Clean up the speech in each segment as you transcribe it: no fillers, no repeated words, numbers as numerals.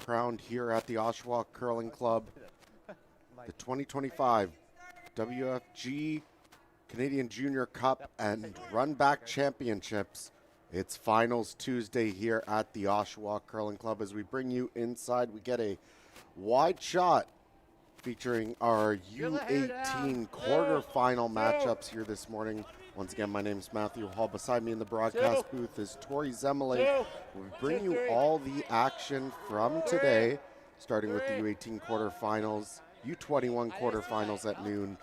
crowned here at the Oshawa Curling Club the 2025 WFG Canadian Junior Cup and Runback Championships. It's finals Tuesday here at the Oshawa Curling Club. As we bring you inside, we get a wide shot featuring our U18 quarterfinal matchups here this morning. Once again, my name is Matthew Hall. Beside me in the broadcast booth is Tori Zemele. We bring you all the action from today, starting with the U18 quarterfinals, U21 quarterfinals at noon,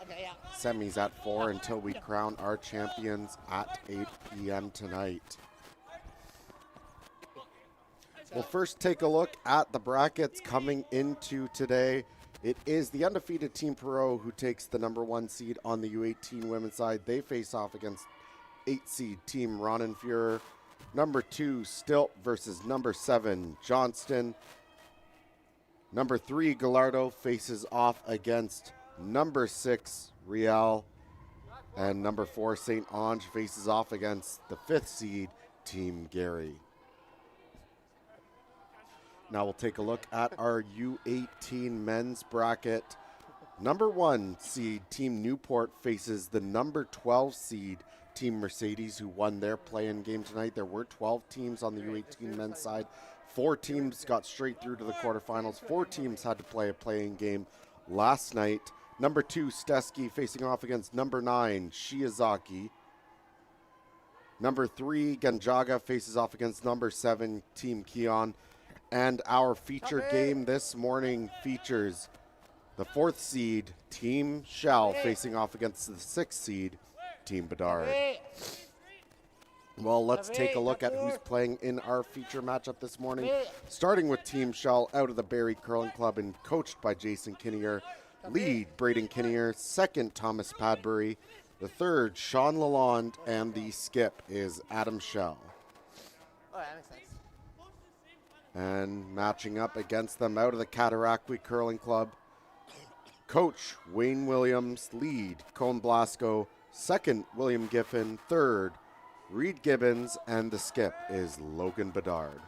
semis at 4, until we crown our champions at 8 p.m. tonight. We'll first take a look at the brackets coming into today. It is the undefeated Team Perot who takes the number 1 seed on the U18 women's side. They face off against 8 seed Team Ronnenfuhrer. Number 2, Stilt versus number 7, Johnston. Number 3, Gallardo faces off against number 6, Riel. And number 4, St. Ange faces off against the 5th seed, Team Gary. Now we'll take a look at our U18 men's bracket. Number 1 seed, Team Newport, faces the number 12 seed, Team Mercedes, who won their play-in game tonight. There were 12 teams on the U18 men's side. 4 teams got straight through to the quarterfinals. 4 teams had to play a play-in game last night. Number 2, Stesky, facing off against number 9, Shiozaki. Number 3, Ganjaga, faces off against number 7, Team Keon. And our feature game this morning features the 4th seed, Team Schell, facing off against the 6th seed, Team Bedard. Well, let's take a look at who's playing in our feature matchup this morning. Starting with Team Schell out of the Barrie Curling Club and coached by Jason Kinnear. Lead, Braden Kinnear. 2nd, Thomas Padbury. The 3rd, Sean Lalonde. And the skip is Adam Schell. Oh, that makes sense. And matching up against them out of the Cataraqui Curling Club, Coach Wayne Williams. Lead, Cone Blasco. 2nd, William Giffen. 3rd, Reed Gibbons. And the skip is Logan Bedard.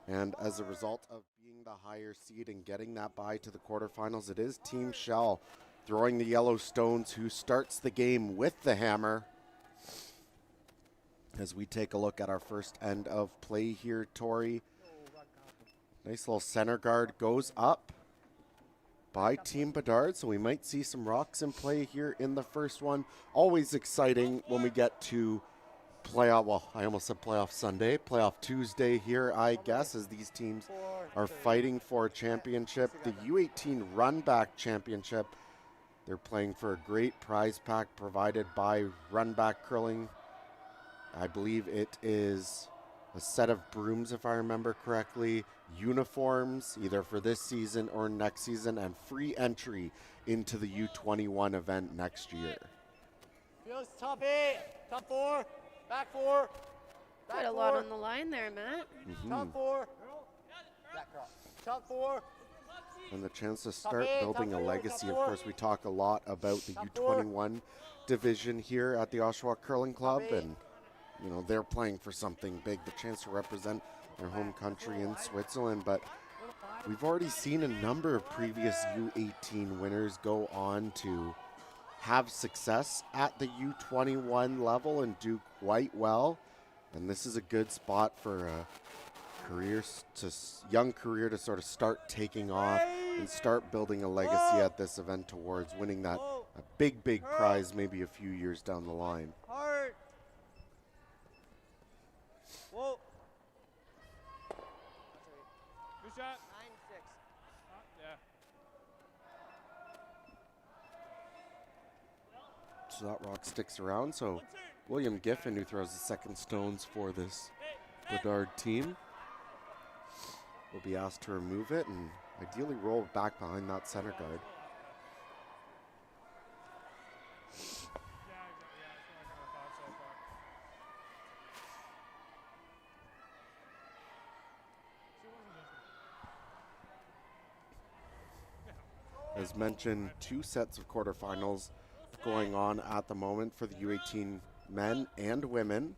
And as a result of being the higher seed and getting that bye to the quarterfinals, it is Team Schell throwing the Yellow Stones, who starts the game with the hammer. As we take a look at our first end of play here, Tori. Nice little center guard goes up by Team Bedard, so we might see some rocks in play here in the first one. Always exciting when we get to playoff, well, I almost said playoff Sunday, playoff Tuesday here, I guess, as these teams are fighting for a championship. The U18 Runback Championship, they're playing for a great prize pack provided by Runback Curling. I believe it is a set of brooms, if I remember correctly, uniforms, either for this season or next season, and free entry into the U21 event next year. Feels top 8, top 4, back 4. Quite a lot on the line there, Matt. Top 4. Back cross. Top 4. And the chance to start building a legacy. Of course, we talk a lot about the U21 division here at the Oshawa Curling Club, and you know, they're playing for something big, the chance to represent their home country in Switzerland. But we've already seen a number of previous U18 winners go on to have success at the U21 level and do quite well. And this is a good spot for a young career to sort of start taking off and start building a legacy at this event towards winning that a big prize maybe a few years down the line. Whoa. Good shot. 9-6. Yeah. So that rock sticks around. So William Giffen, who throws the second stones for this Bedard team, will be asked to remove it and ideally roll back behind that center guard. As mentioned, 2 sets of quarterfinals going on at the moment for the U18 men and women.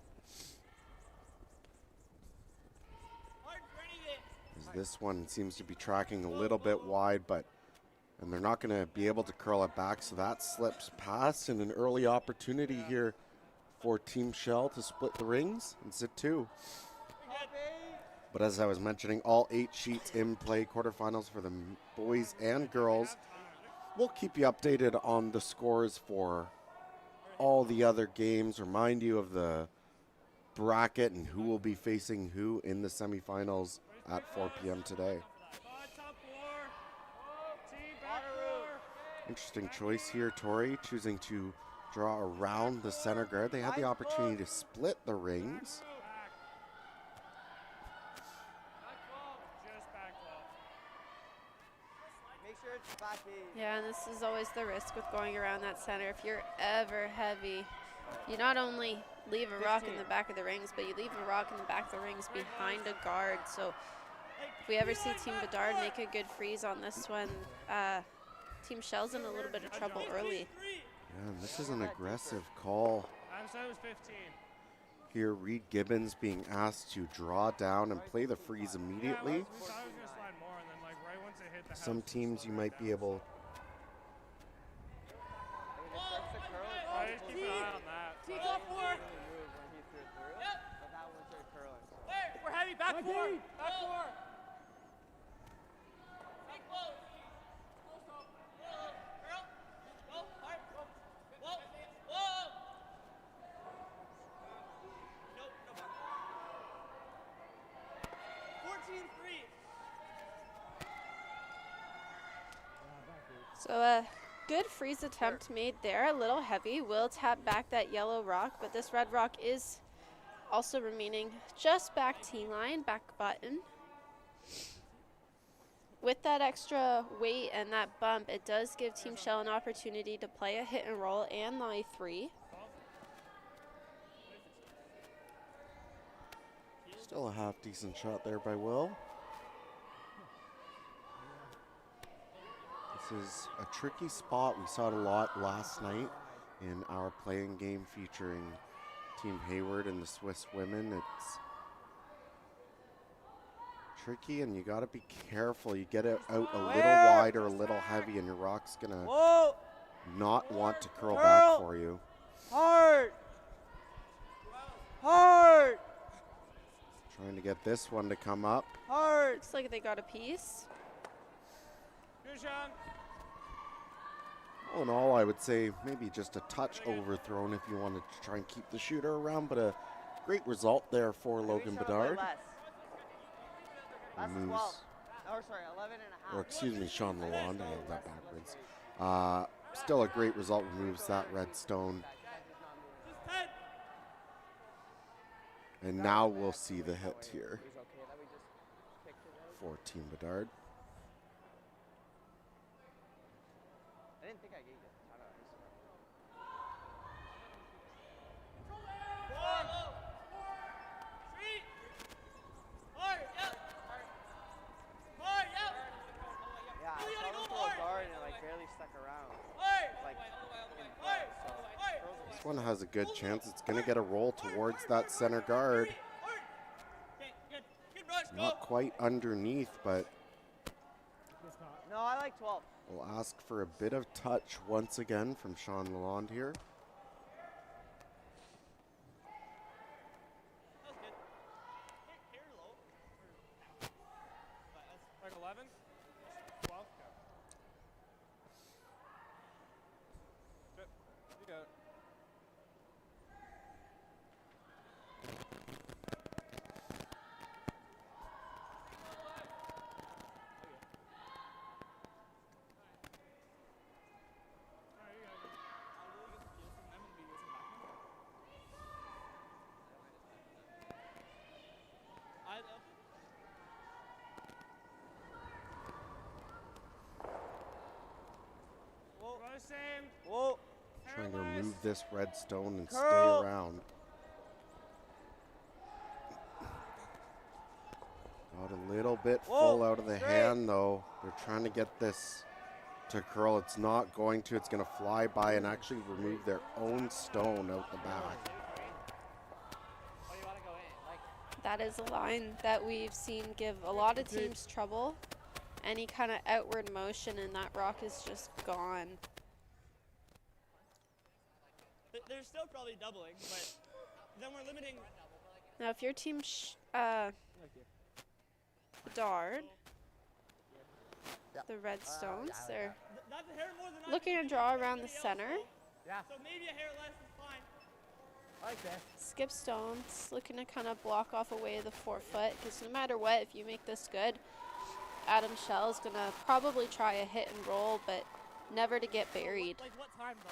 This one seems to be tracking a little bit wide, and they're not going to be able to curl it back, so that slips past, and an early opportunity here for Team Schell to split the rings and sit 2. But as I was mentioning, all 8 sheets in play, quarterfinals for the boys and girls. We'll keep you updated on the scores for all the other games. Remind you of the bracket and who will be facing who in the semifinals at 4 p.m. today. Interesting choice here, Tori, choosing to draw around the center guard. They had the opportunity to split the rings. Yeah, and this is always the risk with going around that center. If you're ever heavy, you not only leave a rock in the back of the rings, but you leave a rock in the back of the rings behind a guard. So if we ever see Team Bedard make a good freeze on this one, Team Schell's in a little bit of trouble early. Yeah, and this is an aggressive call. Here, Reed Gibbons being asked to draw down and play the freeze immediately. Some teams you might be able. We're heavy, back 4. Back 4. 14-3. So a good freeze attempt made there, a little heavy. Will tap back that yellow rock, but this red rock is also remaining just back T-line, back button. With that extra weight and that bump, it does give Team Schell an opportunity to play a hit and roll and lie 3. Still a half decent shot there by Will. This is a tricky spot. We saw it a lot last night in our playing game featuring Team Hayward and the Swiss women. It's tricky, and you got to be careful. You get it out a little wide or a little heavy, and your rock's going to not want to curl back for you. Hard. Hard. Trying to get this one to come up. Hard. Looks like they got a piece. Good, Sean. All in all, I would say maybe just a touch overthrown if you wanted to try and keep the shooter around, but a great result there for Logan Bedard. Moves, or excuse me, Sean Lalonde, I have that backwards. Still a great result, removes that red stone. And now we'll see the hit here for Team Bedard. I didn't think I gave it. Yeah, I saw them throw a guard and it like barely stuck around. Like, this one has a good chance. It's going to get a roll towards that center guard. Not quite underneath, but no, I like 12. we'll ask for a bit of touch once again from Sean Lalonde here. Like 11? 12? Good. You got it. Whoa. Trying to remove this red stone and stay around. Got a little bit full out of the hand though. They're trying to get this to curl. It's not going to. It's going to fly by and actually remove their own stone out the back. That is a line that we've seen give a lot of teams trouble. Any kind of outward motion and that rock is just gone. They're still probably doubling, but then we're limiting. Now, if your team Bedard, the red stones, they're looking to draw around the center. Yeah. So maybe a hair less is fine. I like that. Skip stones, looking to kind of block off away the 4 foot, because no matter what, if you make this good, Adam Schell is going to probably try a hit and roll, but never to get buried. Like what time though?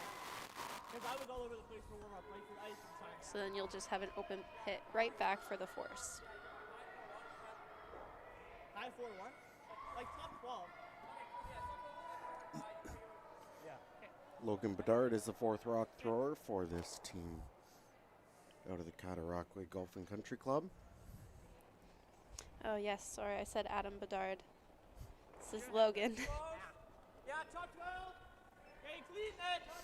Because I was all over the place for warm-up, like for ice and time. So then you'll just have an open hit right back for the force. 9-4-1? Like top 12. Yeah. Okay. Logan Bedard is the 4th rock thrower for this team out of the Cataraqui Golf and Country Club. Oh yes, sorry, I said Adam Bedard. This is Logan. Yeah, top 12. Okay, clean that. Top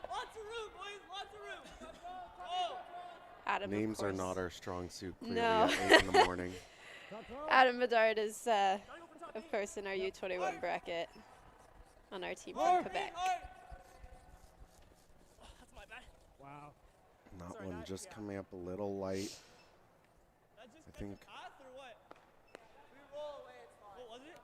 12. Lots of room, boys. Lots of room. Oh. Adam, Names are not our strong suit, clearly, No. at 8 in the morning. Adam Bedard is, of course, in our U21 bracket on our team from Quebec. That's my bad. Wow. That one just coming up a little light. I think. Or what? We roll away, it's fine. What was it?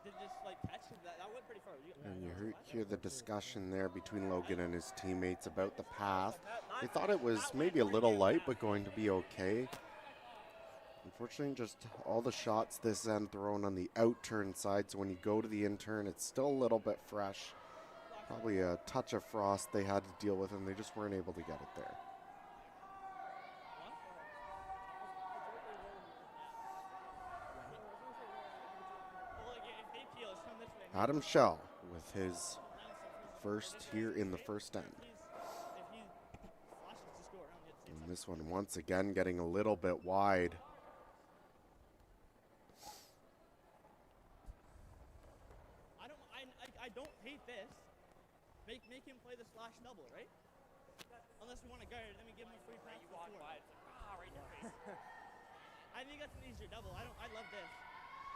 Did this like catch? That went pretty far. And you hear the discussion there between Logan and his teammates about the path. They thought it was maybe a little light, but going to be okay. Unfortunately, just all the shots this end thrown on the out turn side, so when you go to the in turn, it's still a little bit fresh. Probably a touch of frost they had to deal with, and they just weren't able to get it there. Adam Schell with his first here in the first end. And this one once again getting a little bit wide. I don't hate this. Make him play the slash double, right? Unless we want to guard, then we give him a free pass. You walk by, it's like, right in your face. I think that's an easier double. I love this.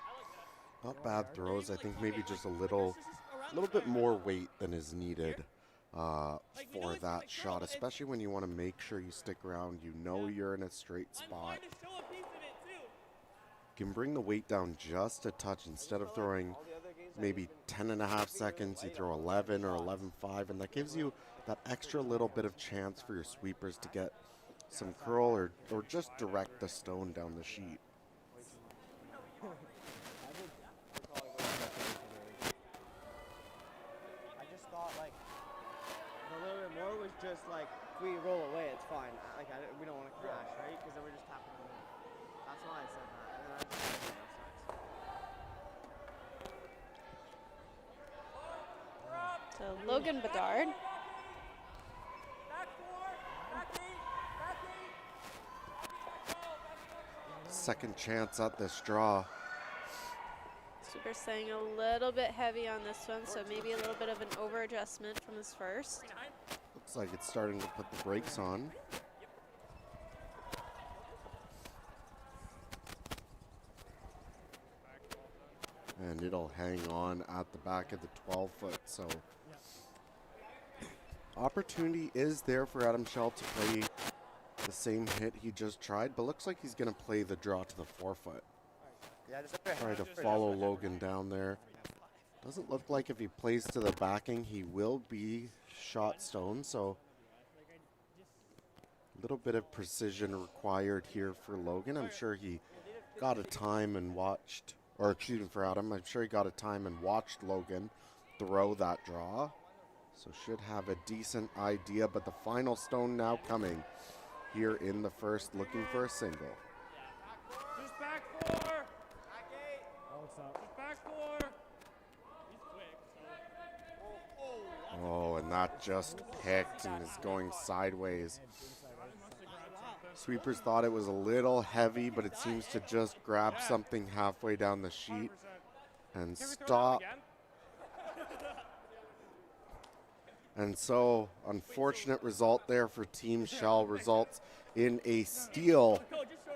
I like that. Not bad throws. I think maybe just a little bit more weight than is needed for that shot, especially when you want to make sure you stick around. You know you're in a straight spot. You can bring the weight down just a touch. Instead of throwing maybe 10.5 seconds, you throw 11 or 11.5, and that gives you that extra little bit of chance for your sweepers to get some curl or just direct the stone down the sheet. I just thought like a little bit more was just like if we roll away, it's fine. Like we don't want to crash, right? Because then we're just tapping the middle. That's why I said that. And then I just So Logan Bedard. Second chance at this draw. Super saying a little bit heavy on this one, so maybe a little bit of an over adjustment from his first. Looks like it's starting to put the brakes on. And it'll hang on at the back of the 12 foot, so opportunity is there for Adam Schell to play the same hit he just tried, but looks like he's going to play the draw to the 4 foot. Try to follow Logan down there. Doesn't look like if he plays to the backing, he will be shot stone, so a little bit of precision required here for Logan. I'm sure he got a time and watched, or excuse me, for Adam, I'm sure he got a time and watched Logan throw that draw. So should have a decent idea, but the final stone now coming here in the first, looking for a single. Just back 4. Back 8. Oh, what's up? Just back 4. He's quick. Oh, and that just picked and is going sideways. Sweepers thought it was a little heavy, but it seems to just grab something halfway down the sheet and stop. And so, unfortunate result there for Team Schell results in a steal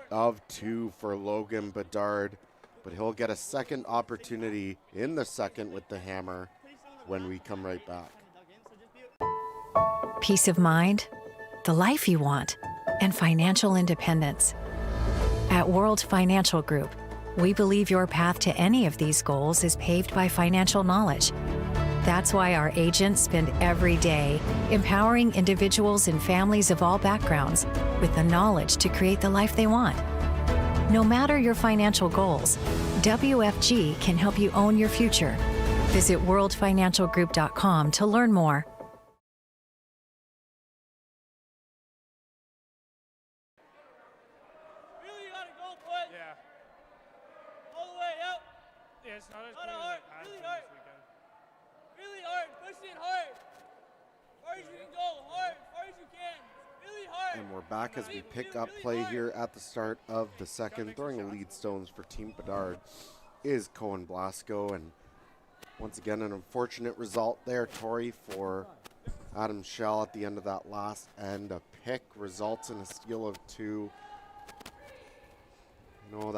of 2 for Logan Bedard. But he'll get a second opportunity in the second with the hammer when we come right back. Peace of mind, the life you want, and financial independence. At World Financial Group, we believe your path to any of these goals is paved by financial knowledge. That's why our agents spend every day empowering individuals and families of all backgrounds with the knowledge to create the life they want. No matter your financial goals, WFG can help you own your future. Visit worldfinancialgroup.com to learn more. Really gotta go, boys. Yeah. All the way up. Yeah, it's not as Not good as hard, it has really been hard. this weekend. Really hard. Push it hard. Hard as you can go. Hard. Hard as you can. Really hard. And we're back as we pick up play here at the start of the second. Throwing the lead stones for Team Bedard is Cohen Blasco. And once again, an unfortunate result there, Tori, for Adam Schell at the end of that last end. A pick results in a steal of 2. You know,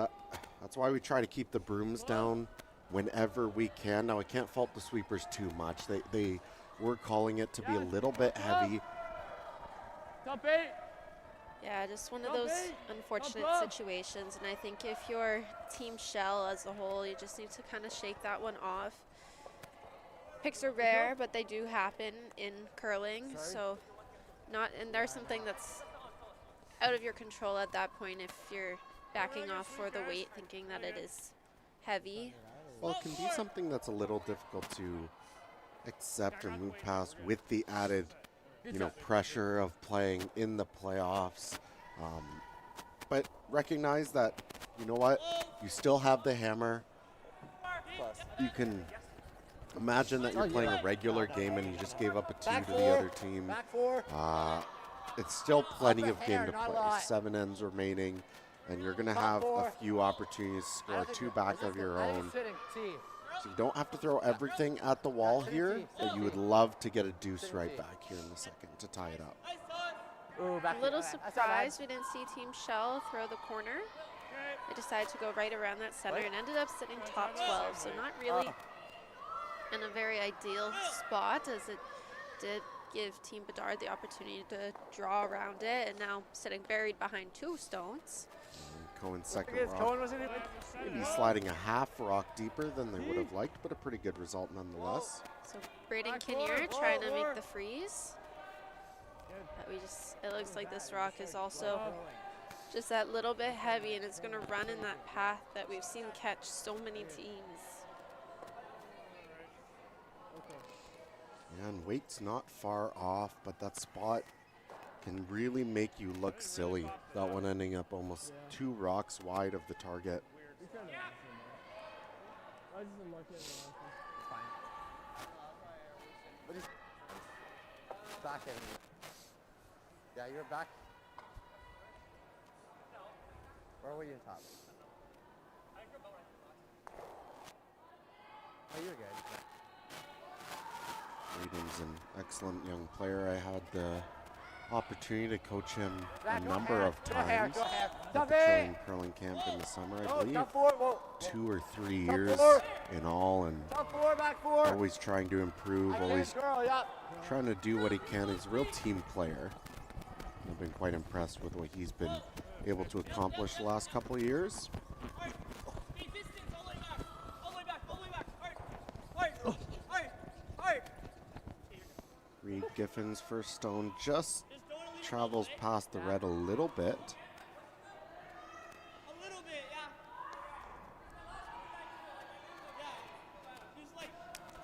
that's why we try to keep the brooms down whenever we can. Now, I can't fault the sweepers too much. They were calling it to be a little bit heavy. Top 8. Yeah, just one of those unfortunate situations. And I think if you're Team Schell as a whole, you just need to kind of shake that one off. Picks are rare, but they do happen in curling. So and there's something that's out of your control at that point if you're backing off for the weight, thinking that it is heavy. Well, it can be something that's a little difficult to accept or move past with the added, pressure of playing in the playoffs. But recognize that, you know what, you still have the hammer. You can imagine that you're playing a regular game and you just gave up a 2 to the other team. It's still plenty of game to play. 7 ends remaining, and you're going to have a few opportunities to score 2 back of your own. So you don't have to throw everything at the wall here, but you would love to get a deuce right back here in the second to tie it up. A little surprised we didn't see Team Schell throw the corner. They decided to go right around that center and ended up sitting top 12, so not really in a very ideal spot, as it did give Team Bedard the opportunity to draw around it, and now sitting buried behind 2 stones. And Cohen's second rock, maybe sliding a half rock deeper than they would have liked, but a pretty good result nonetheless. So Braden Kinnear trying to make the freeze. But it looks like this rock is also just that little bit heavy, and it's going to run in that path that we've seen catch so many teams. Yeah, and weight's not far off, but that spot can really make you look silly. That one ending up almost 2 rocks wide of the target. Back in. Yeah, you're back. Where were you in top? Oh, you're good. Braden's an excellent young player. I had the opportunity to coach him a number of times at the training curling camp in the summer. I believe 2 or 3 years in all, and always trying to improve, always trying to do what he can. He's a real team player. I've been quite impressed with what he's been able to accomplish the last couple of years. Reed Giffen's first stone just travels past the red a little bit.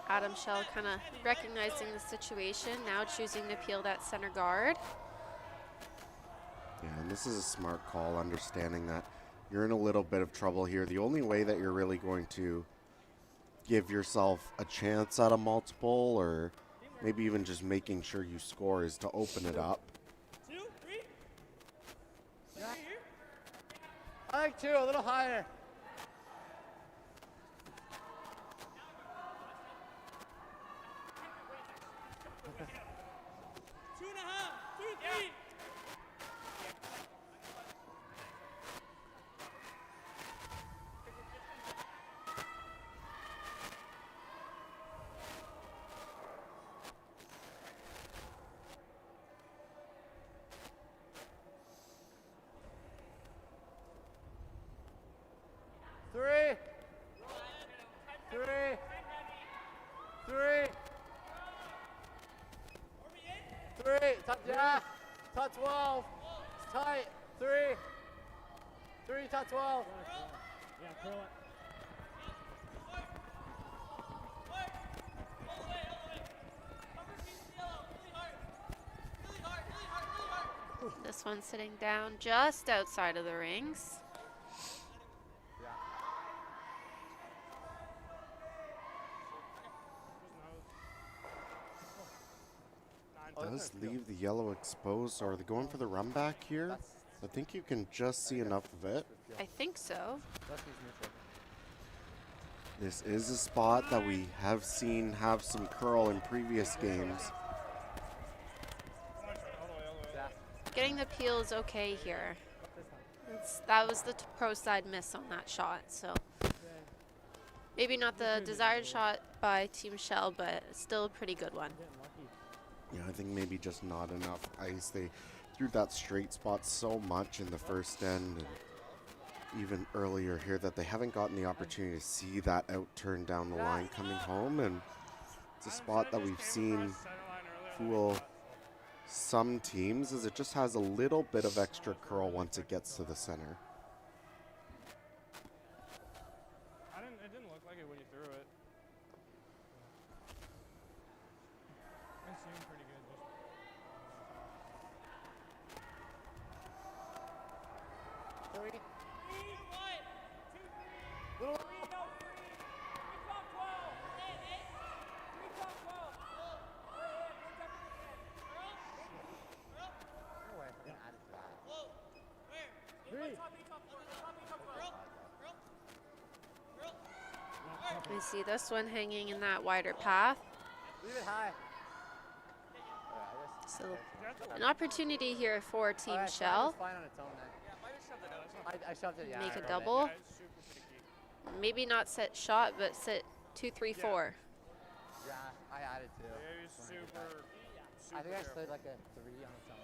Adam Schell kind of recognizing the situation, now choosing to peel that center guard. Yeah, and this is a smart call, understanding that you're in a little bit of trouble here. The only way that you're really going to give yourself a chance at a multiple, or maybe even just making sure you score, is to open it up. 2, 3. I like 2, a little higher. Top 12. It's tight. 3. 3, top 12. Yeah, curl it. This one's sitting down just outside of the rings. Does leave the yellow exposed, so are they going for the run back here? I think you can just see enough of it. I think so. This is a spot that we have seen have some curl in previous games. Getting the peel is okay here. That was the pro side miss on that shot, so maybe not the desired shot by Team Schell, but still a pretty good one. Yeah, I think maybe just not enough ice. They threw that straight spot so much in the first end, and even earlier here, that they haven't gotten the opportunity to see that out turn down the line coming home. And it's a spot that we've seen fool some teams, as it just has a little bit of extra curl once it gets to the center. It didn't look like it when you threw it. It seemed pretty good. We see this one hanging in that wider path. Leave it high. So an opportunity here for Team Schell. Fine on its own then. I shoved it, yeah. Make I a rolled double. Yeah, it's super pretty key. Maybe not set shot, but set 2, 3, 4. Yeah, I added 2. Yeah, he was super I think I careful. slid like a 3 on its own.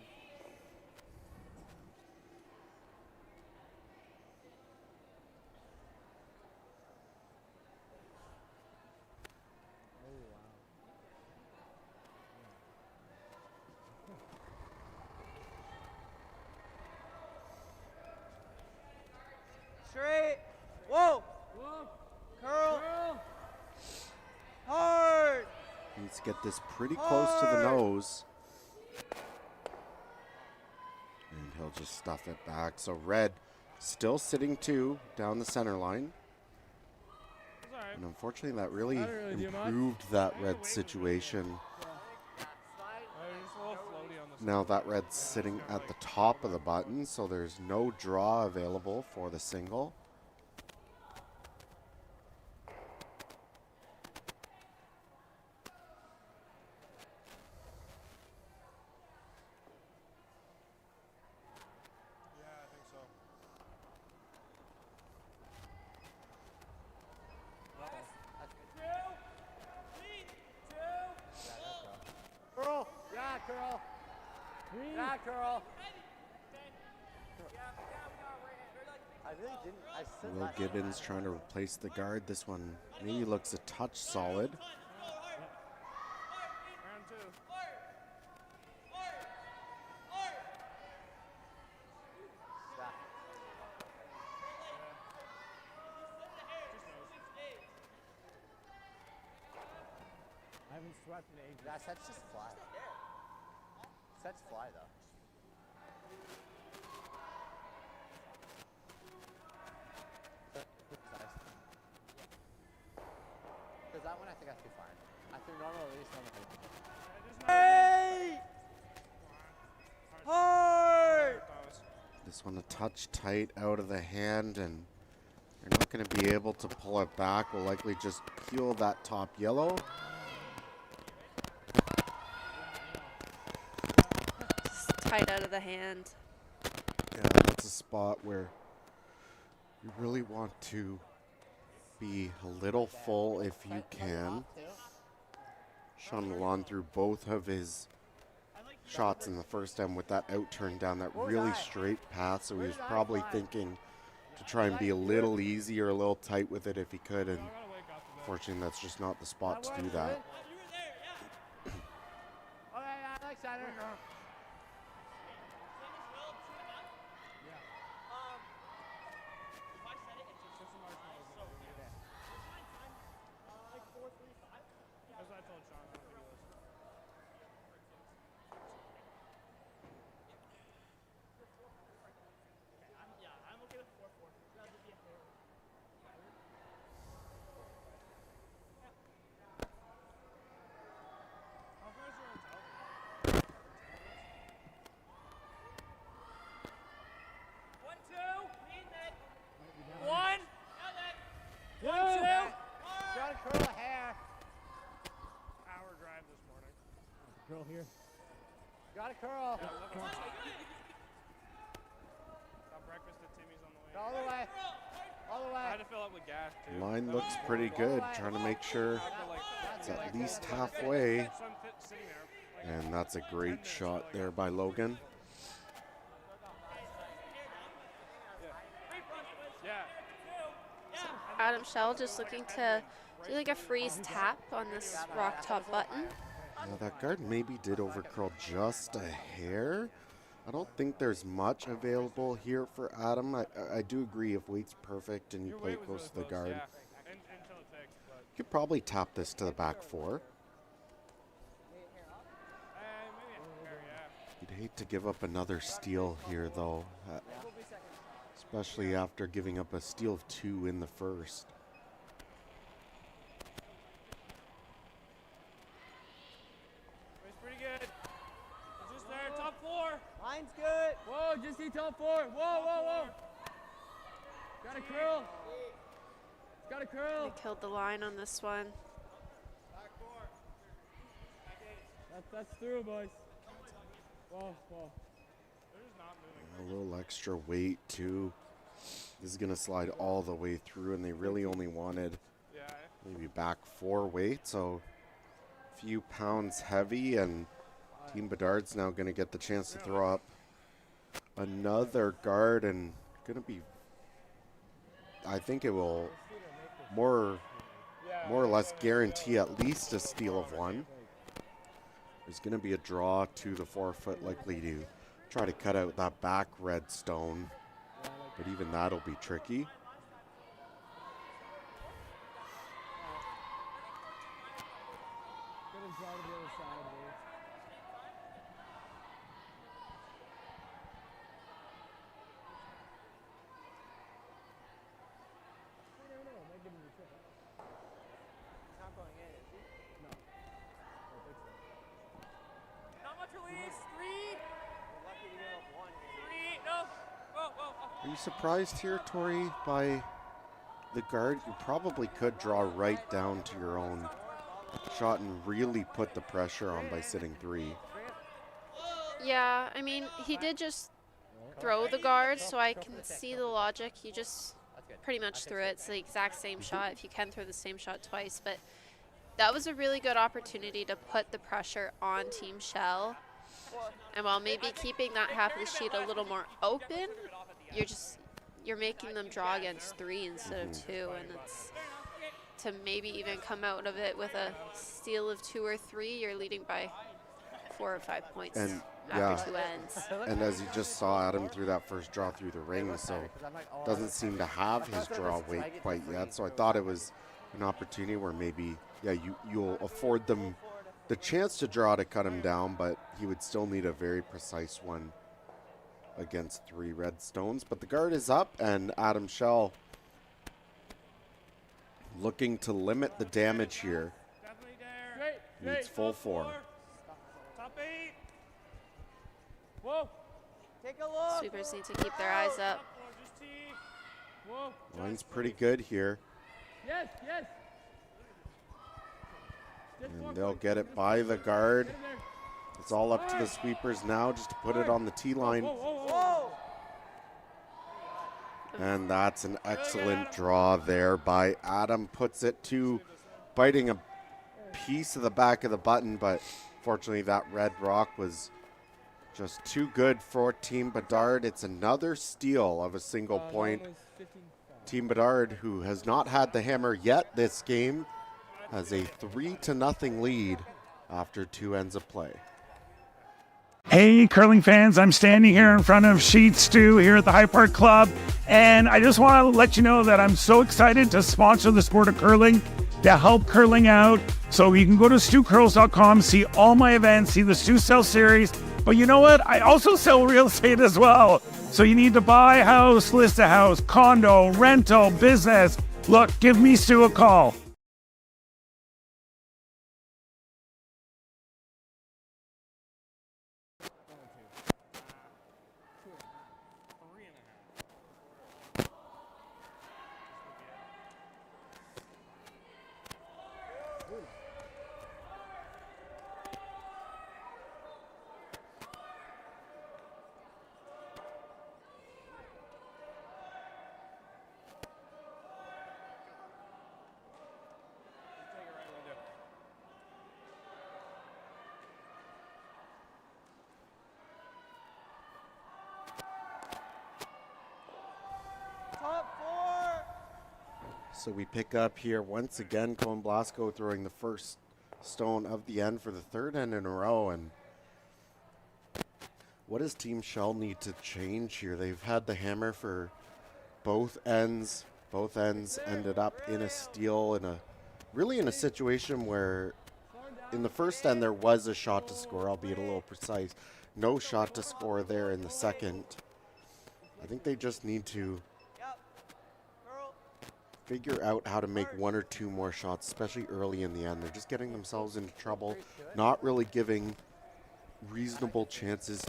Straight. Whoa. Curl. Hard. Needs to get this pretty close to the nose. And he'll just stuff it back. So red still sitting 2 down the center line. It's all right. And unfortunately, that really Not really do much. improved that red situation. Just a little floaty on the Now that red's sitting at the top of the button, so there's no draw available for the single. Yeah, I think so. Curl. Yeah, curl. Yeah, curl. I really didn't. I said Will last Gibbons trying to replace the guard. This one maybe looks a touch solid. Round 2. I haven't swept in ages. Yeah, sets just fly. Sets fly though. Because that one I think I threw fine. I threw normal release, normal release. Hey. Hard. This one a touch tight out of the hand, and they're not going to be able to pull it back. Will likely just peel that top yellow. Just tight out of the hand. Yeah, that's a spot where you really want to be a little full if you can. Sean Milan threw both of his shots in the first end with that out turn down that really straight path, so he was probably thinking to try and be a little easy or a little tight with it if he could, and unfortunately that's just not the spot to do that. Okay, I like center. had to fill up with gas too. Line looks pretty good, trying to make sure it's at least halfway. And that's a great shot there by Logan. Adam Schell just looking to do like a freeze tap on this rock top button. Now that guard maybe did overcurl just a hair. I don't think there's much available here for Adam. I do agree if weight's perfect and you play it close to the guard, you could probably tap this to the back four. You'd hate to give up another steal here though, especially after giving up a steal of 2 in the first. Line's good. Whoa, just see top 4. Whoa, whoa, whoa. Got a curl. Got a curl. They killed the line on this one. That's through, boys. Whoa, whoa. A little extra weight too. This is gonna slide all the way through, and they really only wanted maybe back 4 weight, so a few pounds heavy, and Team Bedard's now gonna get the chance to throw up another guard, and gonna be, I think it will more or less guarantee at least a steal of 1. There's gonna be a draw to the forefoot, likely to try to cut out that back red stone, but even that'll be tricky. Are you surprised here, Tori, by the guard? You probably could draw right down to your own shot and really put the pressure on by sitting 3. Yeah, I mean, he did just throw the guard, so I can see the logic. You just pretty much threw it. It's the exact same shot if you can throw the same shot twice. But that was a really good opportunity to put the pressure on Team Schell. And while maybe keeping that half of the sheet a little more open, you're making them draw against 3 instead of 2, and it's to maybe even come out of it with a steal of 2 or 3. You're leading by 4 or 5 points And after 2 ends. And as you just saw, Adam threw that first draw through the ring, so doesn't seem to have his draw weight quite yet. So I thought it was an opportunity where maybe, you'll afford them the chance to draw to cut him down, but he would still need a very precise one against 3 red stones. But the guard is up, and Adam Schell looking to limit the damage here. Needs full 4. Top 8. Whoa. Take a look. Sweepers need to keep their eyes up. Whoa. Line's pretty good here, Yes, yes. and they'll get it by the guard. It's all up to the sweepers now just to put it on the tee line. Whoa. And that's an excellent draw there by Adam. Puts it to biting a piece of the back of the button, but fortunately that red rock was just too good for Team Bedard. It's another steal of a single point. Team Bedard, who has not had the hammer yet this game, has a 3-0 lead after 2 ends of play. Hey, curling fans, I'm standing here in front of Sheet Stew here at the High Park Club, and I just want to let you know that I'm so excited to sponsor the sport of curling, to help curling out. So you can go to stewcurls.com, see all my events, see the Stew Sell series, but you know what? I also sell real estate as well. So you need to buy a house, list a house, condo, rental, business. Look, give me Stu a call. So we pick up here once again, Cohen Blasco throwing the first stone of the end for the third end in a row. And what does Team Schell need to change here? They've had the hammer for both ends. Both ends ended up in a steal, really in a situation where in the first end there was a shot to score, albeit a little precise. No shot to score there in the second. I think they just need to figure out how to make one or two more shots, especially early in the end. They're just getting themselves into trouble, not really giving reasonable chances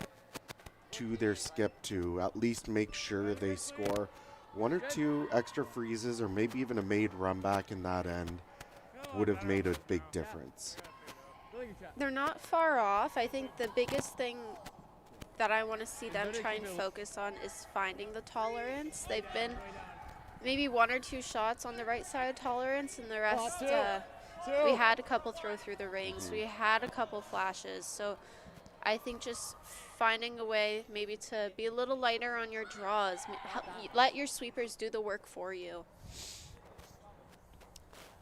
to their skip to at least make sure they score one or two extra freezes, or maybe even a made run back in that end would have made a big difference. They're not far off. I think the biggest thing that I want to see them try and focus on is finding the tolerance. They've been maybe one or two shots on the right side of tolerance, and the rest, we had a couple throw through the rings. We had a couple flashes. So I think just finding a way maybe to be a little lighter on your draws. Let your sweepers do the work for you.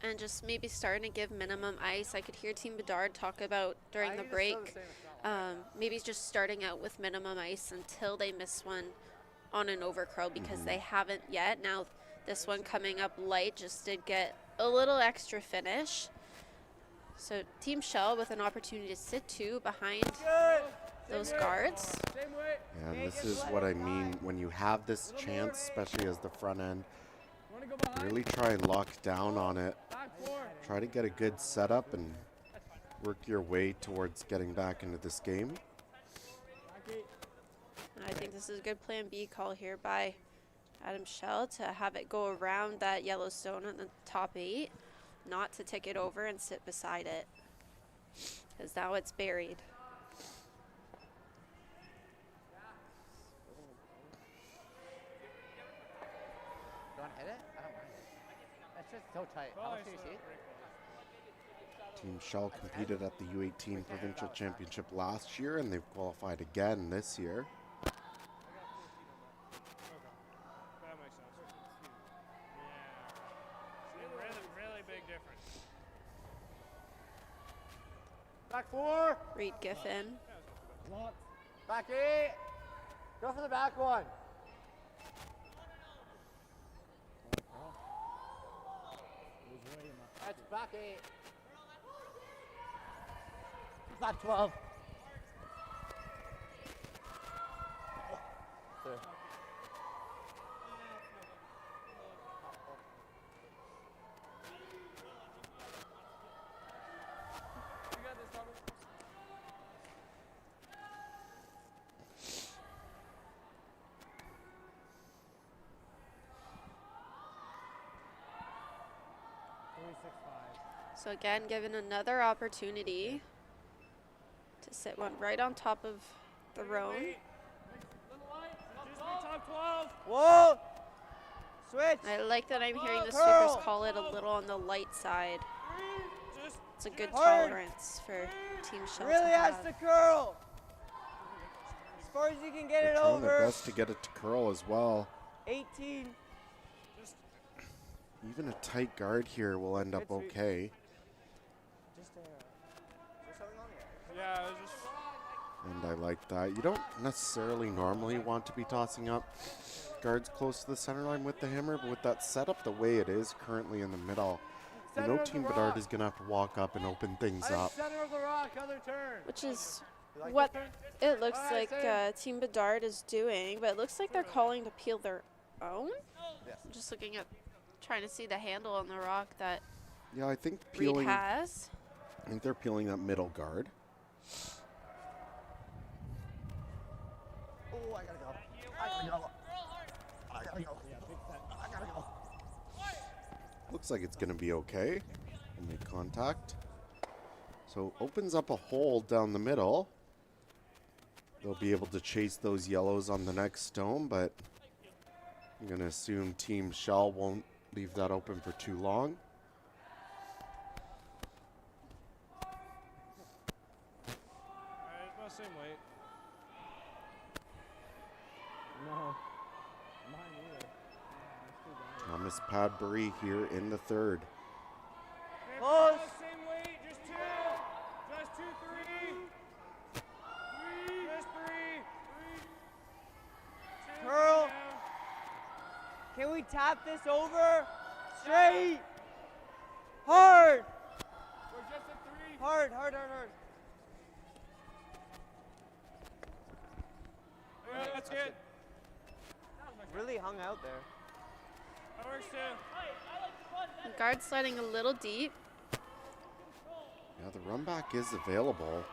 And just maybe starting to give minimum ice. I could hear Team Bedard talk about during the break, maybe just starting out with minimum ice until they miss one on an overcurl, because they haven't yet. Now this one coming up light just did get a little extra finish. So Team Schell with an opportunity to sit two behind those guards. Yeah, and this is what I mean when you have this chance, especially as the front end. Really try and lock down on it. Try to get a good setup and work your way towards getting back into this game. I think this is a good plan B call here by Adam Schell to have it go around that yellow stone in the top 8, not to tick it over and sit beside it, because now it's buried. You want to hit it? I don't mind it. It's just so tight. How much do you see? Team Schell competed at the U18 Provincial Championship last year, and they've qualified again this year. That makes sense. Yeah. Really big difference. Back 4. Reed Giffen. Back 8. Go for the back one. That's back 8. Back 12. There. So again, given another opportunity to sit one right on top of the roan. Top 12. Whoa! Switch. I like that I'm hearing the sweepers call it a little on the light side. It's a good tolerance for Team Schell Really to has have. to curl. As far as you can get it They're trying over. their best to get it to curl as well. 18. Even a tight guard here will end up okay. Just something on there. Yeah, it was just. And I like that. You don't necessarily normally want to be tossing up guards close to the center line with the hammer, but with that setup the way it is currently in the middle, you know Team Bedard is going to have to walk up and open things up. Center of the rock, other turn. Which is what it looks like Team Bedard is doing, but it looks like they're calling to peel their own. Yes. I'm just looking at, trying to see the handle on the rock that Yeah, I think Reed peeling. has. I think they're peeling that middle guard. Oh, I gotta go. I gotta go. I gotta go. I gotta go. Looks like it's going to be okay. We'll make contact. So opens up a hole down the middle. They'll be able to chase those yellows on the next stone, but I'm going to assume Team Schell won't leave that open for too long. It must seem late. No. Miss Padbury here in the third. Close. Same weight, just two. Just two, three. Just three. Two, Curl. down. Can we tap this over? Straight. Hard. We're just at three. Hard, hard, hard, hard. Yeah, that's good. Really hung out there. That works too. The guard sliding a little deep. Yeah, the run back is available.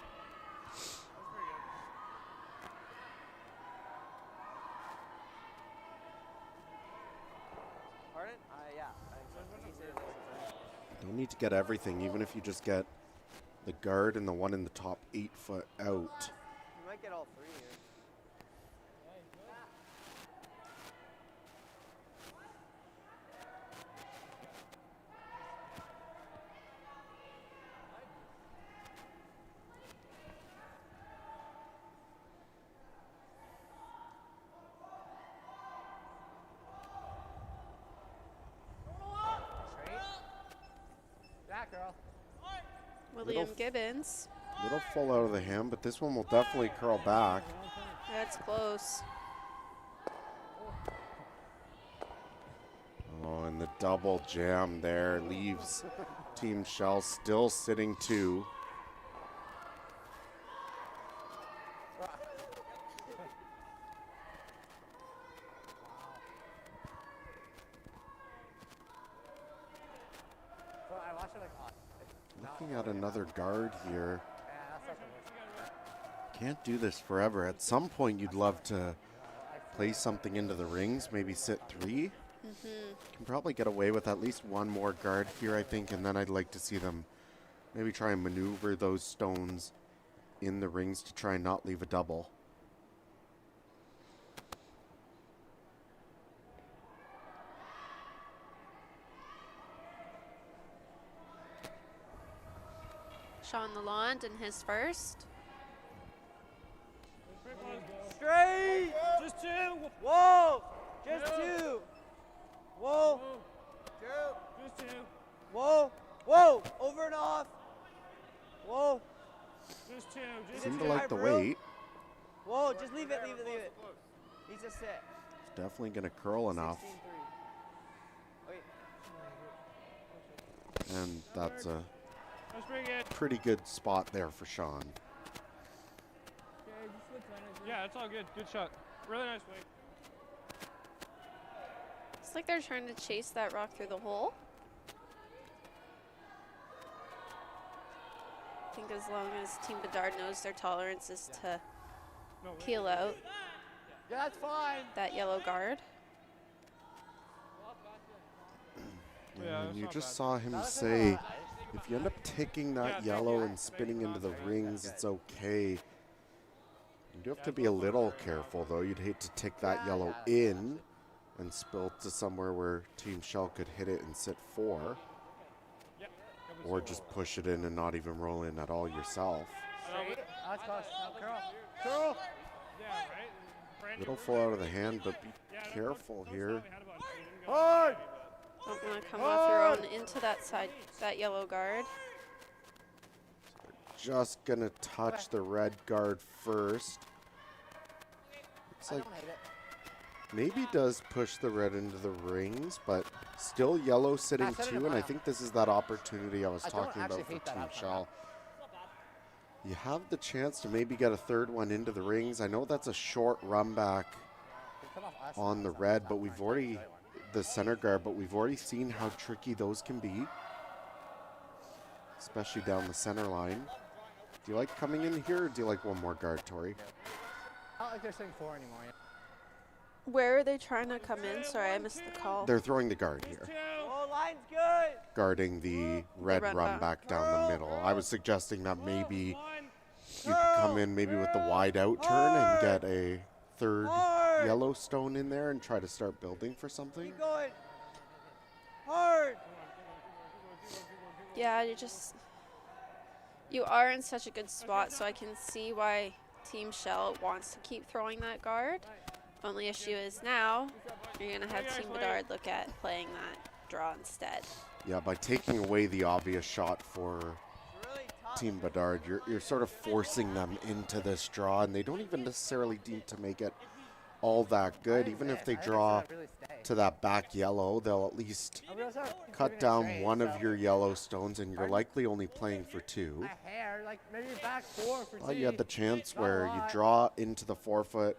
Pardon? Yeah. Don't need to get everything, even if you just get the guard and the one in the top 8 foot out. You might get all three here. That girl. William Little- Gibbons. Little full out of the hand, but this one will definitely curl back. That's close. Oh, and the double jam there leaves Team Schell still sitting 2. So I watched it like, Looking at another guard here. yeah, that's not the worst. Can't do this forever. At some point, you'd love to play something into the rings, maybe sit 3. Can probably get away with at least one more guard here, I think, and then I'd like to see them maybe try and maneuver those stones in the rings to try and not leave a double. Sean Lalonde in his first. Straight. Just two. Whoa. Just Yeah. 2. Whoa. Just two. Whoa. Whoa. Over and off. Whoa. Just two. Just Seem two. to like the Bro. weight. Whoa. Just leave it. Leave it. Leave it. He's a sit. It's definitely going to curl enough. 16-3. Wait. And that's a That's pretty good. pretty good spot there for Sean. Yeah, it's all good. Good shot. Really nice weight. It's like they're trying to chase that rock through the hole. I think as long as Team Bedard knows their tolerance is to No, wait. peel out Yeah, that's fine. that yellow guard. Yeah, And that's you not just bad. saw him say, if you end up taking that yellow and spinning into the rings, it's okay. You do have to be a little careful, though. You'd hate to take that yellow in and spill to somewhere where Team Schell could hit it and sit 4, or just push it in and not even roll in at all yourself. Straight. That's close. No, curl. Curl. Yeah, right? Brandon, Little full out of the hand, but be careful here. Hard. Don't want to come off your own into that side, that yellow guard. Just gonna touch the red guard first. Looks I like don't hate it. maybe does push the red into the rings, but still yellow sitting I said it 2, in and I mile. think this is that opportunity I was I don't talking actually about for hate that Team outcome. Schell. You have the chance to maybe get a third one into the rings. I know that's a short run back They come off us on the sometimes, red, that but we've fine. already, Right one. the center guard, but we've already seen how tricky those can be, especially down the center line. Do you like coming in here, or do you like one more guard, Tori? I don't like they're sitting 4 anymore. Yeah. Where are they trying to come in? Sorry, I missed the call. They're throwing the guard here, Oh, line's good. guarding the red run run back. back down the middle. I was suggesting that maybe One. you could come in maybe with the wide out turn and get a third Hard. Yellowstone in there and try to start building for something. Keep going. Hard. Yeah, you are in such a good spot, so I can see why Team Schell wants to keep throwing that guard. Only issue is now You're going to have Team Bedard look at playing that draw instead. Yeah, by taking away the obvious shot for Team Bedard, you're sort of forcing them into this draw, and they don't even necessarily need to make it all that good. Even if they draw to that back yellow, they'll at least cut down one of your yellow stones, and you're likely only playing for 2. Well, you had the chance where you draw into the forefoot,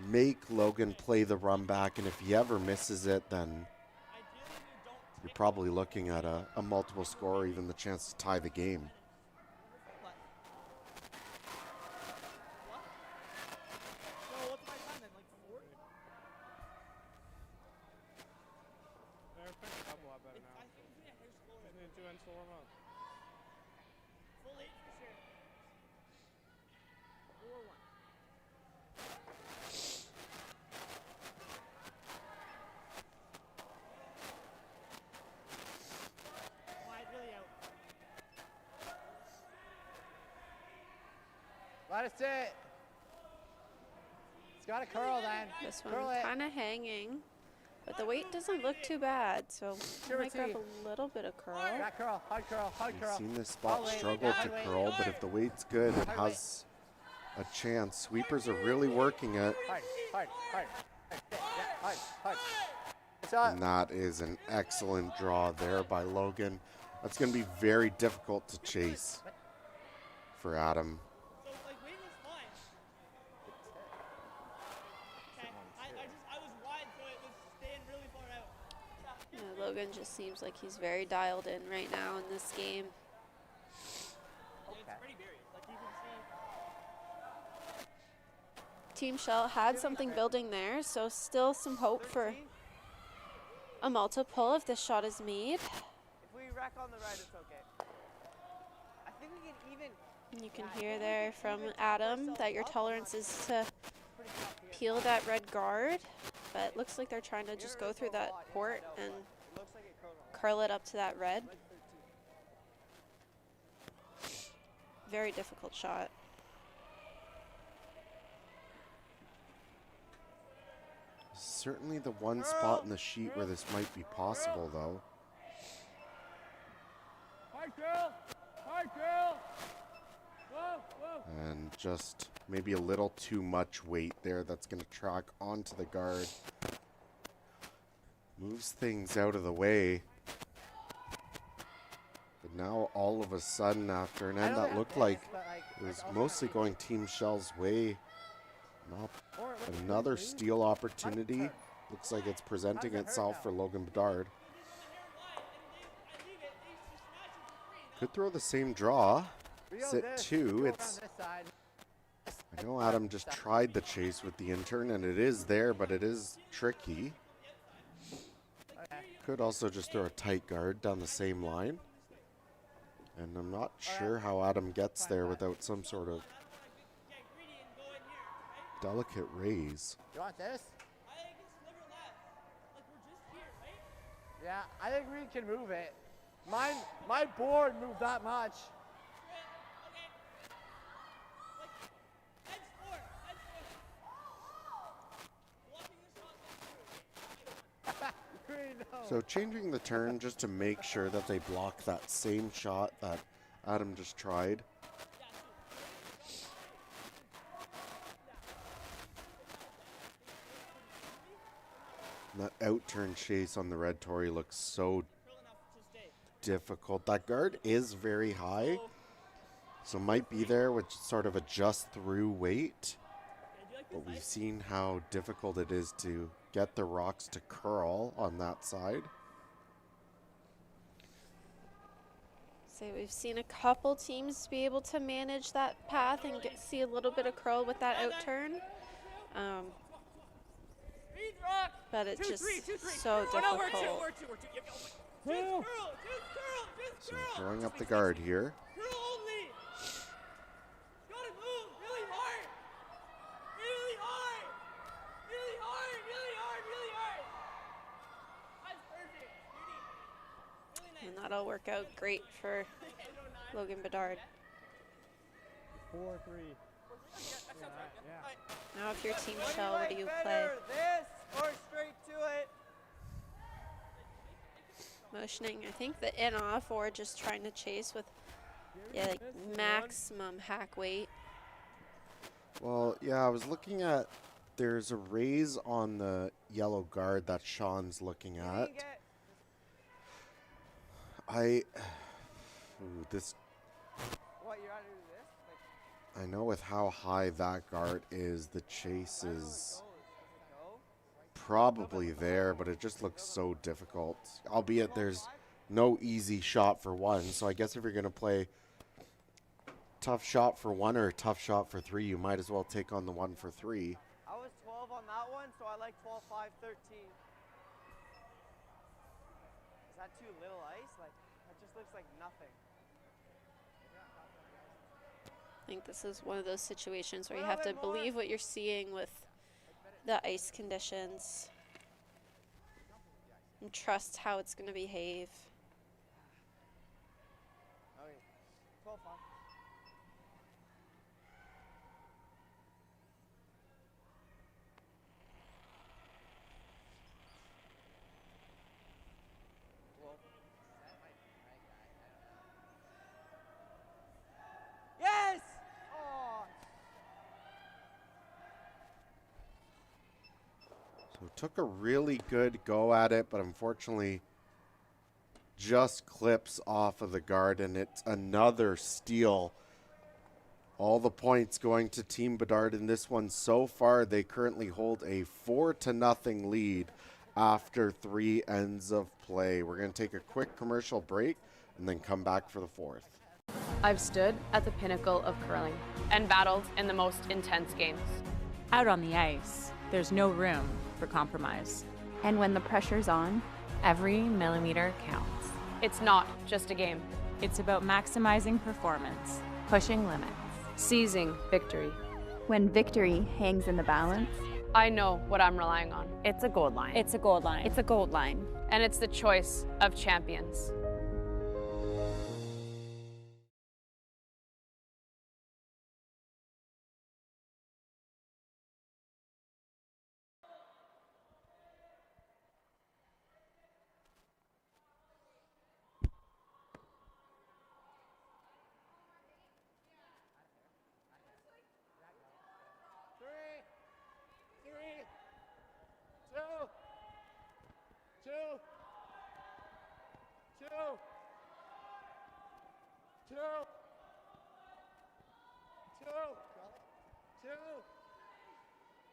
make Logan play the run back, and if he ever misses it, then you're probably looking at a multiple score or even the chance to tie the game. Let it sit. It's got to curl then. This one kind of hanging, but the weight doesn't look too bad, so I might grab a little bit of curl. That curl, hard curl, hard curl. I've seen this spot struggle to curl, but if the weight's good, it has a chance. Sweepers are really working it. And that is an excellent draw there by Logan. That's going to be very difficult to chase for Adam. Logan just seems like he's very dialed in right now in this game. Team Schell had something building there, so still some hope for a multiple if this shot is made. If we rack on the right, it's okay. I think we can even. You can hear there from Adam that your tolerance is to peel that red guard, but it looks like they're trying to just go through that port and curl it up to that red. Very difficult shot. Certainly the one spot in the sheet where this might be possible, though. Hard curl! Hard curl! Whoa, whoa! And just maybe a little too much weight there that's going to track onto the guard. Moves things out of the way. But now all of a sudden, after an end that looked like it was mostly going Team Schell's way, another steal opportunity. Looks like it's presenting itself for Logan Bedard. Could throw the same draw. Sit 2. It's. I know Adam just tried the chase with the intern, and it is there, but it is tricky. Could also just throw a tight guard down the same line. And I'm not sure how Adam gets there without some sort of delicate raise. You want this? Yeah, I think we can move it. My board moved that much. So changing the turn just to make sure that they block that same shot that Adam just tried. And that out-turn chase on the red Tory looks so difficult. That guard is very high, so might be there with sort of a just through weight. But we've seen how difficult it is to get the rocks to curl on that side. So we've seen a couple teams be able to manage that path and see a little bit of curl with that out turn. But it's just so difficult. So throwing up the guard here. And that'll work out great for Logan Bedard. 4-3. Now if you're Team Schell, what do you play? motioning. I think the in off or just trying to chase with like maximum hack weight. Well, yeah, I was looking at, there's a raise on the yellow guard that Sean's looking at. This. What, you're out to do this? Like, I know with how high that guard is, the chase is probably there, but it just looks so difficult. Albeit there's no easy shot for one, so I guess if you're going to play tough shot for one or tough shot for three, you might as well take on the one for three. I was 12 on that one, so I like 12, 5, 13. Is that too little ice? Like, that just looks like nothing. I think this is one of those situations where you have to believe what you're seeing with the ice conditions and trust how it's going to behave. Okay, 12, 5. Yes! Oh. So took a really good go at it, but unfortunately just clips off of the guard, and it's another steal. All the points going to Team Bedard in this one so far. They currently hold a 4-0 lead after 3 ends of play. We're going to take a quick commercial break and then come back for the fourth. I've stood at the pinnacle of curling and battled in the most intense games. Out on the ice, there's no room for compromise. And when the pressure's on, every millimeter counts. It's not just a game. It's about maximizing performance, Pushing limits. Seizing victory. When victory hangs in the balance, I know what I'm relying on. It's a gold line. It's a gold line. It's a gold line. And it's the choice of champions.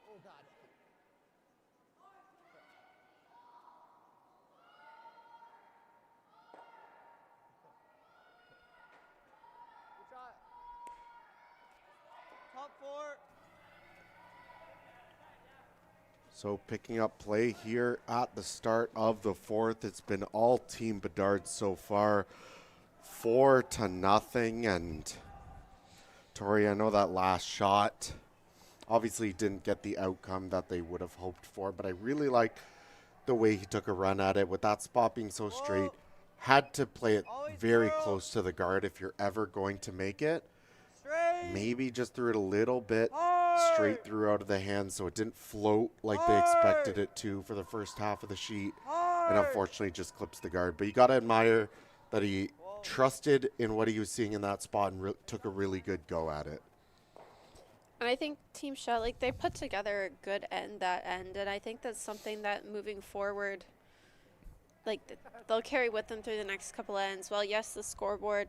Oh, God. Good shot. Top 4. So picking up play here at the start of the fourth. It's been all Team Bedard so far. 4-0, and Tori, I know that last shot obviously didn't get the outcome that they would have hoped for, but I really liked the way he took a run at it with that spot being so straight. Had to play it very close to the guard if you're ever going to make it. Maybe just threw it a little bit straight through out of the hand so it didn't float like they expected it to for the first half of the sheet, and unfortunately just clips the guard. But you got to admire that he trusted in what he was seeing in that spot and took a really good go at it. And I think Team Schell, like, they put together a good end that end, and I think that's something that moving forward, like, they'll carry with them through the next couple ends. Well, yes, the scoreboard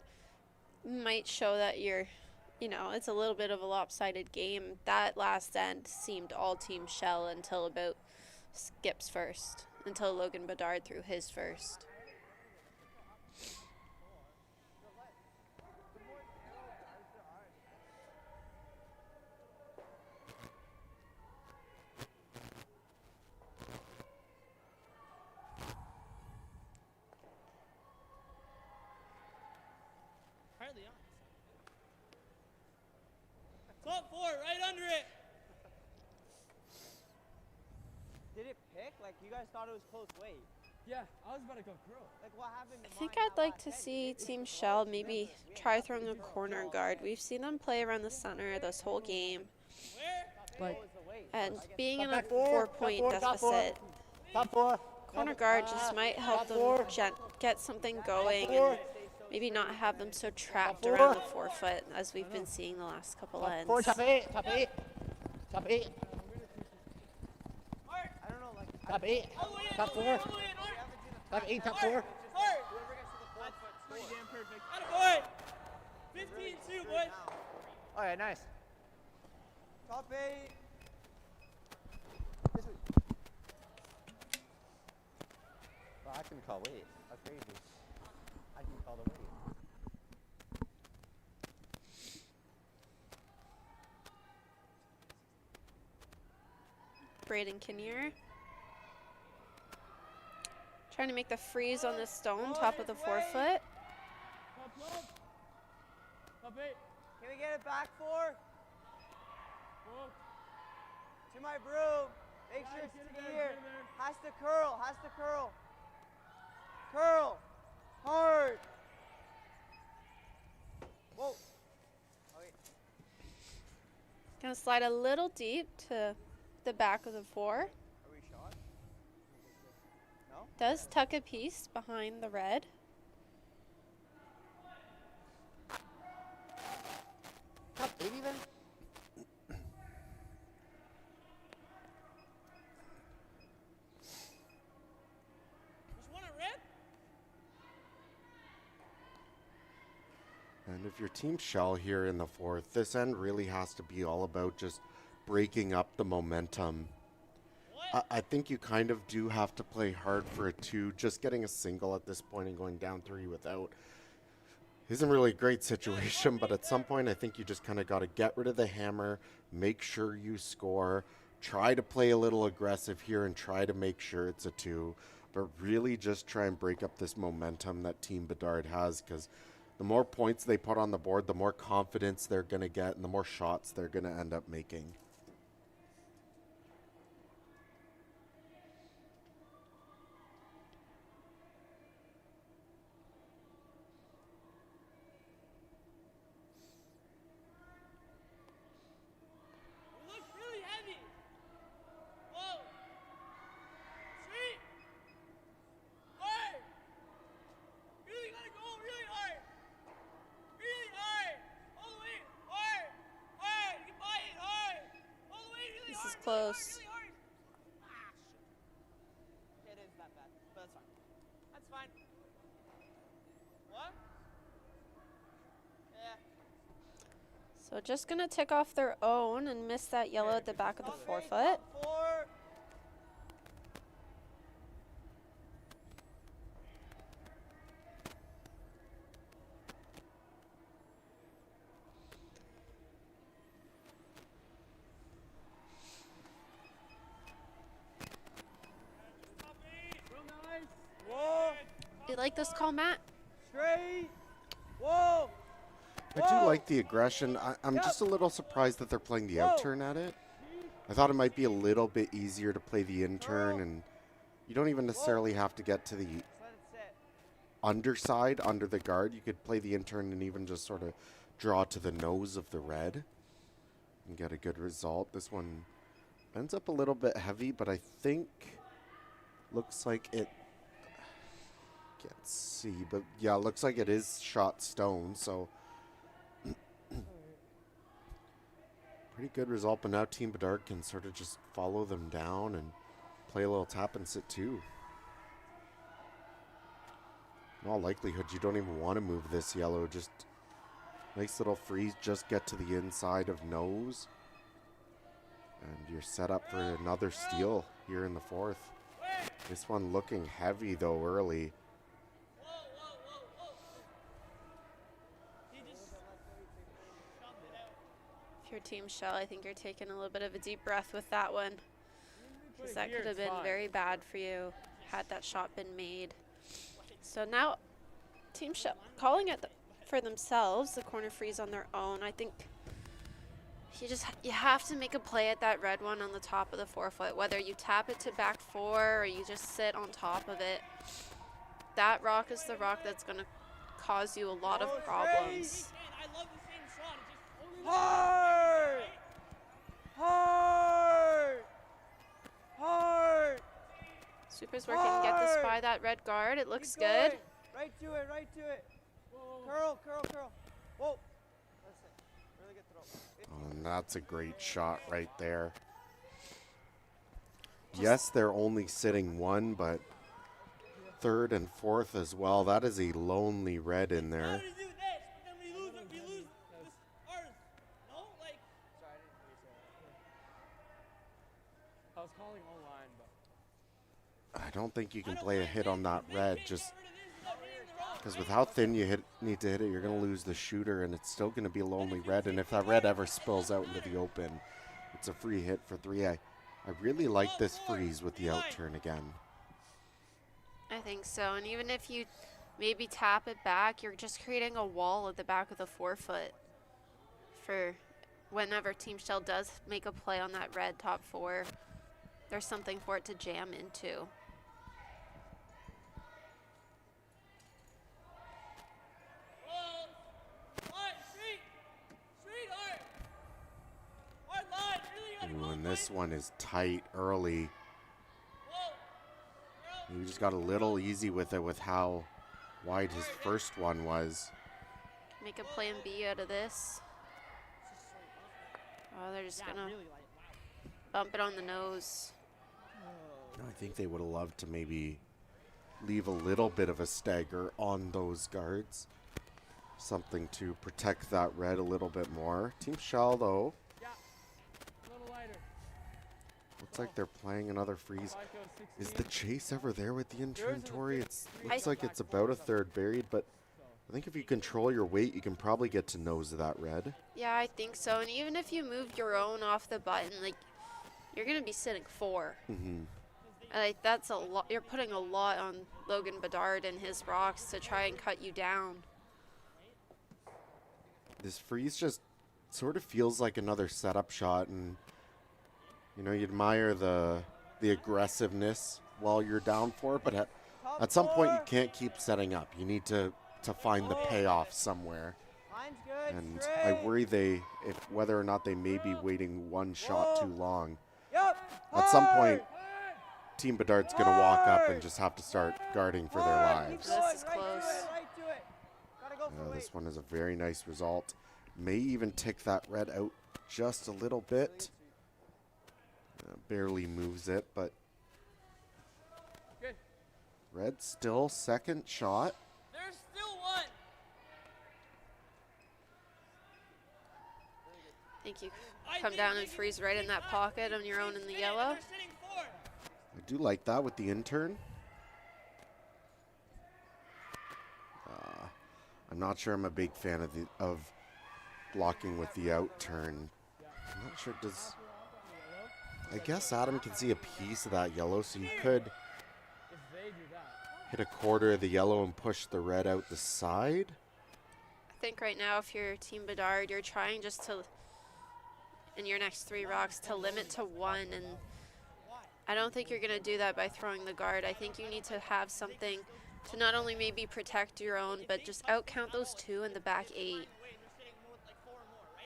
might show that you're, you know, it's a little bit of a lopsided game. That last end seemed all Team Schell until about Skip's first, until Logan Bedard threw his first. Top 4, right under it. Did it pick? Like, you guys thought it was close weight. Yeah, I was about to go curl. Like, what happened to I think mine I'd that like last to head? see Team Schell maybe try throwing a corner guard. We've seen them play around the center this whole game. Like, And being in a 4-point deficit, Top 4. corner guard just might help them get something going and maybe not have them so trapped around the forefoot as we've been seeing the last couple ends. Top 8, top 8, top 8. I don't know, like. Top 8, top 4. Top 8, top 4. Whoever gets to the 4 foot score. Pretty damn perfect. Atta boy! 15-2, boys. All right, nice. Top 8. Well, I can call weight. That's crazy. I can call the weight. Braden Kinnear. Trying to make the freeze on the stone, top of the forefoot. Top 8. Can we get it back 4? To my broom. Make sure it's to here. Has to curl, has to curl. Curl. Hard. Whoa. Okay. Gonna slide a little deep to the back of the 4. Are we shot? No? Does tuck a piece behind the red. Top 8 even? Just want to rip? And if your team Schell here in the 4th, this end really has to be all about just breaking up the momentum. I think you kind of do have to play hard for a 2. Just getting a single at this point and going down 3 without isn't really a great situation, but at some point I think you just kind of got to get rid of the hammer, make sure you score, try to play a little aggressive here and try to make sure it's a 2, but really just try and break up this momentum that Team Bedard has, because the more points they put on the board, the more confidence they're going to get and the more shots they're going to end up making. We look really heavy. Whoa. Sweet. Hard. Really gotta go really hard. Really hard. All the way. Hard. Hard. You can buy it hard. All the way really This hard. is close. Really hard. Ah, shit. It is that bad, but that's fine. That's fine. What? Yeah. So just gonna tick off their own and miss that yellow at the back of the forefoot. 4. Real nice. Whoa. You like this call, Matt? Straight. Whoa. I do like the aggression. I'm just a little surprised that they're playing the out turn at it. I thought it might be a little bit easier to play the in turn, and you don't even necessarily have to get to the Just let it sit. underside, under the guard. You could play the in turn and even just sort of draw to the nose of the red and get a good result. This one ends up a little bit heavy, but I think looks like it, can't see, but yeah, it looks like it is shot stone, so pretty good result. But now Team Bedard can sort of just follow them down and play a little tap and sit too. In all likelihood, you don't even want to move this yellow. Just nice little freeze, just get to the inside of nose. And you're set up for another steal here in the 4th. This one looking heavy though early. Whoa, whoa, whoa, whoa. He just shoved it out. If your team Schell, I think you're taking a little bit of a deep breath with that one, because that could have been very bad for you had that shot been made. So now Team Schell calling it for themselves, the corner freeze on their own. I think you have to make a play at that red one on the top of the forefoot, whether you tap it to back 4 or you just sit on top of it. That rock is the rock that's going to cause you a lot of problems. I love the same shot. It just only Hard. Hard. Hard. Super's working to get this by that red guard. It looks Keep going. good. Right to it, right to it. Curl, curl, curl. Whoa. That's it. Really good throw. Oh, and that's a great shot right there. Yes, they're only sitting one, but third and fourth as well. That is a lonely red in there. I was calling online, but I don't think you can play a hit on that red just because with how thin you need to hit it, you're going to lose the shooter, and it's still going to be a lonely red. And if that red ever spills out into the open, it's a free hit for 3. I really like this freeze with the out turn again. I think so. And even if you maybe tap it back, you're just creating a wall at the back of the forefoot for whenever Team Schell does make a play on that red top 4. There's something for it to jam into. Ooh, and this one is tight early. You just got a little easy with it with how wide his first one was. Make a plan B out of this. Oh, they're just gonna bump it on the nose. I think they would have loved to maybe leave a little bit of a stagger on those guards. Something to protect that red a little bit more. Team Schell, though, looks like they're playing another freeze. Is the chase ever there with the intern, Tori? It looks like it's about a third buried, but I think if you control your weight, you can probably get to nose of that red. Yeah, I think so. And even if you move your own off the button, like, you're going to be sitting 4. Mm-hmm. Like, that's a lot. You're putting a lot on Logan Bedard and his rocks to try and cut you down. This freeze just sort of feels like another setup shot, and you know, you admire the aggressiveness while you're down 4, but at some point you can't keep setting up. You need to find the payoff somewhere. And I worry whether or not they may be waiting one shot too long. At some point, Team Bedard's going to walk up and just have to start guarding for their lives. This is close. This one is a very nice result. May even tick that red out just a little bit. Barely moves it, but red still second shot. There's still one. I think you come down and freeze right in that pocket on your own in the yellow. I do like that with the intern. I'm not sure I'm a big fan of blocking with the out turn. I'm not sure I guess Adam can see a piece of that yellow, so you could hit a quarter of the yellow and push the red out the side. I think right now if you're Team Bedard, you're trying just to, in your next 3 rocks, to limit to 1, and I don't think you're going to do that by throwing the guard. I think you need to have something to not only maybe protect your own, but just outcount those 2 in the back 8.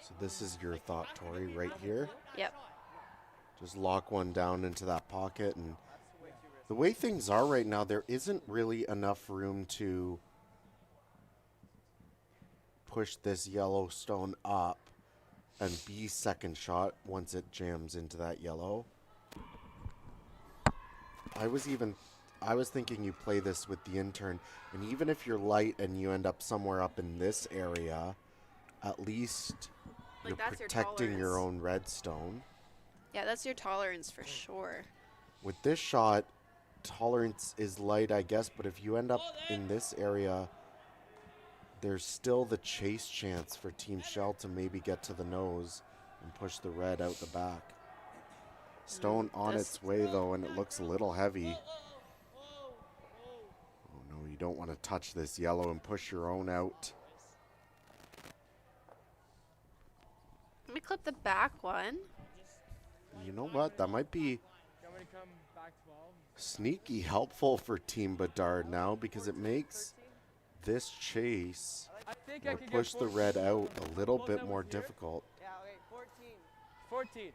So this is your thought, Tori, right here? Yep. Just lock one down into that pocket, and the way things are right now, there isn't really enough room to push this yellow stone up and be second shot once it jams into that yellow. I was thinking you play this with the intern, and even if you're light and you end up somewhere up in this area, at least you're protecting your own redstone. Yeah, that's your tolerance for sure. With this shot, tolerance is light, I guess, but if you end up in this area, there's still the chase chance for Team Schell to maybe get to the nose and push the red out the back. Stone on its way, though, and it looks a little heavy. Oh, no, you don't want to touch this yellow and push your own out. Let me clip the back one. You know what? That might be sneaky helpful for Team Bedard now, because it makes this chase or push the red out a little bit more difficult. Yeah, okay, 14. 14.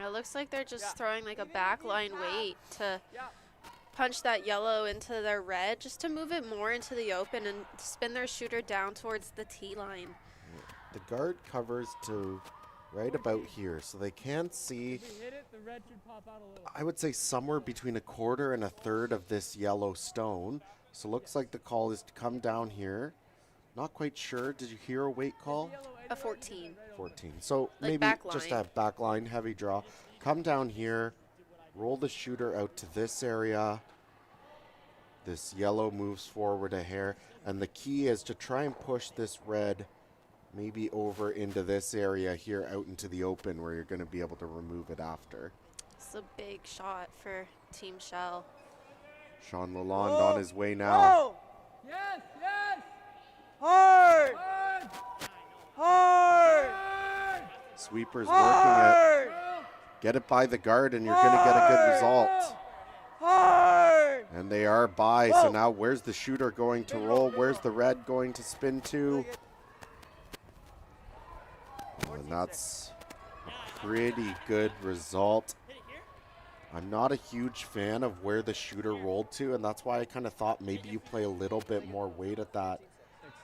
It looks like they're just throwing like a backline weight to punch that yellow into their red just to move it more into the open and spin their shooter down towards the tee line. The guard covers to right about here, so they can see, If we hit it, the red should pop out a little. I would say, somewhere between a quarter and a third of this yellow stone. So looks like the call is to come down here. Not quite sure. Did you hear a weight call? A 14. 14. So Like maybe back just line. a back line heavy draw. Come down here, roll the shooter out to this area. This yellow moves forward a hair, and the key is to try and push this red maybe over into this area here out into the open where you're going to be able to remove it after. It's a big shot for Team Schell. Sean Lalonde on his way now. Whoa! Yes, yes! Hard! Hard! Hard! Hard! Sweeper's working it. Get it by the guard and you're going to get a good result. Hard! And they are by, so now where's the shooter going to roll? Where's the red going to spin to? And that's a pretty good result. I'm not a huge fan of where the shooter rolled to, and that's why I kind of thought maybe you play a little bit more weight at that,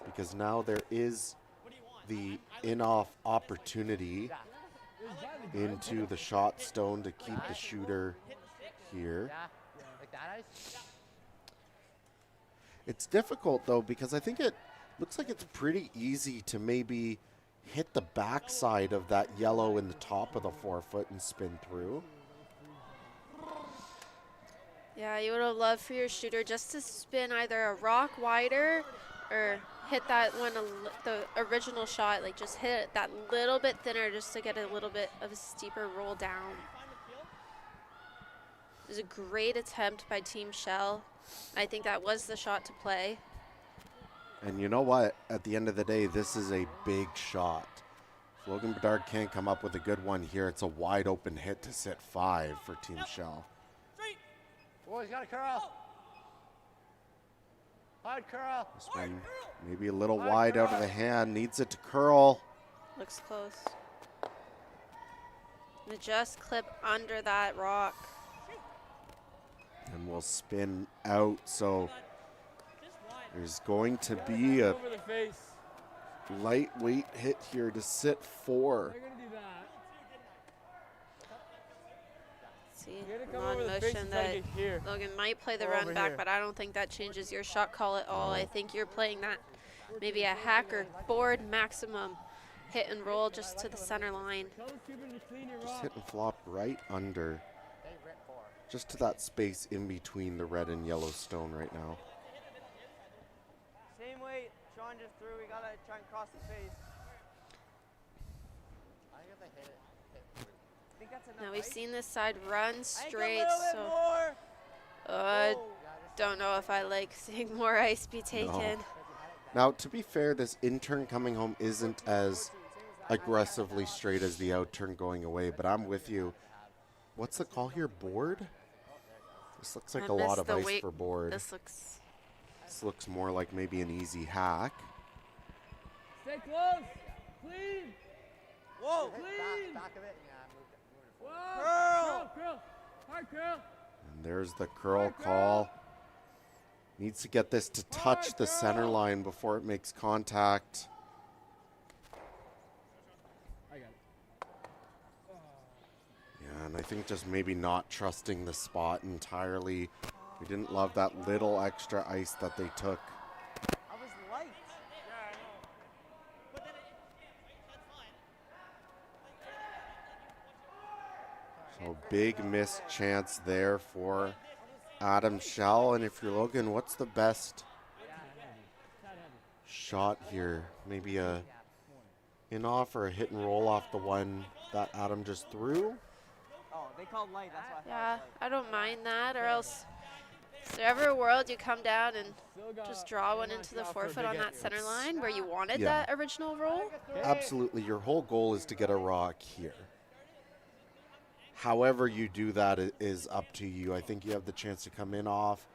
because now there is the in-off opportunity into the shot stone to keep the shooter here. It's difficult though, because I think it looks like it's pretty easy to maybe hit the backside of that yellow in the top of the 4-foot and spin through. Yeah, you would have loved for your shooter just to spin either a rock wider or hit that one, the original shot, like just hit it that little bit thinner just to get a little bit of a steeper roll down. It was a great attempt by Team Schell. I think that was the shot to play. And you know what? At the end of the day, this is a big shot. If Logan Bedard can't come up with a good one here, it's a wide open hit to sit 5 for Team Schell. Oh, he's got a curl. Hard curl. This one maybe a little wide out of the hand, needs it to curl. Looks close. And just clip under that rock. And we'll spin out, so there's going to be a Over the face. lightweight hit here to sit 4. They're gonna do that. See, You're gonna come on over the face motion and try to that get here. Logan might play the Or run over back, here. but I don't think that changes your shot call at all. I think you're playing that maybe a hack or board maximum hit and roll just to the center line. Tell the keeper to clean your Just rock. hit and flop right under, just to that space in between the red and yellow stone right now. Same weight Sean just threw. We gotta try and cross the face. I think if they hit it, I think that's enough. Now we've right? seen this side run I think straight, a little bit so more. I don't know if I like seeing more ice be taken. Now, to be fair, this in-turn coming home isn't as aggressively straight as the out-turn going away, but I'm with you. What's the call here? Board? This looks like I a lot missed of the ice weight. for board. This looks This looks more like maybe an easy hack. Stay close. Clean. Whoa. Clean. back of it. Yeah, move it. Whoa. Curl. Curl. Hard curl. And there's the curl call. Needs to get this to touch the center line before it makes contact. I got it. Yeah, and I think just maybe not trusting the spot entirely. We didn't love that little extra ice that they took. I was light. So big missed chance there for Adam Schell. And if you're Logan, what's the best shot here? Maybe a in-off or a hit and roll off the one that Adam just threw? Oh, they called light. That's why I thought yeah. it was I don't mind that. Or else, is there ever a world you come down and just draw one into the 4-foot on that center line where you wanted Yeah. that original roll? Absolutely. Your whole goal is to get a rock here. However you do that is up to you. I think you have the chance to come in off.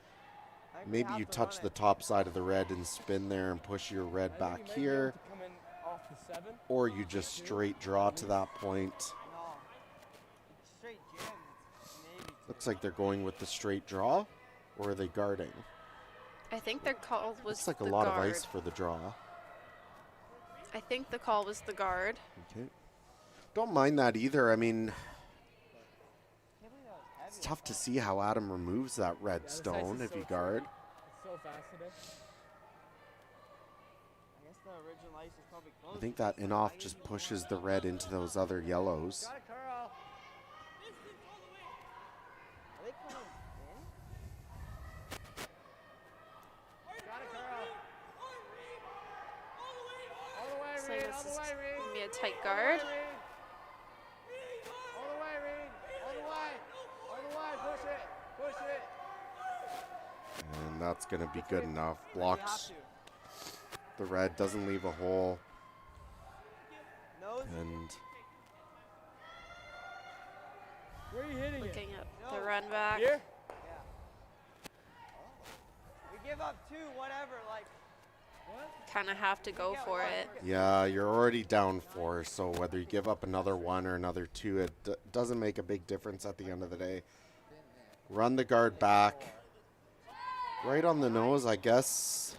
light. We Maybe have you to touch run the it. top side of the red and spin there and push your red back here. Come in off the 7. Or you just straight draw to that point. No. Straight jam. Maybe. Looks like they're going with the straight draw. Or are they guarding? I think their call was Looks like the a lot guard. of ice for the draw. I think the call was the guard. Okay. Don't mind that either. I mean, it's tough to see how Adam removes that red stone if you guard. It's so fast today. I guess the original ice is probably closed. I think that in-off just pushes the red into those other yellows. Got it, Carl. Are they coming in? Got it, Carl. All the way, Looks Reed. like All this the is way, Reed. gonna be a tight guard. All the way, Reed. All the way. All the way. Push it. Push it. And that's going to be good enough. Blocks the red, doesn't leave a hole. Nose. And Where are you hitting it? Looking at the run back. Here? We give up 2, whatever, like. Kind of have to go for it. yeah, you're already down 4, so whether you give up another 1 or another 2, it doesn't make a big difference at the end of the day. Run the guard back. Right on the nose, I guess.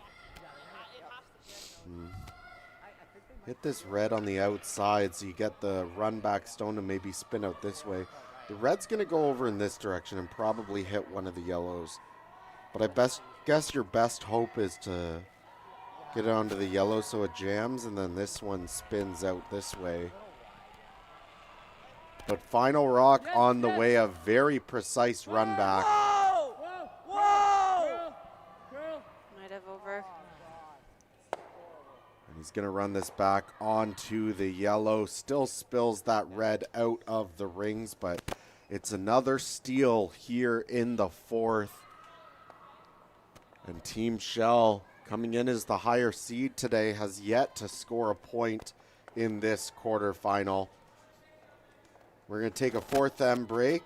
Hit this red on the outside so you get the run back stone and maybe spin out this way. The red's going to go over in this direction and probably hit one of the yellows. But I guess your best hope is to get it onto the yellow so it jams, and then this one spins out this way. But final rock on the way, a very precise run back. Whoa! Whoa! Might have over. And he's going to run this back onto the yellow. Still spills that red out of the rings, but it's another steal here in the 4th. And Team Schell, coming in as the higher seed today, has yet to score a point in this quarterfinal. We're going to take a 4th M break,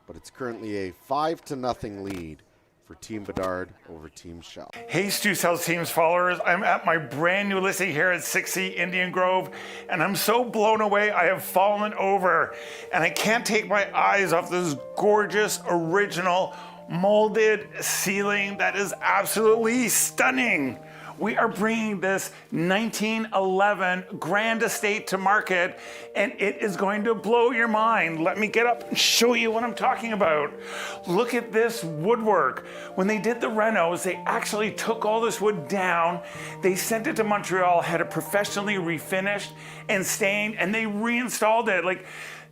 but it's currently a 5-0 lead for Team Bedard over Team Schell. Hey, Stu Cells Teams followers. I'm at my brand new listing here at 60 Indian Grove, and I'm so blown away I have fallen over. And I can't take my eyes off this gorgeous, original, molded ceiling that is absolutely stunning. We are bringing this 1911 Grand Estate to market, and it is going to blow your mind. Let me get up and show you what I'm talking about. Look at this woodwork. When they did the renos, they actually took all this wood down, they sent it to Montreal, had it professionally refinished and stained, and they reinstalled it. Like,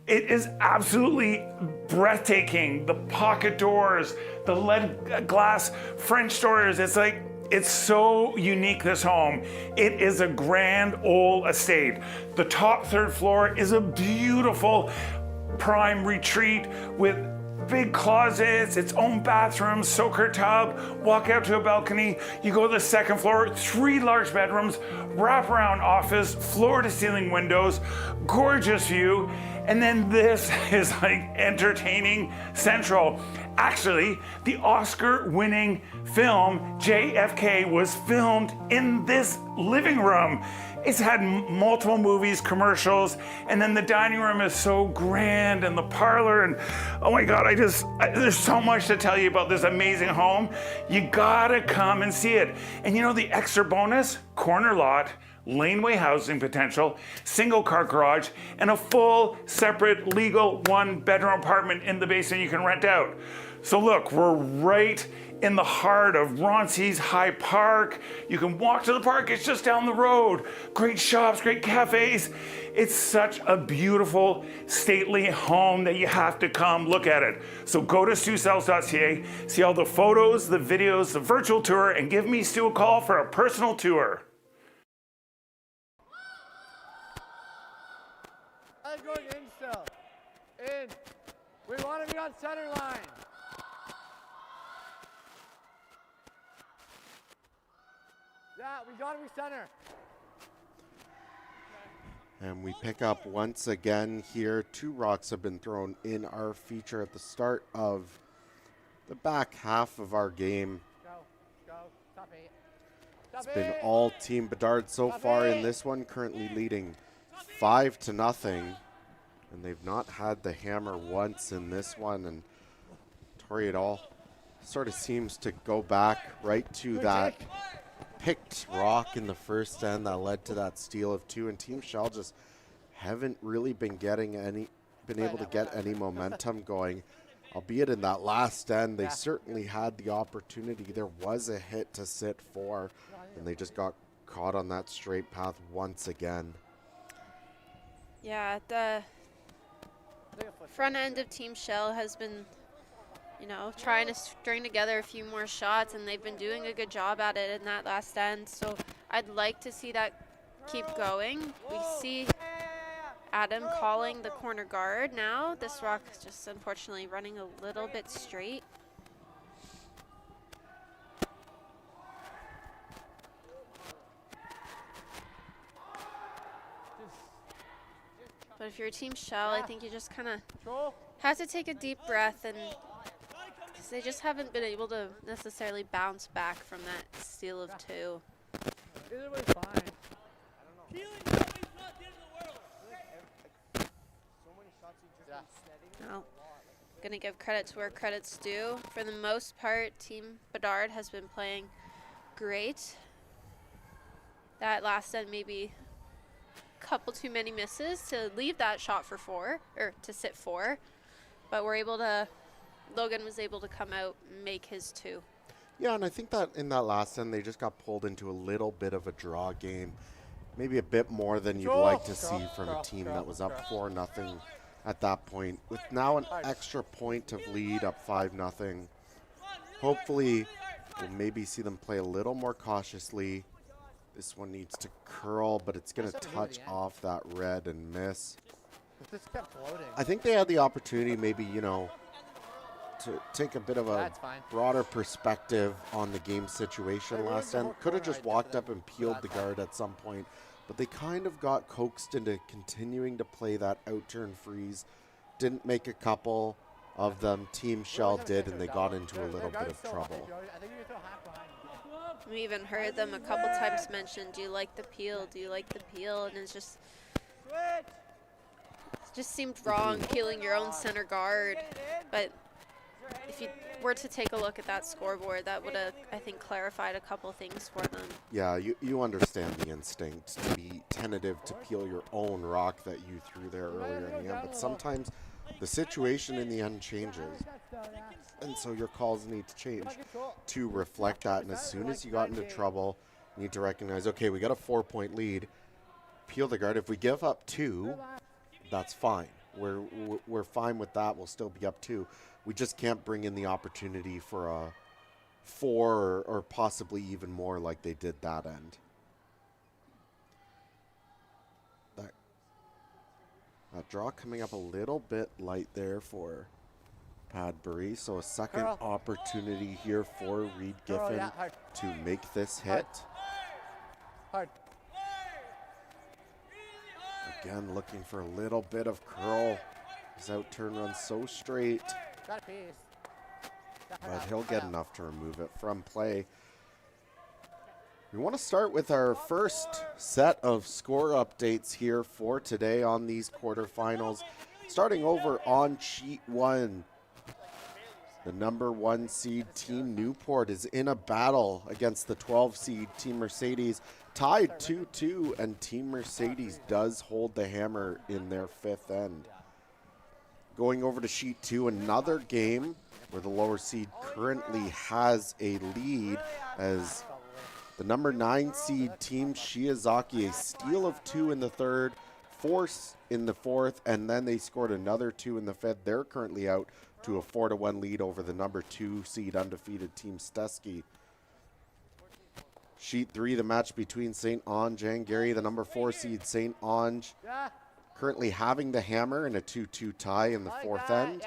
it is absolutely breathtaking. The pocket doors, the lead glass French doors, it's so unique, this home. It is a grand old estate. The top 3rd floor is a beautiful prime retreat with big closets, its own bathroom, soaker tub, walk out to a balcony. You go to the 2nd floor, 3 large bedrooms, wraparound office, floor to ceiling windows, gorgeous view. And then this is like entertaining central. Actually, the Oscar-winning film JFK was filmed in this living room. It's had multiple movies, commercials, and then the dining room is so grand, and the parlor, and oh my God, there's so much to tell you about this amazing home. You gotta come and see it. And you know the extra bonus? Corner lot, laneway housing potential, single car garage, and a full separate legal 1-bedroom apartment in the basement you can rent out. So look, we're right in the heart of Ronse's High Park. You can walk to the park, it's just down the road. Great shops, great cafes. It's such a beautiful, stately home that you have to come look at it. So go to stucells.ca, see all the photos, the videos, the virtual tour, and give me Stu a call for a personal tour. I'm going in still. In. We want to be on center line. Yeah, we got to be center. And we pick up once again here. 2 rocks have been thrown in our feature at the start of the back half of our game. Go. Top 8. It's been all Team Bedard so far in this one, currently leading 5-0. And they've not had the hammer once in this one. And Tori, it all sort of seems to go back right to that picked rock in the first end that led to that steal of 2, and Team Schell just haven't really been able to get any momentum going. Albeit in that last end, they certainly had the opportunity. There was a hit to sit 4, and they just got caught on that straight path once again. Yeah, the front end of Team Schell has been, trying to string together a few more shots, and they've been doing a good job at it in that last end. So I'd like to see that keep going. We see Adam calling the corner guard now. This rock is just unfortunately running a little bit straight. But if you're a Team Schell, I think you just kind of have to take a deep breath, and because they just haven't been able to necessarily bounce back from that steal of 2. Either way, fine. Well, gonna give credit to where credit's due. For the most part, Team Bedard has been playing great. That last end maybe a couple too many misses to leave that shot for 4, or to sit 4. But Logan was able to come out and make his 2. Yeah, and I think that in that last end, they just got pulled into a little bit of a draw game. Maybe a bit more than you'd like to see from a team that was up 4-0 at that point. With now an extra point of lead, up 5-0. Hopefully, we'll maybe see them play a little more cautiously. This one needs to curl, but it's going to touch off that red and miss. I think they had the opportunity maybe, to take a bit of a broader perspective on the game situation last end. Could have just walked up and peeled the guard at some point, but they kind of got coaxed into continuing to play that out-turn freeze. Didn't make a couple of them. Team Schell did, and they got into a little bit of trouble. We even heard them a couple times mention, do you like the peel? Do you like the peel? And it's just, it just seemed wrong peeling your own center guard. But if you were to take a look at that scoreboard, that would have, I think, clarified a couple things for them. Yeah, you understand the instinct to be tentative to peel your own rock that you threw there earlier in the end, but sometimes the situation in the end changes, and so your calls need to change to reflect that. And as soon as you got into trouble, you need to recognize, okay, we got a 4-point lead, peel the guard. If we give up 2, that's fine. We're fine with that. We'll still be up 2. We just can't bring in the opportunity for a 4 or possibly even more like they did that end. That draw coming up a little bit light there for Padbury. So a second opportunity here for Reed Giffen to make this hit. Again, looking for a little bit of curl. His out turn runs so straight, but he'll get enough to remove it from play. We want to start with our first set of score updates here for today on these quarterfinals. Starting over on sheet 1, the number 1 seed Team Newport is in a battle against the 12 seed Team Mercedes, tied 2-2, and Team Mercedes does hold the hammer in their 5th end. Going over to sheet 2, another game where the lower seed currently has a lead as the number 9 seed Team Shiozaki, a steal of 2 in the 3rd, force in the 4th, and then they scored another 2 in the 5th. They're currently out to a 4-1 lead over the number 2 seed undefeated Team Stesky. Sheet 3, the match between St. Ange and Gary, the number 4 seed St. Ange, currently having the hammer in a 2-2 tie in the 4th end.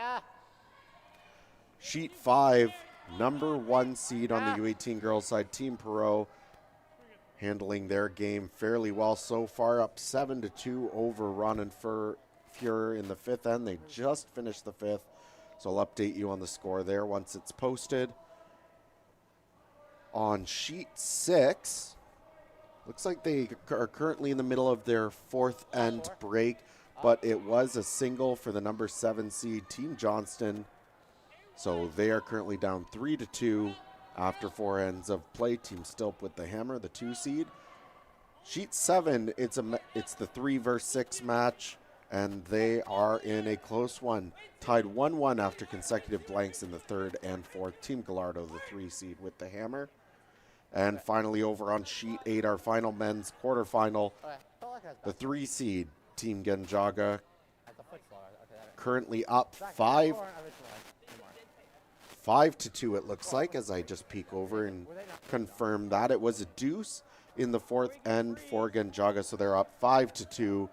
Sheet 5, number 1 seed on the U18 girls side, Team Perot, handling their game fairly well so far, up 7-2 over Ron and Fuhrer in the 5th end. They just finished the 5th, so I'll update you on the score there once it's posted. On sheet 6, looks like they are currently in the middle of their 4th end break, but it was a single for the number 7 seed Team Johnston, So they are currently down 3-2 after 4 ends of play. Team Stilp with the hammer, the 2 seed. Sheet 7, it's the 3 versus 6 match, and they are in a close one. Tied 1-1 after consecutive blanks in the 3rd and 4th. Team Gallardo, the 3 seed with the hammer. And finally over on sheet 8, our final men's quarterfinal, the 3 seed, Team Genjaga, currently up 5-2 it looks like, as I just peek over and confirm that. It was a deuce in the 4th end for Genjaga, so they're up 5-2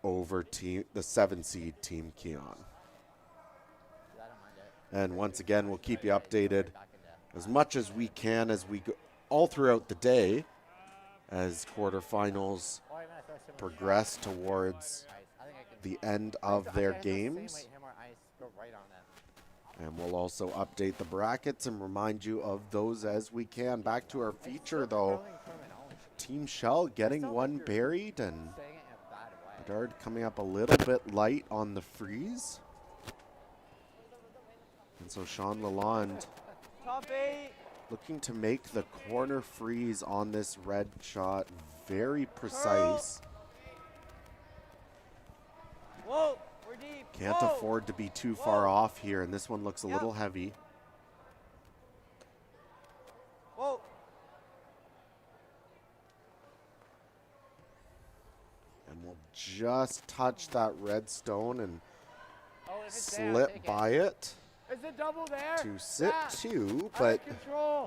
over the 7 seed Team Keon. And once again, we'll keep you updated as much as we can as we go all throughout the day as quarterfinals progress towards the end of their games. And we'll also update the brackets and remind you of those as we can. Back to our feature, though. Team Schell getting one buried, and Bedard coming up a little bit light on the freeze. And so Sean Lalonde looking to make the corner freeze on this red shot very precise. Whoa, we're deep. Can't afford to be too far off here, and this one looks a little heavy. Whoa. And we'll just touch that red stone and slip by it. Is it double there? To sit 2, but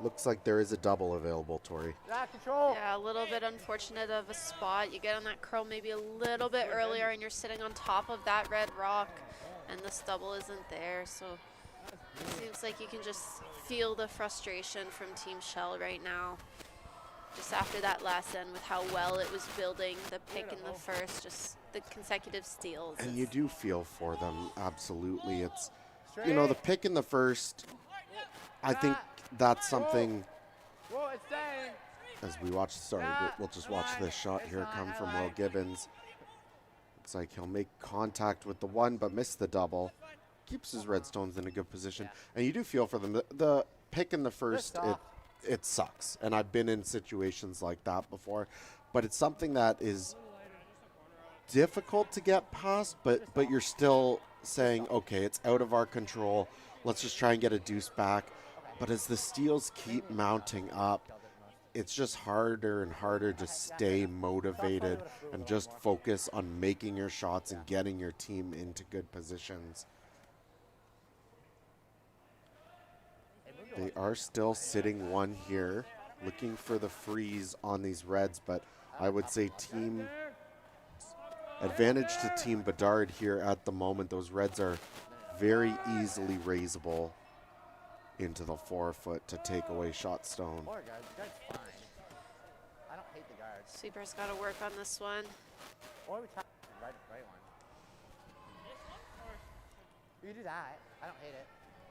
looks like there is a double available, Tori. Yeah, a little bit unfortunate of a spot. You get on that curl maybe a little bit earlier and you're sitting on top of that red rock and this double isn't there. So it seems like you can just feel the frustration from Team Schell right now. Just after that last end with how well it was building, the pick in the first, just the consecutive steals. And you do feel for them, absolutely. It's, you know, the pick in the first, I think that's something, as we watch, sorry, we'll just watch this shot here come from Will Gibbons. Looks like he'll make contact with the one, but miss the double. Keeps his redstones in a good position. And you do feel for them. The pick in the first, it sucks. And I've been in situations like that before. But it's something that is difficult to get past, but you're still saying, okay, it's out of our control. Let's just try and get a deuce back. But as the steals keep mounting up, it's just harder and harder to stay motivated and just focus on making your shots and getting your team into good positions. They are still sitting 1 here, looking for the freeze on these reds, but I would say team advantage to Team Bedard here at the moment. Those reds are very easily raisable into the 4-foot to take away shot stone. Poor guard. The guard's fine. I don't hate the guard. Sweeper's got to work on this one. Or we try the right one. You do that. I don't hate it.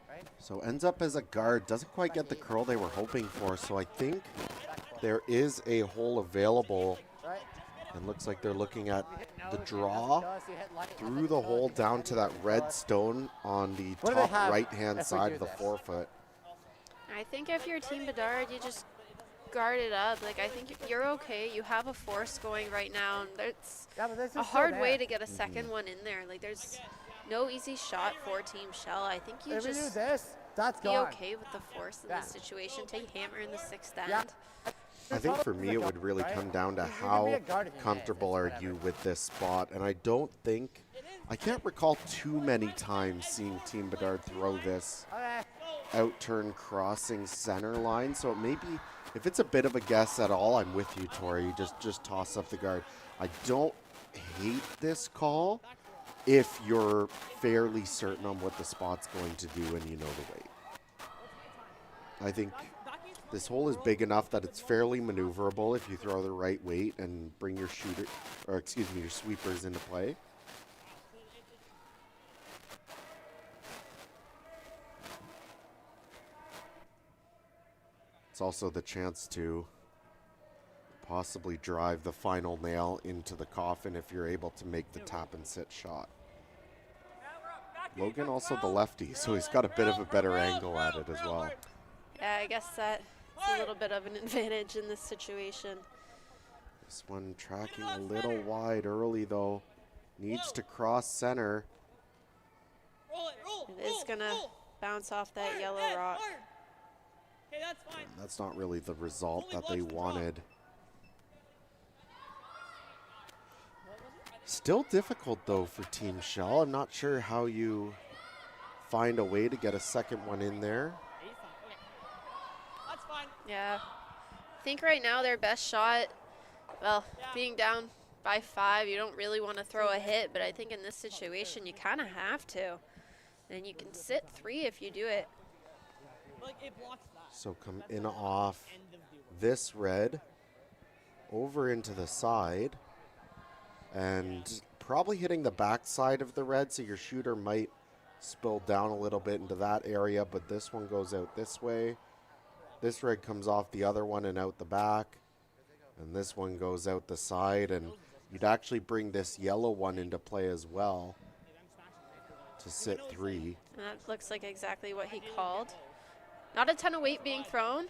Right? So ends up as a guard. Doesn't quite get the curl they were hoping for. So I think there is a hole available. And looks like they're looking at the draw through the hole down to that red stone on the top right-hand side of the 4-foot. I think if you're Team Bedard, you just guard it up. Like, I think you're okay. You have a force going right now. And it's a hard way to get a second one in there. Like, there's no easy shot for Team Schell. I think you just be okay with the force in this situation. Take hammer in the 6th end. I think for me it would really come down to how comfortable are you with this spot. And I don't think, I can't recall too many times seeing Team Bedard throw this out-turn crossing center line. So maybe, if it's a bit of a guess at all, I'm with you, Tori. Just toss up the guard. I don't hate this call if you're fairly certain on what the spot's going to do and you know the weight. I think this hole is big enough that it's fairly maneuverable if you throw the right weight and bring your your sweepers into play. It's also the chance to possibly drive the final nail into the coffin if you're able to make the tap and sit shot. Logan also the lefty, so he's got a bit of a better angle at it as well. Yeah, I guess that's a little bit of an advantage in this situation. This one tracking a little wide early, though. Needs to cross center. It is going to bounce off that yellow rock. Okay, that's fine. And that's not really the result that they wanted. Still difficult, though, for Team Schell. I'm not sure how you find a way to get a second one in there. That's fine. Yeah. I think right now their best shot, well, being down by 5, you don't really want to throw a hit, but I think in this situation you kind of have to. And you can sit 3 if you do it. So come in off this red, over into the side, and probably hitting the back side of the red, so your shooter might spill down a little bit into that area, but this one goes out this way. This red comes off the other one and out the back, and this one goes out the side, and you'd actually bring this yellow one into play as well to sit 3. And that looks like exactly what he called. Not a ton of weight being thrown.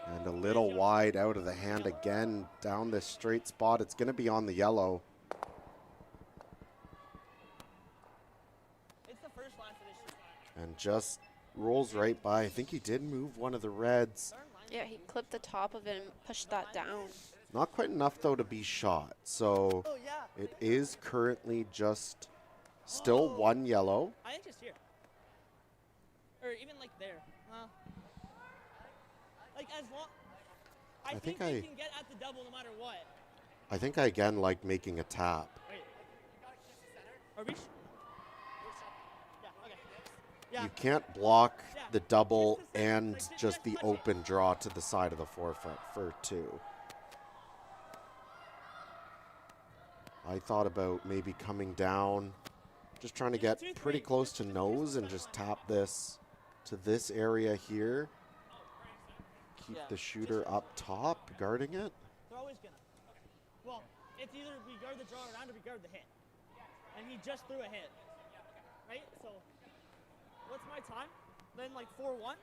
And a little wide out of the hand again, down this straight spot. It's going to be on the yellow. And just rolls right by. I think he did move one of the reds. Yeah, he clipped the top of it and pushed that down. Not quite enough, though, to be shot. So it is currently just still 1 yellow. I think just here. Or even like there. Like as long, I think they can get at the double no matter what. I think I again like making a tap. Wait. Are we? Yeah, okay. You can't block the double and just the open draw to the side of the forefoot for 2. I thought about maybe coming down, just trying to get pretty close to nose and just tap this to this area here. Keep the shooter up top, guarding it. They're always gonna. Well, it's either we guard the draw around or we guard the hit. And he just threw a hit. Right? So, what's my time? Then like 4-1?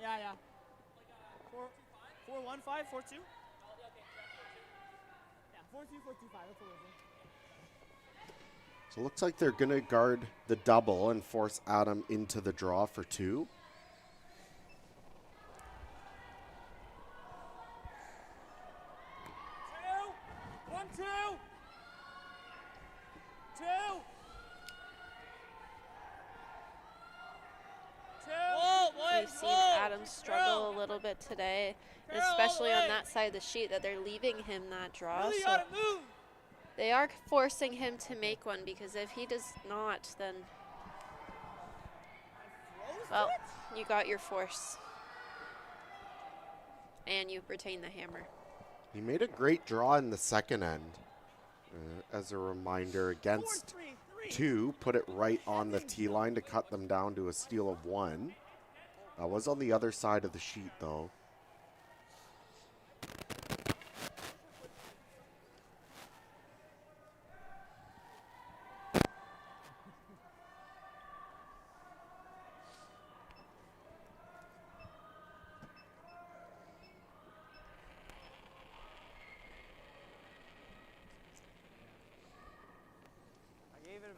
Yeah. 4-1-5, 4-2? Yeah, 4-2, 4-2-5. That's what we're doing. So it looks like they're going to guard the double and force Adam into the draw for 2. 1-2. 2. We've seen Adam struggle a little bit today, especially on that side of the sheet that they're leaving him that draw. So they are forcing him to make one, because if he does not, then, well, you got your force. And you retain the hammer. He made a great draw in the second end. As a reminder, against 2, put it right on the tee line to cut them down to a steal of 1. That was on the other side of the sheet, though.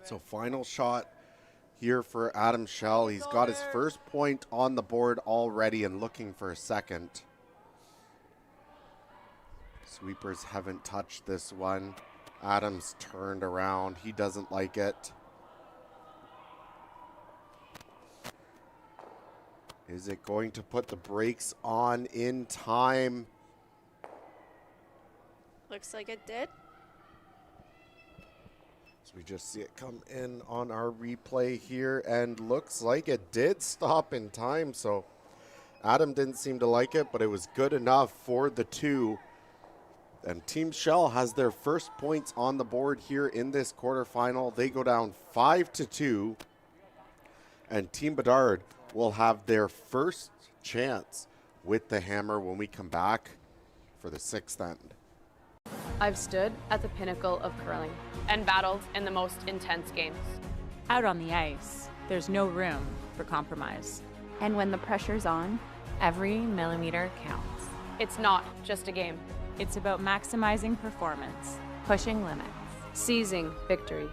So final shot here for Adam Schell. He's got his first point on the board already and looking for a second. Sweepers haven't touched this one. Adam's turned around. He doesn't like it. Is it going to put the brakes on in time? Looks like it did. We just see it come in on our replay here, and looks like it did stop in time. So Adam didn't seem to like it, but it was good enough for the 2. And Team Schell has their first points on the board here in this quarterfinal. They go down 5-2, and Team Bedard will have their first chance with the hammer when we come back for the 6th end. I've stood at the pinnacle of curling and battled in the most intense games. Out on the ice, there's no room for compromise. And when the pressure's on, every millimeter counts. It's not just a game. It's about maximizing performance. Pushing limits. Seizing victory.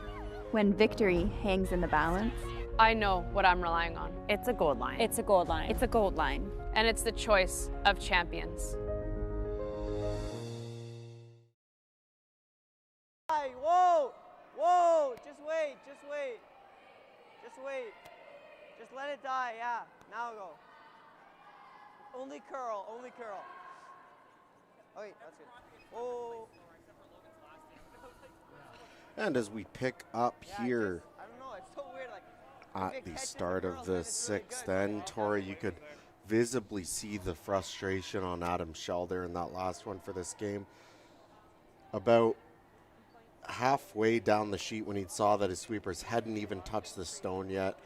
When victory hangs in the balance, I know what I'm relying on. It's a gold line. It's a gold line. It's a gold line. And it's the choice of champions. Hey, whoa, whoa, just wait, just wait. Just wait. Just let it die, yeah. Now go. Only curl, only curl. Okay, that's good. Whoa. And as we pick up here I don't know, it's so weird. Like, at the start of the sixth end, Tori, you could visibly see the frustration on Adam Schell there in that last one for this game. About halfway down the sheet when he saw that his sweepers hadn't even touched the stone yet,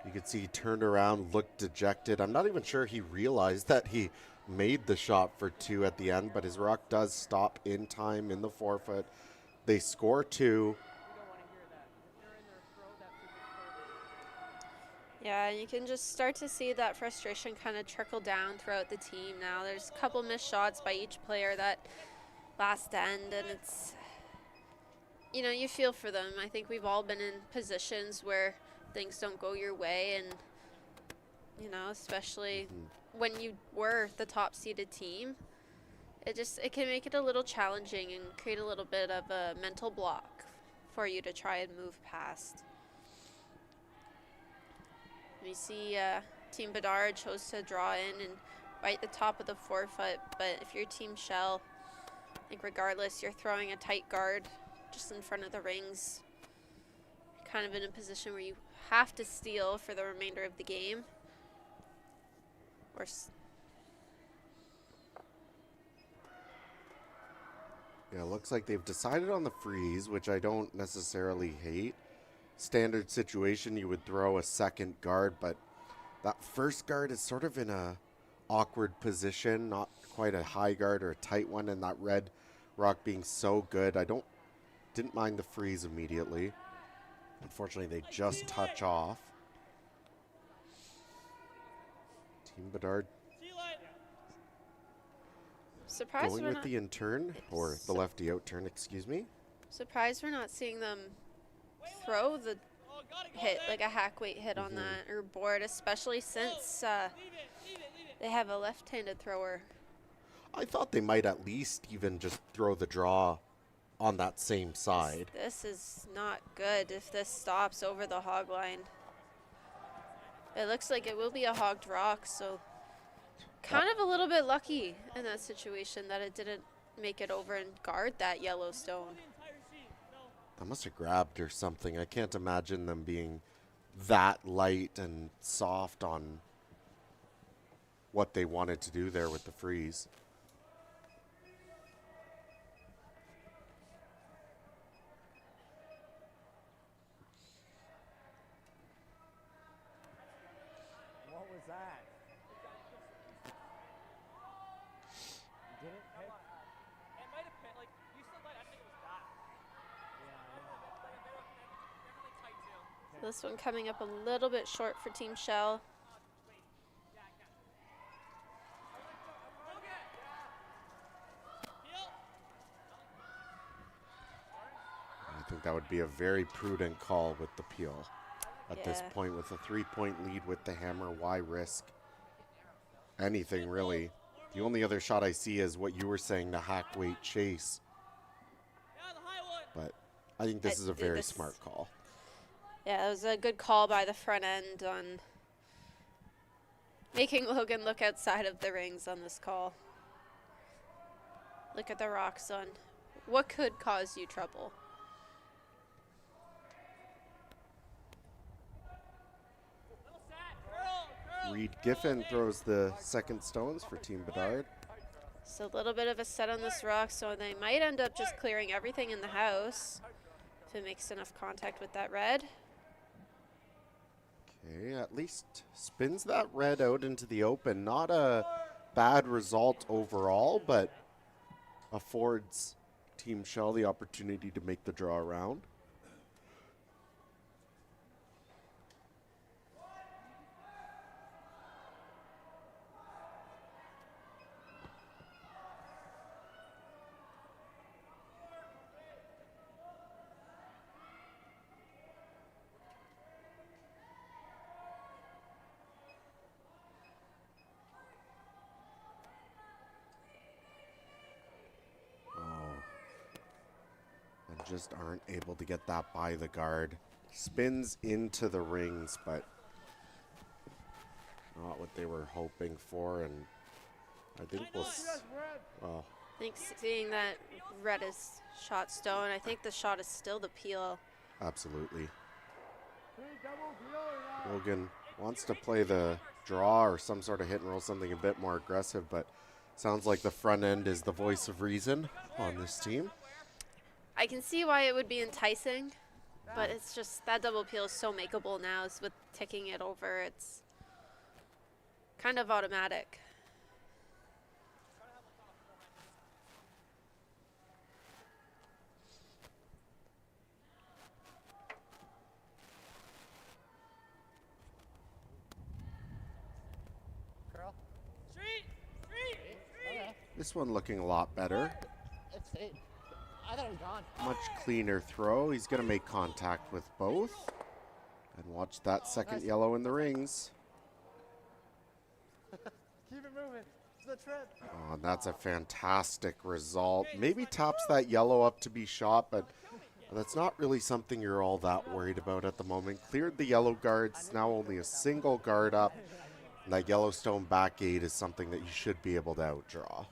you could see he turned around, looked dejected. I'm not even sure he realized that he made the shot for 2 at the end, but his rock does stop in time in the forefoot. They score 2. Yeah, you can just start to see that frustration kind of trickle down throughout the team now. There's a couple missed shots by each player that last end, and it's, you know, you feel for them. I think we've all been in positions where things don't go your way, and, you know, especially when you were the top seeded team, it can make it a little challenging and create a little bit of a mental block for you to try and move past. We see Team Bedard chose to draw in and right the top of the forefoot, but if you're Team Schell, I think regardless, you're throwing a tight guard just in front of the rings, kind of in a position where you have to steal for the remainder of the game. Or Yeah, it looks like they've decided on the freeze, which I don't necessarily hate. Standard situation, you would throw a second guard, but that first guard is sort of in a awkward position, not quite a high guard or a tight one, and that red rock being so good, didn't mind the freeze immediately. Unfortunately, they just touch off. Team Bedard surprised going with the in-turn, or the lefty out-turn, excuse me. Surprised we're not seeing them throw the hit, like a hack weight hit on that, or board, especially since they have a left-handed thrower. I thought they might at least even just throw the draw on that same side. This is not good if this stops over the hog line. It looks like it will be a hogged rock, so kind of a little bit lucky in that situation that it didn't make it over and guard that yellow stone. That must have grabbed or something. I can't imagine them being that light and soft on what they wanted to do there with the freeze. What was that? You didn't pick? It might have been, like, you said that, I think it was that. So this one coming up a little bit short for Team Schell. I think that would be a very prudent call with the peel. At this point, with a 3-point lead with the hammer, why risk anything, really? The only other shot I see is what you were saying, the hack weight chase. But I think this is a very smart call. Yeah, it was a good call by the front end on making Logan look outside of the rings on this call. Look at the rocks on what could cause you trouble. Reed Giffen throws the second stones for Team Bedard. So a little bit of a set on this rock, so they might end up just clearing everything in the house if it makes enough contact with that red. Okay, at least spins that red out into the open. Not a bad result overall, but affords Team Schell the opportunity to make the draw around. Just aren't able to get that by the guard. Spins into the rings, but not what they were hoping for. And I think well, I think seeing that red is shot stone, I think the shot is still the peel. Absolutely. Logan wants to play the draw or some sort of hit and roll, something a bit more aggressive, but sounds like the front end is the voice of reason on this team. I can see why it would be enticing, but it's just that double peel is so makeable now. Is with ticking it over, it's kind of automatic. This one looking a lot better. I thought it was gone. Much cleaner throw. He's going to make contact with both. And watch that second yellow in the rings. Keep it moving. It's the trip. Oh, and that's a fantastic result. Maybe taps that yellow up to be shot, but that's not really something you're all that worried about at the moment. Cleared the yellow guards. Now only a single guard up. And that Yellowstone back gate is something that you should be able to outdraw.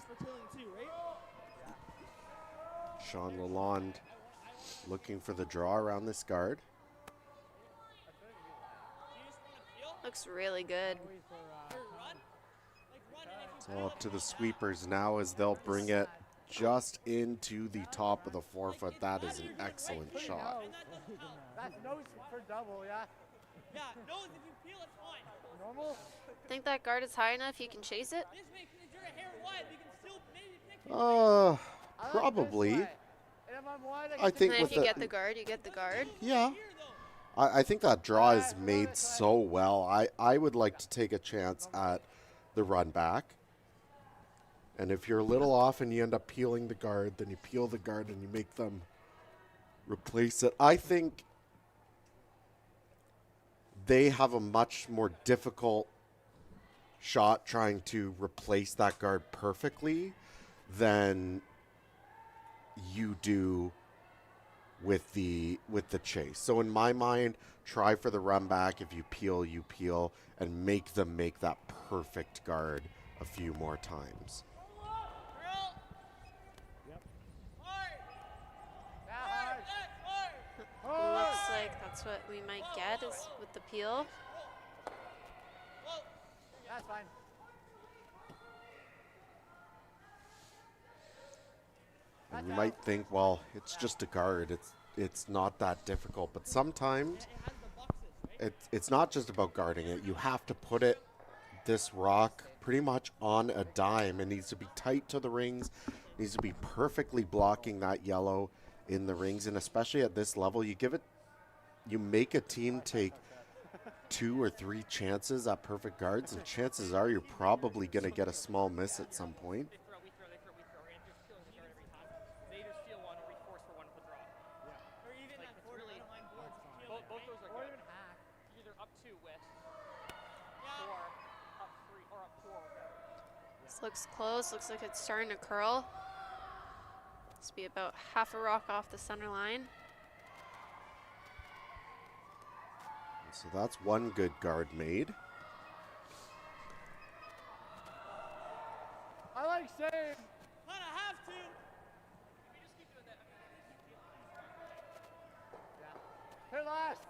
For killing too, right? Sean Lalonde looking for the draw around this guard. Looks really good. It's all up to the sweepers now as they'll bring it just into the top of the forefoot. That is an excellent shot. That's nose for double, yeah. Yeah, nose, if you peel, it's fine. Normal? Think that guard is high enough you can chase it? This makes it a hair wide. We can still maybe pick Probably. I think and with if you get the guard, you get the guard. Yeah. I think that draw is made so well. I would like to take a chance at the run back. And if you're a little off and you end up peeling the guard, then you peel the guard and you make them replace it. I think they have a much more difficult shot trying to replace that guard perfectly than you do with the chase. So in my mind, try for the run back. If you peel, and make them make that perfect guard a few more times. Looks like that's what we might get is with the peel. That's fine. And you might think, well, it's just a guard. It's not that difficult. But sometimes it's not just about guarding it. You have to put this rock pretty much on a dime. It needs to be tight to the rings. It needs to be perfectly blocking that yellow in the rings. And especially at this level, you make a team take 2 or 3 chances at perfect guards, and chances are you're probably going to get a small miss at some point. This looks close. Looks like it's starting to curl. This will be about half a rock off the center line. So that's one good guard made. I like save. But I have to. Yeah. Here last.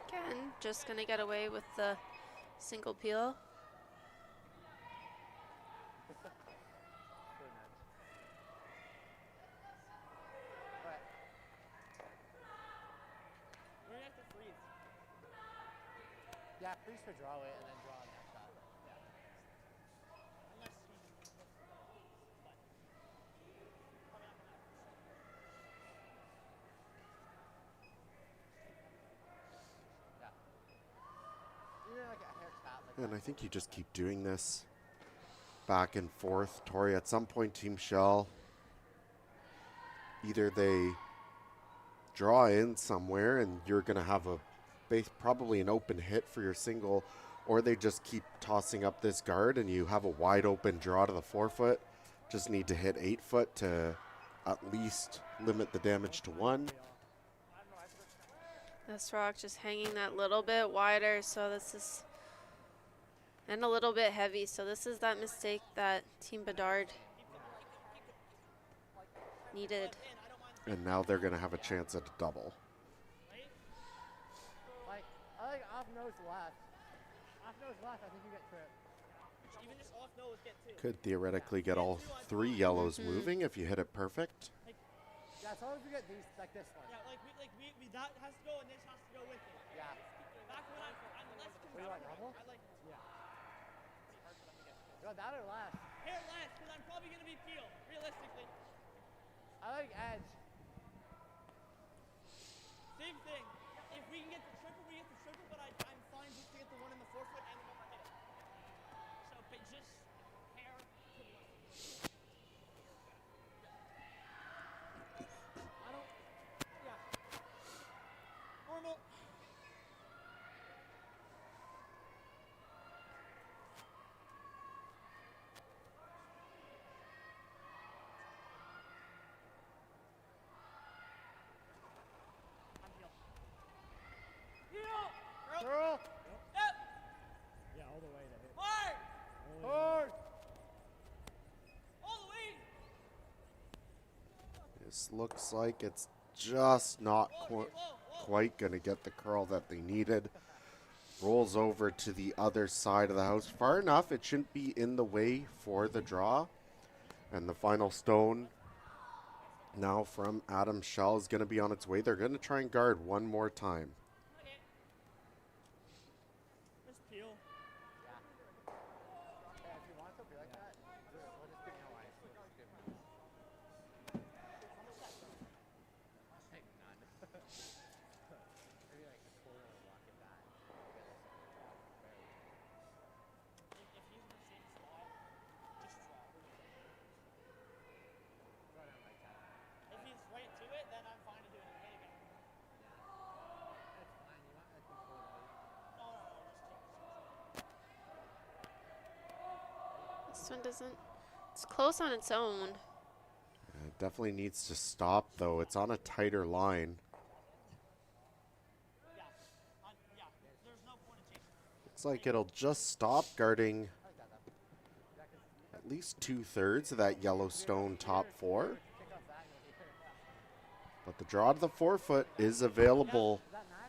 Again, just gonna get away with the single peel. We're gonna have to freeze. Yeah, freeze for draw it and then draw on that shot. Yeah. Unless he And I think you just keep doing this back and forth. Tori, at some point, Team Schell, either they draw in somewhere and you're going to have a probably an open hit for your single, or they just keep tossing up this guard and you have a wide open draw to the 4-foot. Just need to hit 8-foot to at least limit the damage to 1. This rock just hanging that little bit wider, so this is, and a little bit heavy, so this is that mistake that Team Bedard needed. And now they're going to have a chance at a double. I like off nose left. Off nose left, I think you get tripped. even just off nose get 2. Could theoretically get all 3 yellows moving if you hit it perfect. Yeah, as long as we get these, like this one. Yeah, we that has to go and this has to go with it. Yeah. Back when I'm less What do you like, double? I like. Yeah. Go that or last? Hair less, because I'm probably going to be peel, realistically. I like edge. Same thing. If we can get the triple, we get the triple, but I'm fine just to get the 1 in the 4-foot and the 1 hit it. So, but just hair. I don't, yeah. Normal. Girl. Yep. Yeah, all the way to hit. Hard. Hard. All the way. This looks like it's just not quite going to get the curl that they needed. Rolls over to the other side of the house. Far enough, it shouldn't be in the way for the draw. And the final stone now from Adam Schell is going to be on its way. They're going to try and guard one more time. Just peel. Yeah. Yeah, if you want to be like that, we'll just give no ice. We'll just give none. Hey, none. Maybe like a quarter of a block at that. If he's in the same spot, just draw. Go down like that. If he's right to it, then I'm fine to do it and hit again. That's fine. You want like a quarter of it. No, just This one doesn't, it's close on its own. It definitely needs to stop, though. It's on a tighter line. yeah. There's no point in chasing. Looks like it'll just stop guarding at least 2/3 of that Yellowstone top 4. But the draw to the 4-foot is available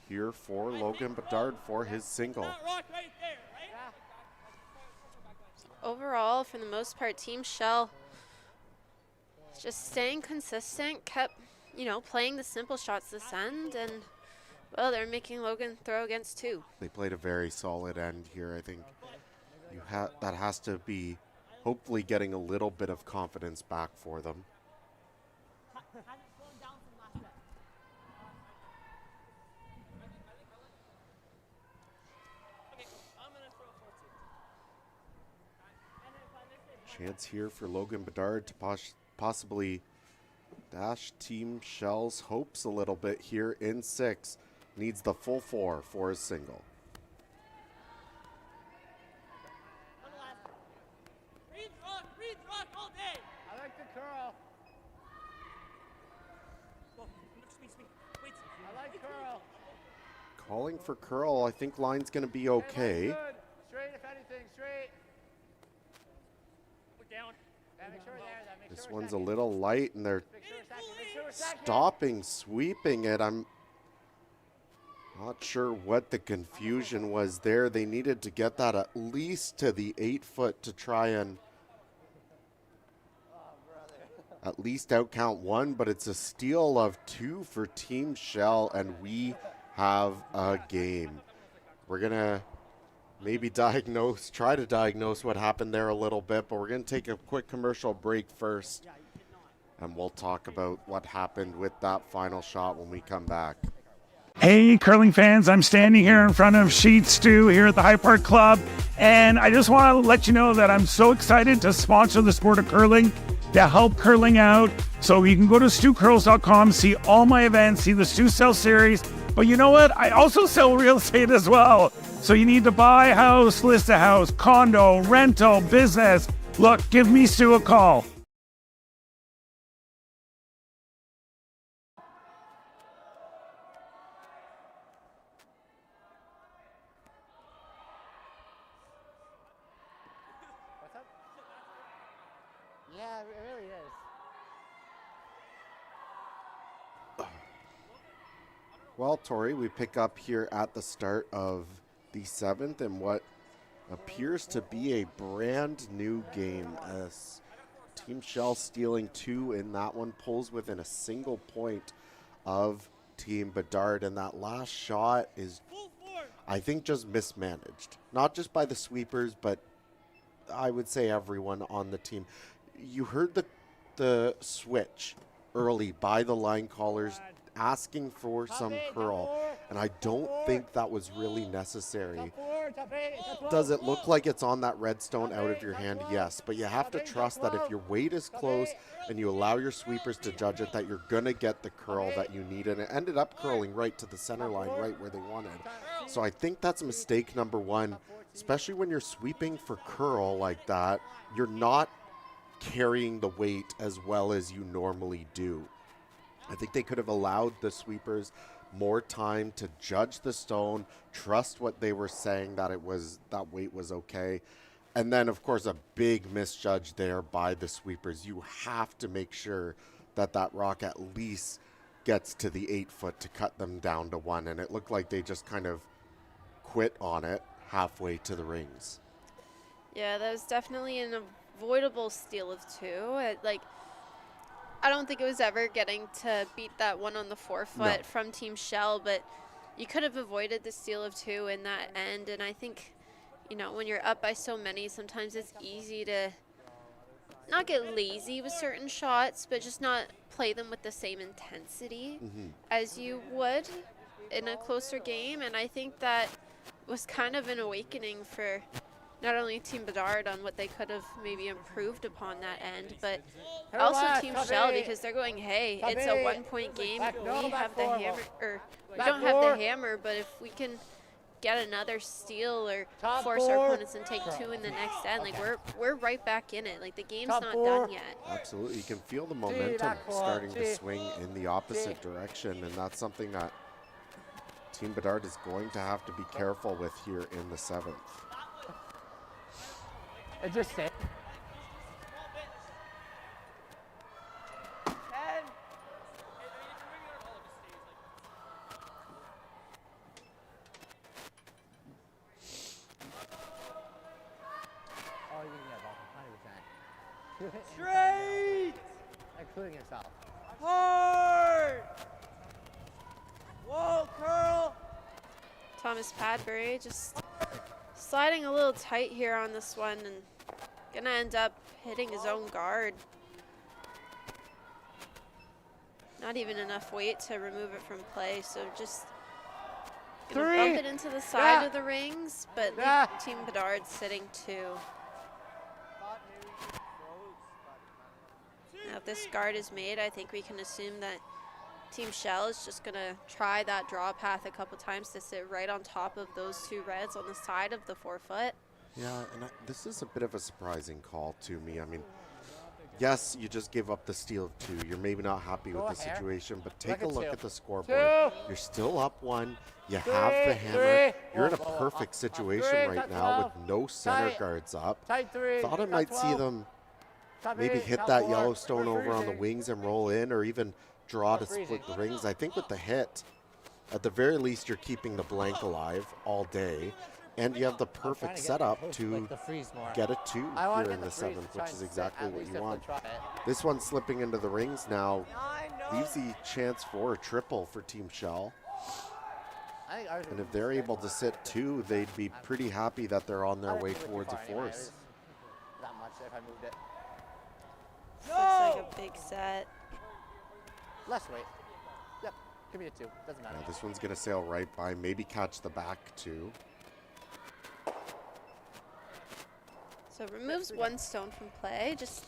here for Logan Bedard for his single. That rock right there, right? Overall, for the most part, Team Schell just staying consistent, kept, playing the simple shots this end, and, well, they're making Logan throw against 2. They played a very solid end here, I think. that has to be hopefully getting a little bit of confidence back for them. Chance here for Logan Bedard to possibly dash Team Schell's hopes a little bit here in 6. Needs the full 4 for his single. I like the curl. I like curl. Calling for curl. I think line's going to be okay. Straight, if anything, straight. Down. Yeah, make sure we're there. Make This sure we're one's a second. little light, and they're Make sure we're second. stopping, sweeping it. I'm not sure what the confusion was there. They needed to get that at least to the 8 foot to try and at least outcount 1, but it's a steal of 2 for Team Schell, and we have a game. We're going to maybe try to diagnose what happened there a little bit, but we're going to take a quick commercial break first, and we'll talk about what happened with that final shot when we come back. Hey, curling fans, I'm standing here in front of Sheet Stew here at the High Park Club, and I just want to let you know that I'm so excited to sponsor the sport of curling, to help curling out. So you can go to stewcurls.com, see all my events, see the Stew Sell series, but you know what? I also sell real estate as well. So you need to buy a house, list a house, condo, rental, business. Look, give me Stu a call. What's up? Yeah, it really is. Well, Tori, we pick up here at the start of the 7th in what appears to be a brand new game, as Team Schell stealing 2 in that one, pulls within a single point of Team Bedard, and that last shot is, I think, just mismanaged. Not just by the sweepers, but I would say everyone on the team. You heard the switch early by the line callers asking for some curl, and I don't think that was really necessary. Does it look like it's on that redstone out of your hand? Yes, but you have to trust that if your weight is close and you allow your sweepers to judge it, that you're gonna get the curl that you need, and it ended up curling right to the center line, right where they wanted. So I think that's mistake number 1, especially when you're sweeping for curl like that. You're not carrying the weight as well as you normally do. I think they could have allowed the sweepers more time to judge the stone, trust what they were saying, that that weight was okay. And then, of course, a big misjudge there by the sweepers. You have to make sure that that rock at least gets to the 8 foot to cut them down to 1. And it looked like they just kind of quit on it halfway to the rings. Yeah, that was definitely an avoidable steal of 2. I don't think it was ever getting to beat that one on the 4 foot from Team Schell, but you could have avoided the steal of 2 in that end. And I think, when you're up by so many, sometimes it's easy to not get lazy with certain shots, but just not play them with the same intensity as you would in a closer game. And I think that was kind of an awakening for not only Team Bedard on what they could have maybe improved upon that end, but also Team Schell, because they're going, hey, it's a 1-point game. We have the hammer, or we don't have the hammer, but if we can get another steal or force our opponents and take 2 in the next end, we're right back in it. The game's not done yet. Absolutely. You can feel the momentum starting to swing in the opposite direction, and that's something that Team Bedard is going to have to be careful with here in the 7th. It just said. 10. Oh, you can get a ball, 100%. Straight. Including yourself. Hard. Whoa, curl. Thomas Padbury just sliding a little tight here on this one and gonna end up hitting his own guard. Not even enough weight to remove it from play, so just gonna bump it into the side of the rings, but leave Team Bedard sitting 2. Now if this guard is made, I think we can assume that Team Schell is just gonna try that draw path a couple times to sit right on top of those 2 reds on the side of the 4-foot. Yeah, and this is a bit of a surprising call to me. I mean, yes, you just give up the steal of 2. You're maybe not happy with the situation, but take a look at the scoreboard. You're still up 1. You have the hammer. You're in a perfect situation right now with no center guards up. Thought I might see them maybe hit that Yellowstone over on the wings and roll in, or even draw to split the rings. I think with the hit, at the very least, you're keeping the blank alive all day. And you have the perfect setup to get a 2 here in the 7th, which is exactly what you want. This one slipping into the rings now leaves the chance for a triple for Team Schell. And if they're able to sit 2, they'd be pretty happy that they're on their way towards a force. That much if I moved it. Looks like a big set. Less weight. Yep, give me a 2. Doesn't matter. Yeah, this one's going to sail right by, maybe catch the back 2. So removes 1 stone from play. Just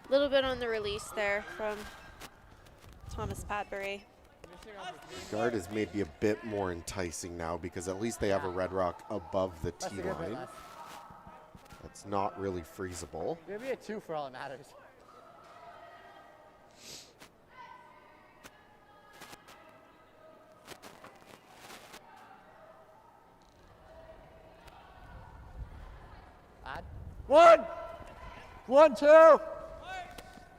a little bit on the release there from Thomas Padbury. Guard is maybe a bit more enticing now because at least they have a red rock above the tee line. That's not really freezable. Give me a 2 for all that matters. Add. 1! 1, 2!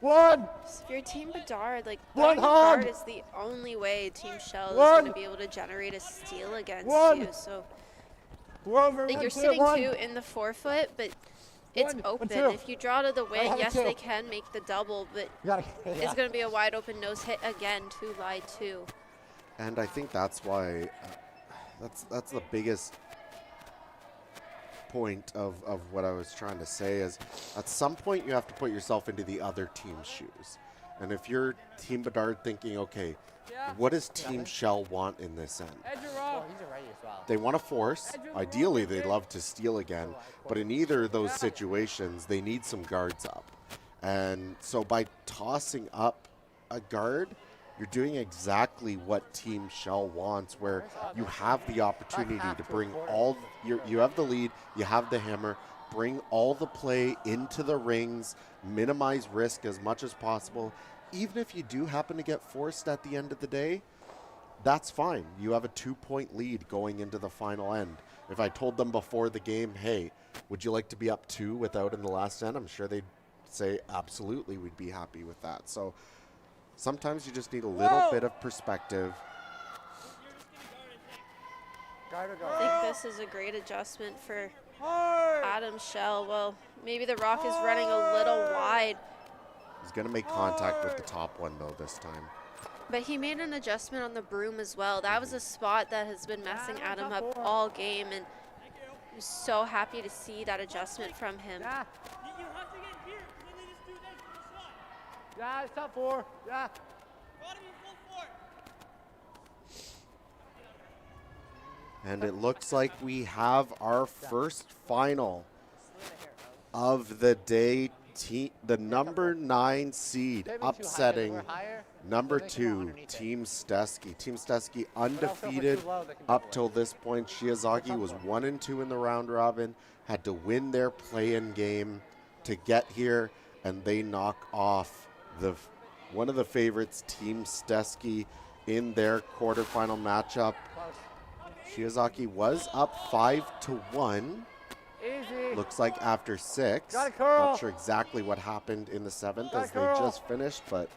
1! So if you're Team Bedard, like, One throwing hug. guard is the only way Team Schell is One. going to be able to generate a steal against One. you. So We're over. like, 1, you're 2, sitting 1. 2 in the 4-foot, but it's 1, open. 2. If you draw to the wing, have a yes, 2. they can make the double, but it's going to be a wide open nose hit again, 2 lie 2. And I think that's why, that's the biggest point of what I was trying to say is at some point you have to put yourself into the other team's shoes. And if you're Team Bedard thinking, okay, what does Team Schell want in this end? They want to force. Ideally, they'd love to steal again. But in either of those situations, they need some guards up. And so by tossing up a guard, you're doing exactly what Team Schell wants, where you have the opportunity to bring all, you have the lead, you have the hammer, bring all the play into the rings, minimize risk as much as possible. Even if you do happen to get forced at the end of the day, that's fine. You have a 2-point lead going into the final end. If I told them before the game, hey, would you like to be up 2 without in the last end? I'm sure they'd say, absolutely, we'd be happy with that. So sometimes you just need a little bit of perspective. I think this is a great adjustment for Adam Schell. Well, maybe the rock is running a little wide. He's going to make contact with the top one, though, this time. But he made an adjustment on the broom as well. That was a spot that has been messing Adam up all game, and I'm so happy to see that adjustment from him. You have to get here, because then they just do that for the shot. Yeah, it's top 4. Yeah. Gotta be full court. And it looks like we have our first final of the day. The number 9 seed upsetting number 2, Team Stesky. Team Stesky undefeated up till this point. Shiozaki was 1-2 in the round robin, had to win their play-in game to get here, and they knock off one of the favorites, Team Stesky, in their quarterfinal matchup. Shiozaki was up 5-1. Easy. Looks like after 6. Got it, Carl. Not sure exactly what happened in the 7th as they just finished, but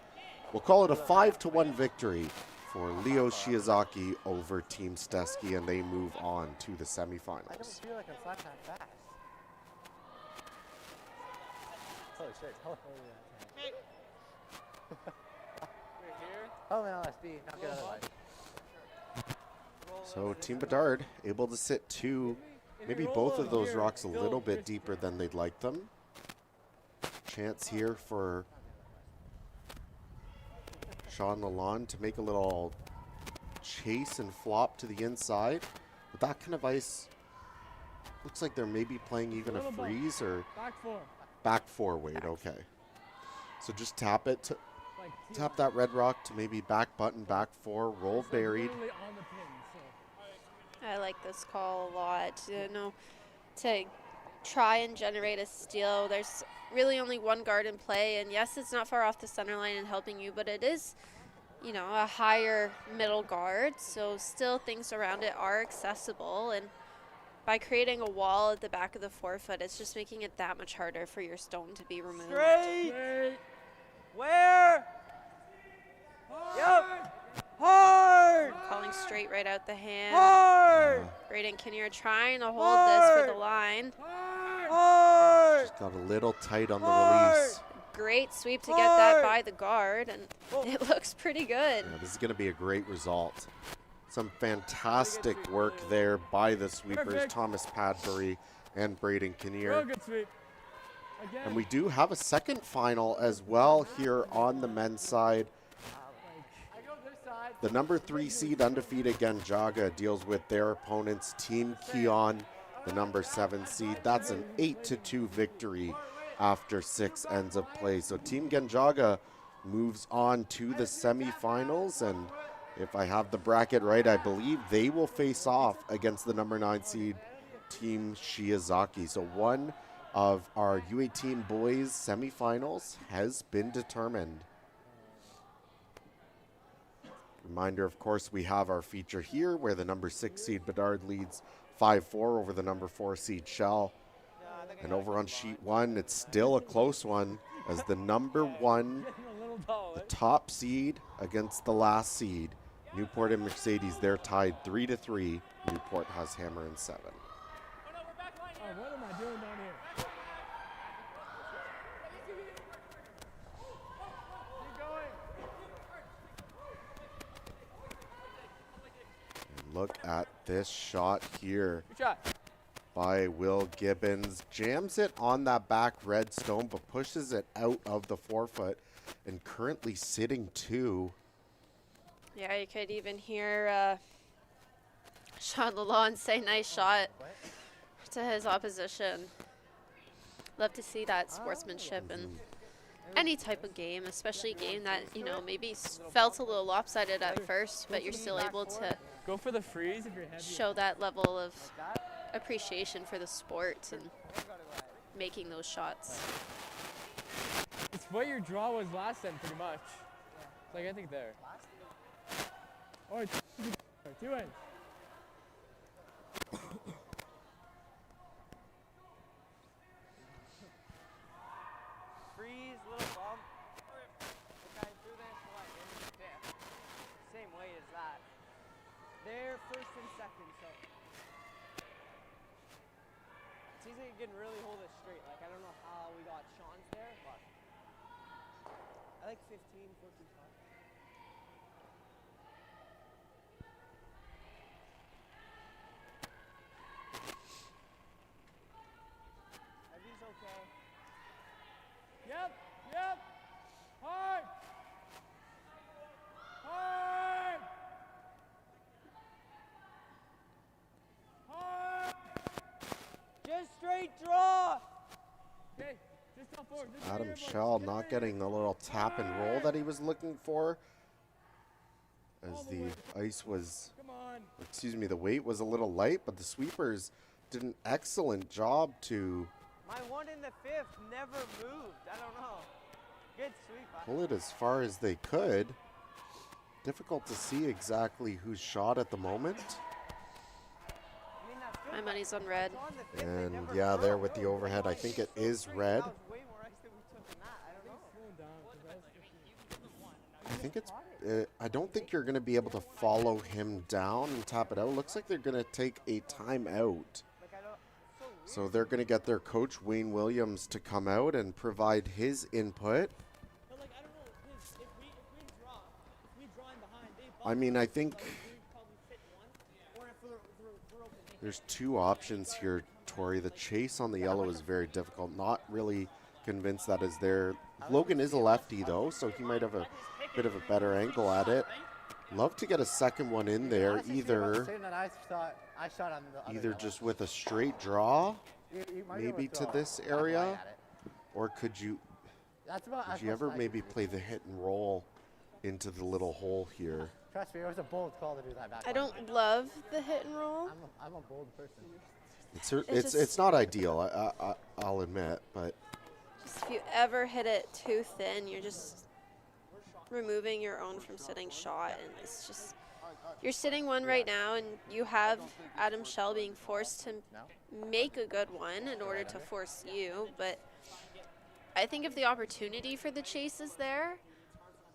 we'll call it a 5-1 victory for Leo Shiozaki over Team Stesky, and they move on to the semifinals. I don't feel like I'm flat that fast. Holy shit. Oh, man, LSB. Not good otherwise. So Team Bedard able to sit 2 Maybe both of those rocks a little bit deeper than they'd like them. Chance here for Sean Lalonde to make a little chase and flop to the inside. With that kind of ice, looks like they're maybe playing even a freeze or back four weight. Okay. So just tap it to tap that red rock to maybe back button, back four, roll buried. I like this call a lot. You know, to try and generate a steal. There's really only one guard in play, and yes, it's not far off the center line and helping you, but it is, you know, a higher middle guard, so still things around it are accessible, and by creating a wall at the back of the forefoot, it's just making it that much harder for your stone to be removed. Straight. Where? Yep. Hard. Calling straight right out the hand. Hard. Braden Kinnear trying to hold this for the line. Hard. Just got a little tight on the release. Great sweep to get that by the guard, and it looks pretty good. Yeah, this is going to be a great result. Some fantastic work there by the sweepers, Thomas Padbury and Braden Kinnear. Good sweep. And we do have a second final as well here on the men's side. The number 3 seed undefeated Genjaga deals with their opponents, Team Keon, the number 7 seed. That's an 8-2 victory after 6 ends of play. So Team Genjaga moves on to the semifinals, and if I have the bracket right, I believe they will face off against the number 9 seed Team Shiozaki. So one of our U18 boys semifinals has been determined. Reminder, of course, we have our feature here where the number 6 seed Bedard leads 5-4 over the number 4 seed Schell. And over on sheet 1, it's still a close one as the number 1, the top seed against the last seed. Newport and Mercedes, they're tied 3-3. Newport has Hammer in 7. What am I doing down here? Look at this shot here Good shot. by Will Gibbons. Jams it on that back red stone, but pushes it out of the forefoot and currently sitting 2. Yeah, you could even hear Sean Lalonde say nice shot to his opposition. Love to see that sportsmanship in any type of game, especially a game that, you know, maybe felt a little lopsided at first, but you're still able to Go for the freeze if you're heavy. show that level of appreciation for the sport and making those shots. It's what your draw was last time, pretty much. Like, I think there. Or 2 ends. Freeze, little bump. Okay, do this like in the 5th. Same way as that. They're 1st and 2nd, so it seems like you can really hold it straight. Like, I don't know how we got Sean's there, but I like 15, 14, 5. Heavy's okay. Yep, yep. Hard. Hard. Hard. Just straight draw. Okay, just up forward. Just Adam right here, Schell boys. not getting the little tap and roll that he was looking for, as the ice was, Come on. excuse me, the weight was a little light, but the sweepers did an excellent job to My one in the 5th never moved. I don't know. Good sweep. pull it as far as they could. Difficult to see exactly whose shot at the moment. I mean, that 5th My money's on red. on the 5th, they And never yeah, there curled. with the overhead, I think it So is straight, red. that was way more ice than we took in that. I don't know. Slow down, 'cause that was I think it's, I don't think you're going to be able to follow him down and tap it out. Looks like they're going to take a timeout. Like, I don't. So weird. So they're going to get their coach, Wayne Williams, to come out and provide his input. But like, I don't know, if we draw in behind, they I mean, I think we probably fit one. Or if There's two options here, Tori. The chase on the yellow is very difficult. Not really convinced that is there. Logan is a lefty, though, so he might have a bit of a better angle at it. Love to get a second one in there, either just with a straight draw, maybe to this area, or could you ever maybe play the hit and roll into the little hole here? Trust me, it was a bold call to do that back. I don't love the hit and roll. I'm a bold person. It's not ideal, I'll admit, but just if you ever hit it too thin, you're just removing your own from sitting shot, and it's just, you're sitting one right now, and you have Adam Schell being forced to make a good one in order to force you, but I think if the opportunity for the chase is there,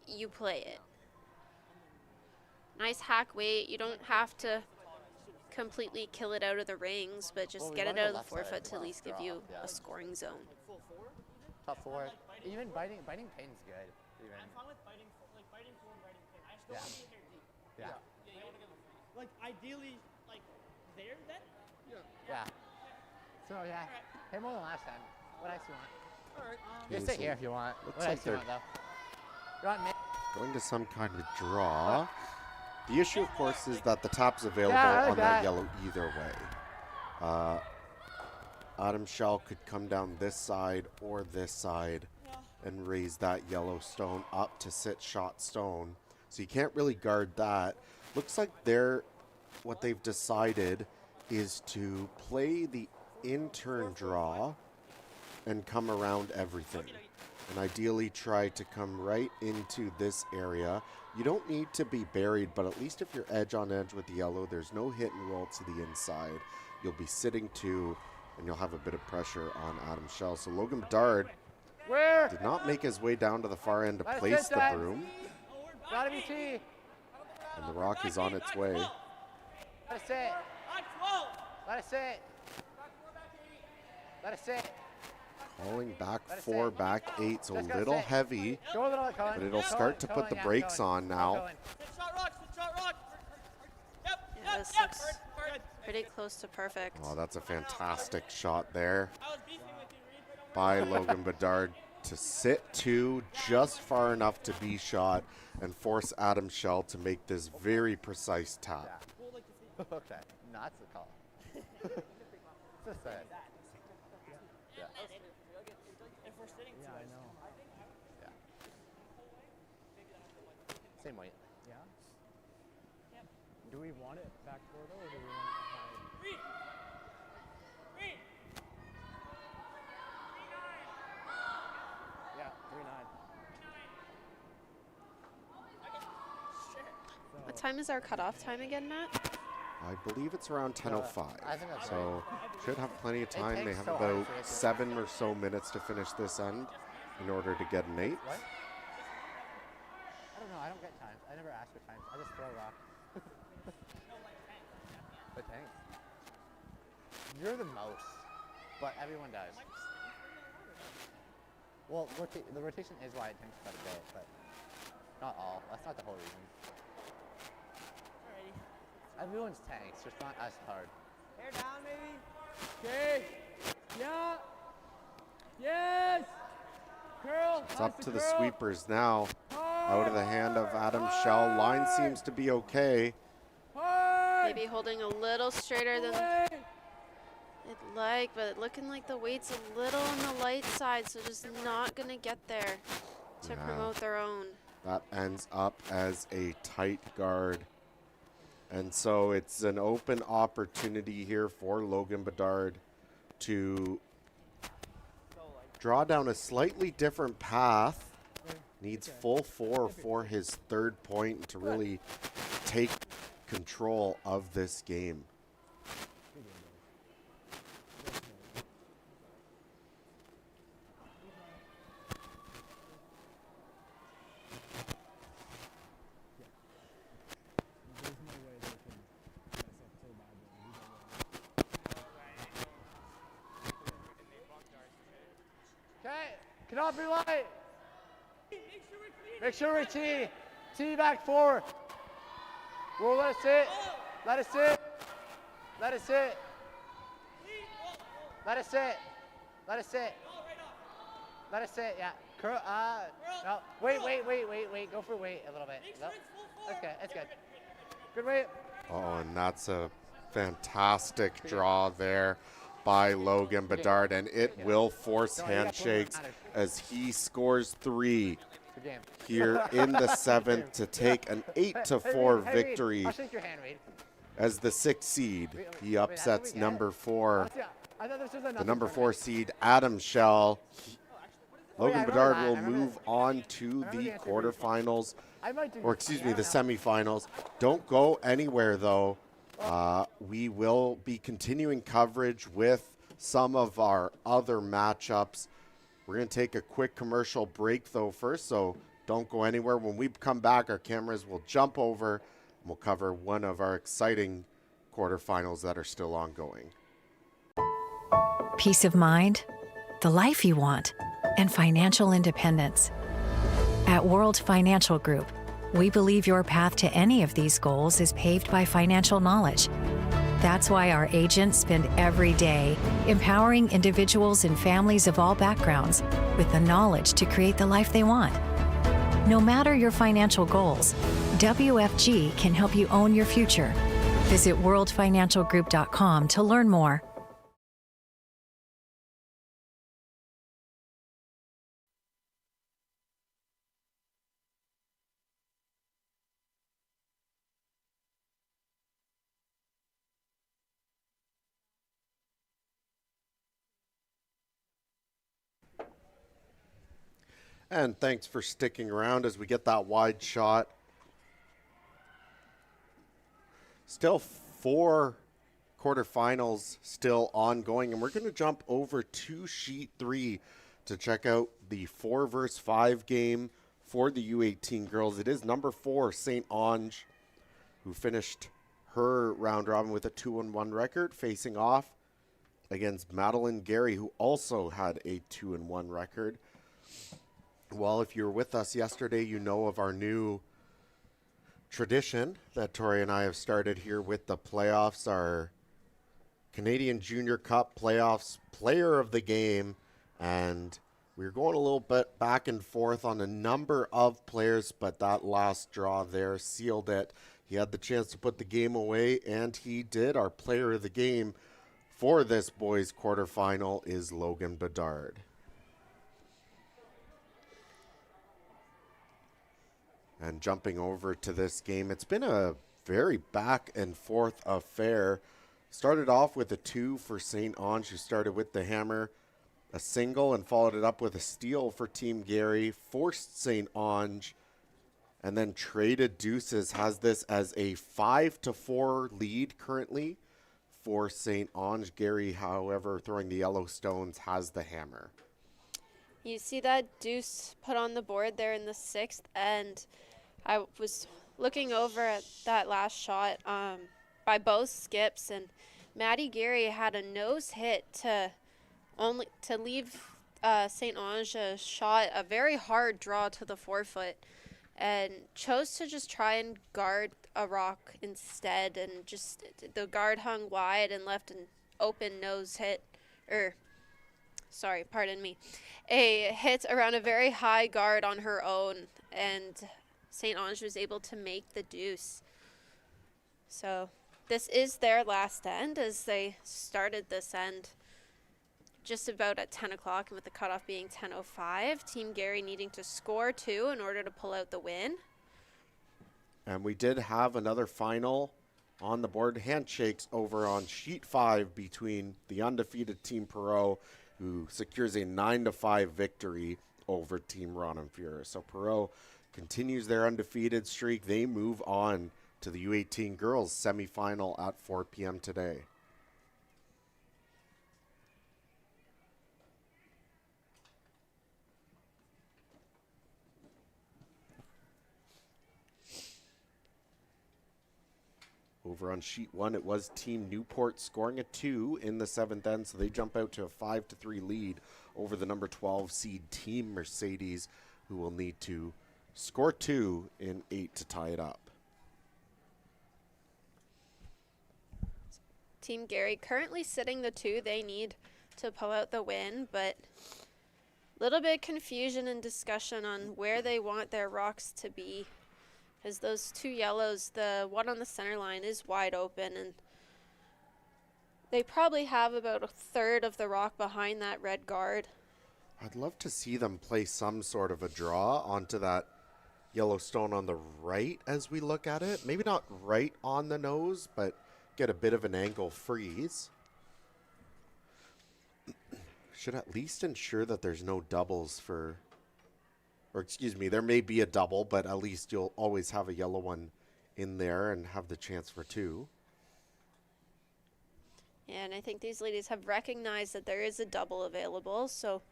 you play it. Nice hack weight. You don't have to completely kill it out of the rings, but just get it out of the forefoot to at least give you a scoring zone. Top four. Even biting pin's good. Even. I'm fine with biting full and biting pin. I just don't want to be here deep. Yeah. Like ideally, like there then. Yeah. So yeah, hit more than last time. What else you want? All right. You can sit here if you want. Looks What like else you want though? You want me? going to some kind of draw. The issue, of course, is that the tap's available on that yellow either way. Adam Schell could come down this side or this side and raise that yellow stone up to sit shot stone. So you can't really guard that. Looks like what they've decided is to play the in-turn draw and come around everything. And ideally try to come right into this area. You don't need to be buried, but at least if you're edge on edge with the yellow, there's no hit and roll to the inside. You'll be sitting two, and you'll have a bit of pressure on Adam Schell. So Logan Bedard did not make his way down to the far end to place the broom. Gotta be T. And the rock is on its way. Let it sit. Let it sit. Let it sit. Calling back 4, back 8, so a little heavy, but it'll start to put the brakes on now. Yeah, this looks pretty close to perfect. Oh, that's a fantastic shot there by Logan Bedard to sit two just far enough to be shot and force Adam Schell to make this very precise tap. Okay, no, that's the call. Just say it. Yeah, I know. Yeah. Same weight. Yeah? Do we want it back four though, or do we want it high? Yeah, 3-9. What time is our cutoff time again, Matt? I believe it's around 10:05. I think that's so should have plenty of time. They takes have so about hard for it to- 7 or so minutes to finish this end in order to get an 8. What? I don't know. I don't get times. I never ask for times. I just throw rock. But thanks. You're the most, but everyone does. Well, the rotation is why it takes quite a bit, but not all. That's not the whole reason. Everyone's tanks, just not as hard. Hair down, maybe. Okay. Yeah. Yes. Curl. It's up to the sweepers now. Out of the hand of Adam Schell. Line seems to be okay. Maybe holding a little straighter than I'd like, but looking like the weight's a little on the light side, so just not going to get there to promote their own. That ends up as a tight guard. And so it's an open opportunity here for Logan Bedard to draw down a slightly different path. Needs full 4 for his third point to really take control of this game. Cannot be light. Make sure we T. T back 4. We'll let it sit. Let it sit. Let it sit. Let it sit. Let it sit. Let it sit, yeah. Curl, no. Wait. Go for wait a little bit. No. That's good, that's good. Good wait. Oh, and that's a fantastic draw there by Logan Bedard, and it will force handshakes as he scores 3 here in the 7th to take an 8-4 victory as the 6th seed. He upsets number 4, the number 4 seed, Adam Schell. Logan Bedard will move on to the quarterfinals, or excuse me, the semifinals. Don't go anywhere, though. We will be continuing coverage with some of our other matchups. We're going to take a quick commercial break, though, first, so don't go anywhere. When we come back, our cameras will jump over, and we'll cover one of our exciting quarterfinals that are still ongoing. Peace of mind, the life you want, and financial independence. At World Financial Group, we believe your path to any of these goals is paved by financial knowledge. That's why our agents spend every day empowering individuals and families of all backgrounds with the knowledge to create the life they want. No matter your financial goals, WFG can help you own your future. Visit worldfinancialgroup.com to learn more. And thanks for sticking around as we get that wide shot. Still 4 quarterfinals still ongoing, and we're going to jump over to sheet 3 to check out the 4 versus 5 game for the U18 girls. It is number 4, St. Ange, who finished her round robin with a 2-1 record, facing off against Madeline Gary, who also had a 2-1 record. Well, if you were with us yesterday, you know of our new tradition that Tori and I have started here with the playoffs, our Canadian Junior Cup playoffs player of the game. And we're going a little bit back and forth on a number of players, but that last draw there sealed it. He had the chance to put the game away, and he did. Our player of the game for this boys quarterfinal is Logan Bedard. And jumping over to this game, it's been a very back and forth affair. Started off with a 2 for St. Ange, who started with the hammer, a single, and followed it up with a steal for Team Gary, forced St. Ange, and then traded deuces. Has this as a 5-4 lead currently for St. Ange. Gary, however, throwing the Yellowstones, has the hammer. You see that deuce put on the board there in the 6th, and I was looking over at that last shot by both skips, and Maddie Gary had a nose hit to leave St. Ange a shot, a very hard draw to the 4-foot, and chose to just try and guard a rock instead, and just the guard hung wide and left an open nose hit, a hit around a very high guard on her own, and St. Ange was able to make the deuce. So this is their last end, as they started this end just about at 10 o'clock, and with the cutoff being 10:05. Team Gary needing to score 2 in order to pull out the win. And we did have another final on the board. Handshakes over on sheet 5 between the undefeated Team Perot, who secures a 9-5 victory over Team Ronenfuhr. So Perot continues their undefeated streak. They move on to the U18 girls semifinal at 4 p.m. today. Over on sheet 1, it was Team Newport scoring a 2 in the 7th end, so they jump out to a 5-3 lead over the number 12 seed Team Mercedes, who will need to score 2 in 8 to tie it up. Team Gary currently sitting the 2 they need to pull out the win, but a little bit of confusion and discussion on where they want their rocks to be. Because those 2 yellows, the one on the center line is wide open, and they probably have about a third of the rock behind that red guard. I'd love to see them play some sort of a draw onto that yellow stone on the right as we look at it. Maybe not right on the nose, but get a bit of an angle freeze. Should at least ensure that there's no doubles for, or excuse me, there may be a double, but at least you'll always have a yellow one in there and have the chance for 2. And I think these ladies have recognized that there is a double available, so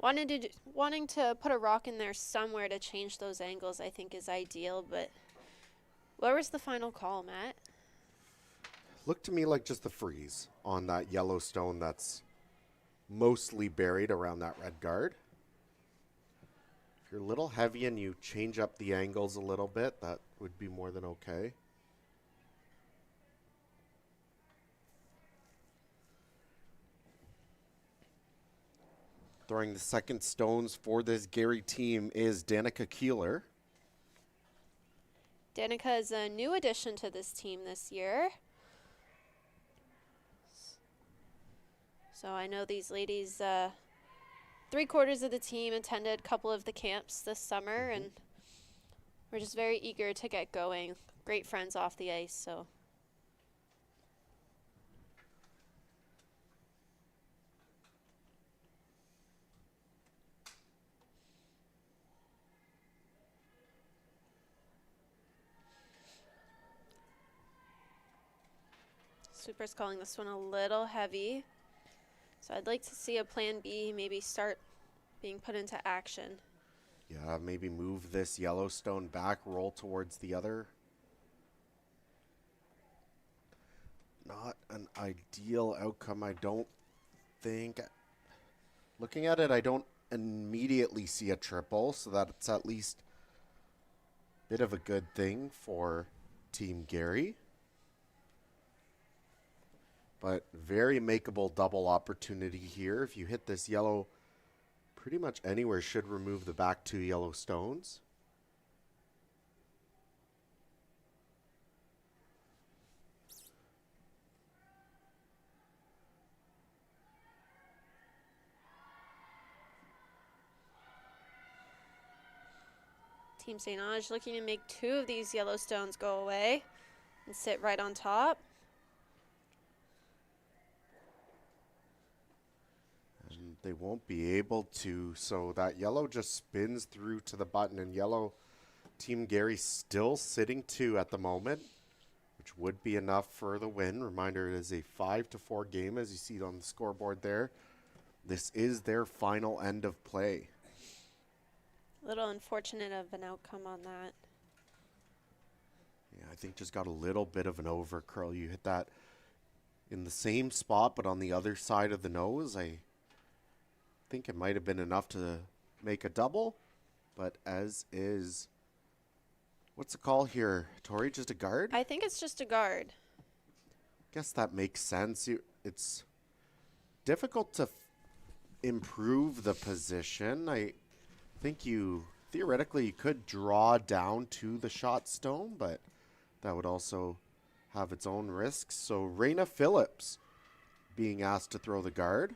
wanting to put a rock in there somewhere to change those angles I think is ideal. But where was the final call, Matt? Looked to me like just the freeze on that yellow stone that's mostly buried around that red guard. If you're a little heavy and you change up the angles a little bit, that would be more than okay. Throwing the second stones for this Gary team is Danica Keeler. Danica is a new addition to this team this year. So I know these ladies, 3/4 of the team attended a couple of the camps this summer, and we're just very eager to get going. Great friends off the ice, so. Super's calling this one a little heavy. So I'd like to see a plan B maybe start being put into action. Yeah, maybe move this Yellowstone back, roll towards the other. Not an ideal outcome, I don't think. Looking at it, I don't immediately see a triple, so that's at least a bit of a good thing for Team Gary. But very makeable double opportunity here. If you hit this yellow pretty much anywhere, should remove the back 2 yellow stones. Team St. Ange looking to make 2 of these yellow stones go away and sit right on top. And they won't be able to, so that yellow just spins through to the button, and yellow Team Gary still sitting 2 at the moment, which would be enough for the win. Reminder, it is a 5-4 game, as you see on the scoreboard there. This is their final end of play. A little unfortunate of an outcome on that. Yeah, I think just got a little bit of an overcurl. You hit that in the same spot, but on the other side of the nose. I think it might have been enough to make a double, but as is, what's the call here, Tori? Just a guard? I think it's just a guard. Guess that makes sense. It's difficult to improve the position. I think you theoretically could draw down to the shot stone, but that would also have its own risks. So Raina Phillips being asked to throw the guard.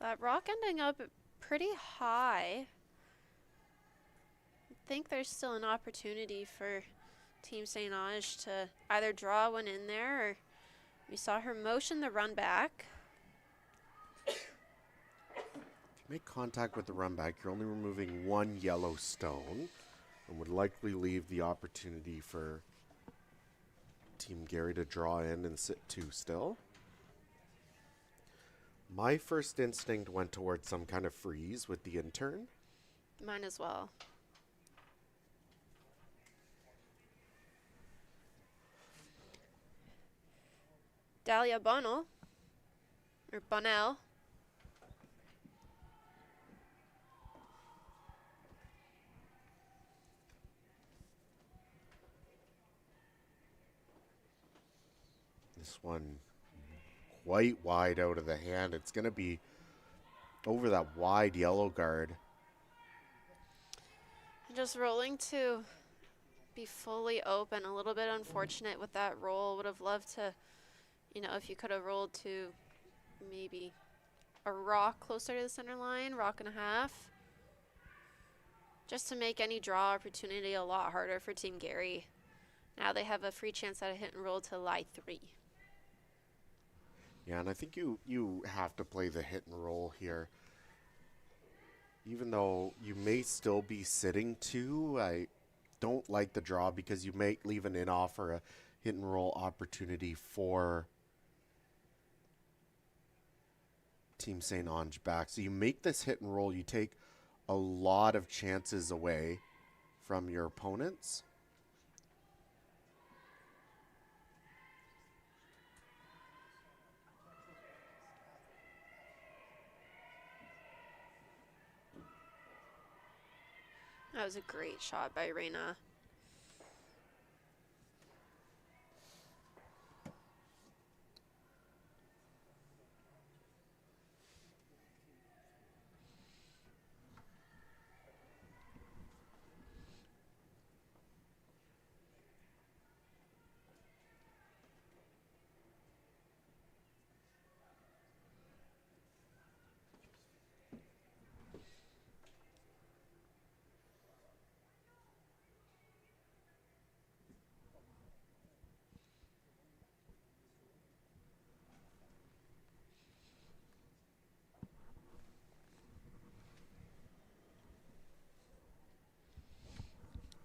That rock ending up pretty high. I think there's still an opportunity for Team St. Ange to either draw one in there, or we saw her motion the run back. If you make contact with the run back, you're only removing 1 yellow stone and would likely leave the opportunity for Team Gary to draw in and sit 2 still. My first instinct went towards some kind of freeze with the intern. Mine as well. Dahlia Bonnell, or Bonnell. This one quite wide out of the hand. It's going to be over that wide yellow guard. Just rolling to be fully open. A little bit unfortunate with that roll. Would have loved to, you know, if you could have rolled to maybe a rock closer to the center line, rock and a half. Just to make any draw opportunity a lot harder for Team Gary. Now they have a free chance at a hit and roll to lie 3. Yeah, and I think you have to play the hit and roll here. Even though you may still be sitting 2, I don't like the draw because you may leave an in off or a hit and roll opportunity for Team St. Ange back. So you make this hit and roll, you take a lot of chances away from your opponents. That was a great shot by Reina.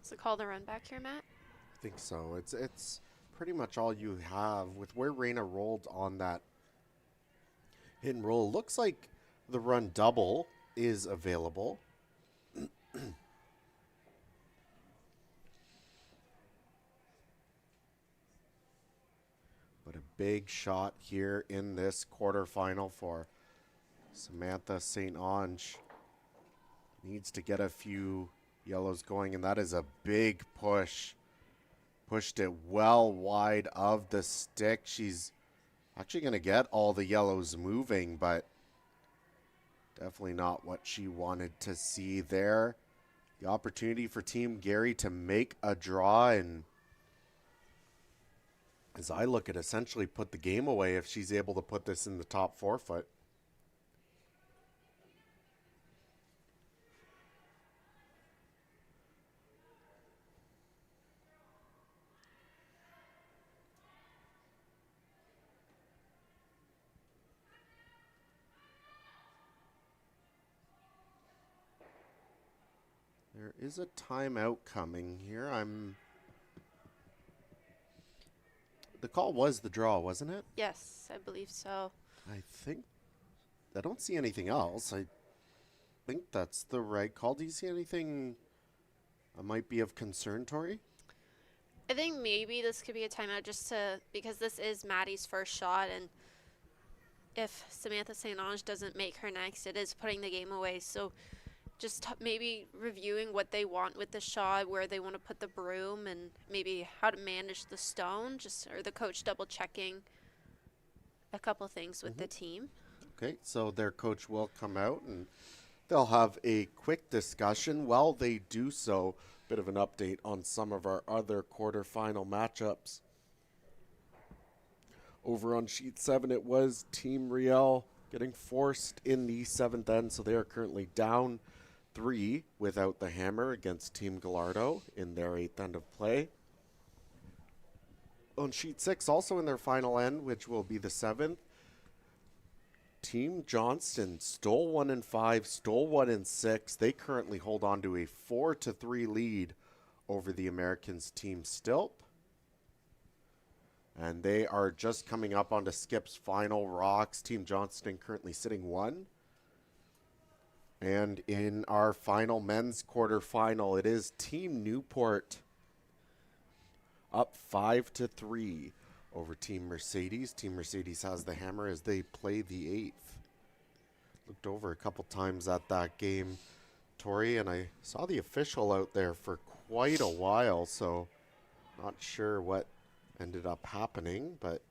Is it called a run back here, Matt? I think so. It's pretty much all you have with where Reina rolled on that hit and roll. Looks like the run double is available. But a big shot here in this quarterfinal for Samantha St. Ange. Needs to get a few yellows going, and that is a big push. Pushed it well wide of the stick. She's actually going to get all the yellows moving, but definitely not what she wanted to see there. The opportunity for Team Gary to make a draw, and as I look at, essentially put the game away if she's able to put this in the top 4 foot. There is a timeout coming here. The call was the draw, wasn't it? Yes, I believe so. I don't see anything else. I think that's the right call. Do you see anything that might be of concern, Tori? I think maybe this could be a timeout just to, because this is Maddie's first shot, and if Samantha St. Ange doesn't make her next, it is putting the game away. So just maybe reviewing what they want with the shot, where they want to put the broom, and maybe how to manage the stone, or the coach double checking a couple things with the team. Okay, so their coach will come out and they'll have a quick discussion. While they do so, bit of an update on some of our other quarterfinal matchups. Over on sheet 7, it was Team Riel getting forced in the 7th end, so they are currently down 3 without the hammer against Team Gallardo in their 8th end of play. On sheet 6, also in their final end, which will be the 7th, Team Johnston stole 1 in 5, stole 1 in 6. They currently hold on to a 4-3 lead over the Americans Team Stilp. And they are just coming up onto Skip's final rocks. Team Johnston currently sitting 1. And in our final men's quarterfinal, it is Team Newport up 5-3 over Team Mercedes. Team Mercedes has the hammer as they play the 8th. Looked over a couple times at that game, Tori, and I saw the official out there for quite a while, so not sure what ended up happening, but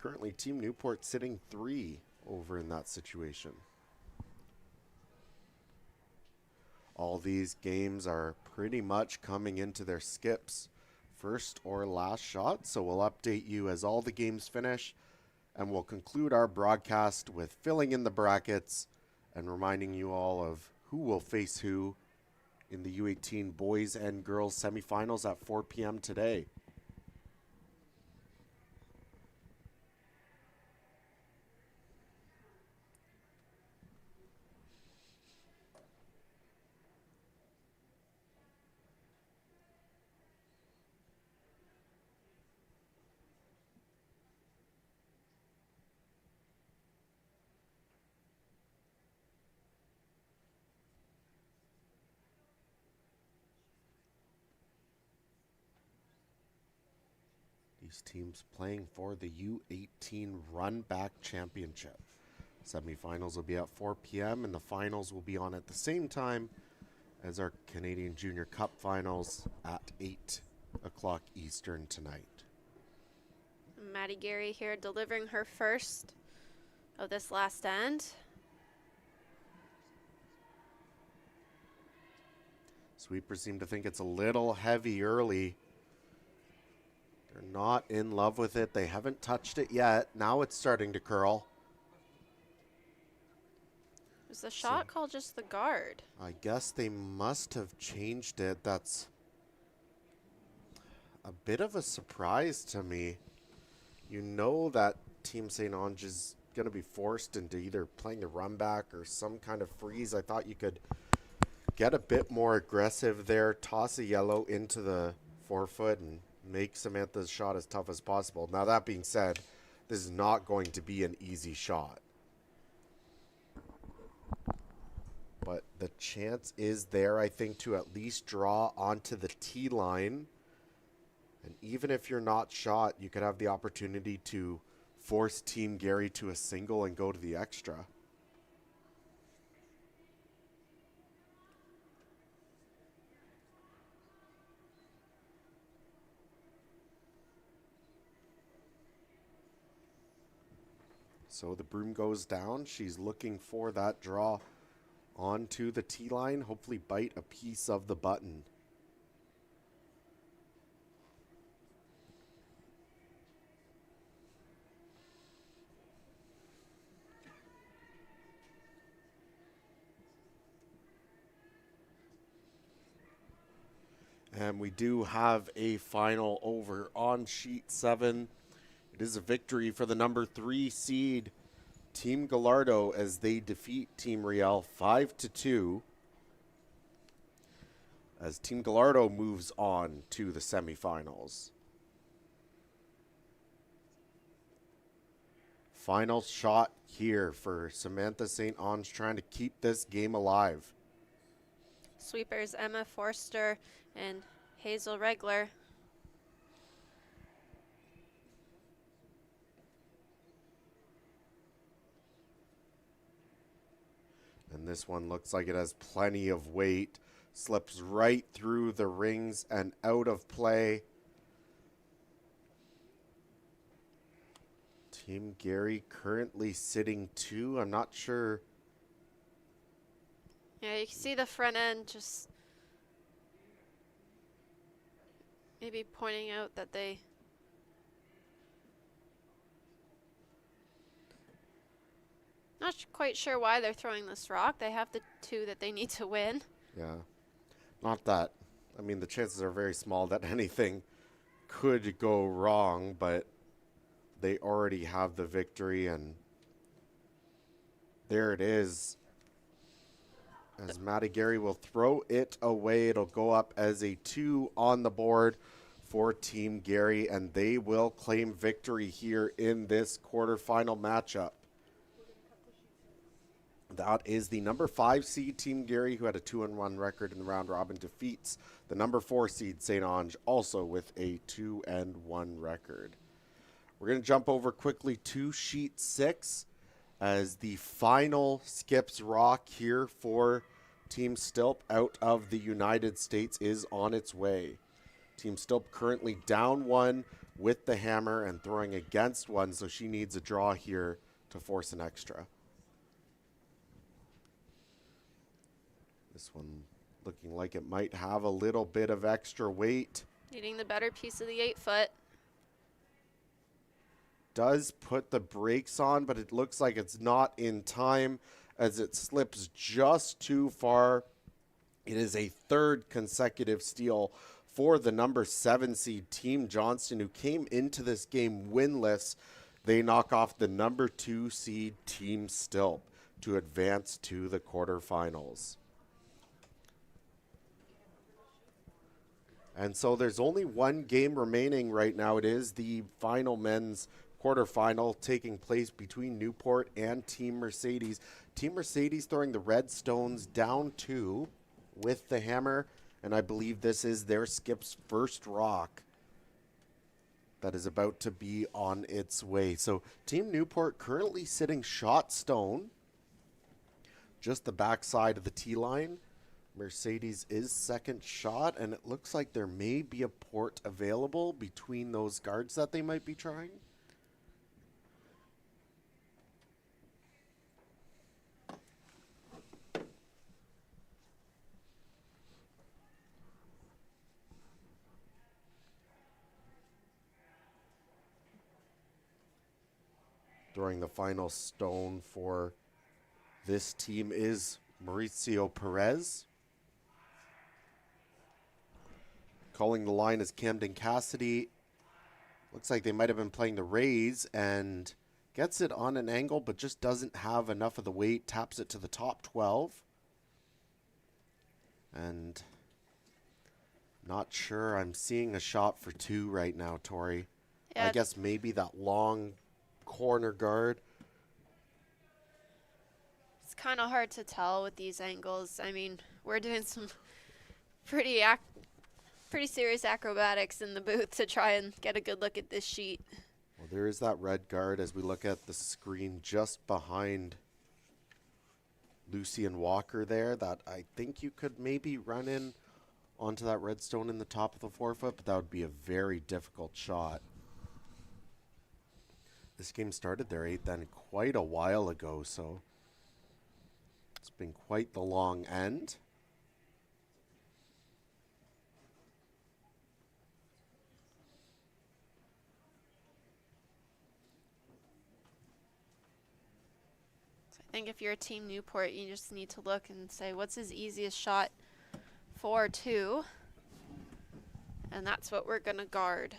currently Team Newport sitting 3 over in that situation. All these games are pretty much coming into their skips, first or last shot, so we'll update you as all the games finish, and we'll conclude our broadcast with filling in the brackets and reminding you all of who will face who in the U18 boys and girls semifinals at 4 p.m. today. These teams playing for the U18 Runback Championship. Semifinals will be at 4 p.m. and the finals will be on at the same time as our Canadian Junior Cup finals at 8 o'clock Eastern tonight. Maddie Gary here delivering her first of this last end. Sweepers seem to think it's a little heavy early. They're not in love with it. They haven't touched it yet. Now it's starting to curl. Was the shot called just the guard? I guess they must have changed it. That's a bit of a surprise to me. You know that Team St. Ange is going to be forced into either playing a run back or some kind of freeze. I thought you could get a bit more aggressive there, toss a yellow into the forefoot and make Samantha's shot as tough as possible. Now, that being said, this is not going to be an easy shot. But the chance is there, I think, to at least draw onto the tee line. And even if you're not shot, you could have the opportunity to force Team Gary to a single and go to the extra. So the broom goes down. She's looking for that draw onto the tee line. Hopefully bite a piece of the button. And we do have a final over on sheet 7. It is a victory for the number 3 seed, Team Gallardo, as they defeat Team Riel 5-2. As Team Gallardo moves on to the semifinals. Final shot here for Samantha St. Ange, trying to keep this game alive. Sweepers Emma Forster and Hazel Regler. And this one looks like it has plenty of weight. Slips right through the rings and out of play. Team Gary currently sitting 2. I'm not sure. Yeah, you can see the front end just maybe pointing out that they not quite sure why they're throwing this rock. They have the 2 that they need to win. Yeah. Not that. I mean, the chances are very small that anything could go wrong, but they already have the victory, and there it is. As Maddie Gary will throw it away, it'll go up as a 2 on the board for Team Gary, and they will claim victory here in this quarterfinal matchup. That is the number 5 seed Team Gary, who had a 2-1 record in the round robin, defeats the number 4 seed St. Ange, also with a 2-1 record. We're going to jump over quickly to sheet 6 as the final skips rock here for Team Stilp out of the United States is on its way. Team Stilp currently down 1 with the hammer and throwing against 1, so she needs a draw here to force an extra. This one looking like it might have a little bit of extra weight. Needing the better piece of the 8-foot. Does put the brakes on, but it looks like it's not in time as it slips just too far. It is a 3rd consecutive steal for the number 7 seed Team Johnston, who came into this game winless. They knock off the number 2 seed Team Stilp to advance to the quarterfinals. And so there's only one game remaining right now. It is the final men's quarterfinal taking place between Newport and Team Mercedes. Team Mercedes throwing the Red Stones down 2 with the hammer, and I believe this is their skip's first rock that is about to be on its way. So Team Newport currently sitting shot stone, just the backside of the tee line. Mercedes is second shot, and it looks like there may be a port available between those guards that they might be trying. Throwing the final stone for this team is Mauricio Perez. Calling the line is Camden Cassidy. Looks like they might have been playing the Rays, and gets it on an angle but just doesn't have enough of the weight. Taps it to the top 12. And not sure. I'm seeing a shot for 2 right now, Tori. Yeah. I guess maybe that long corner guard. It's kind of hard to tell with these angles. I mean, we're doing some pretty serious acrobatics in the booth to try and get a good look at this sheet. Well, there is that red guard as we look at the screen just behind Lucian Walker there, that I think you could maybe run in onto that red stone in the top of the 4-foot, but that would be a very difficult shot. This game started their 8th end quite a while ago, so it's been quite the long end. So I think if you're a Team Newport, you just need to look and say, what's his easiest shot for 2? And that's what we're going to guard.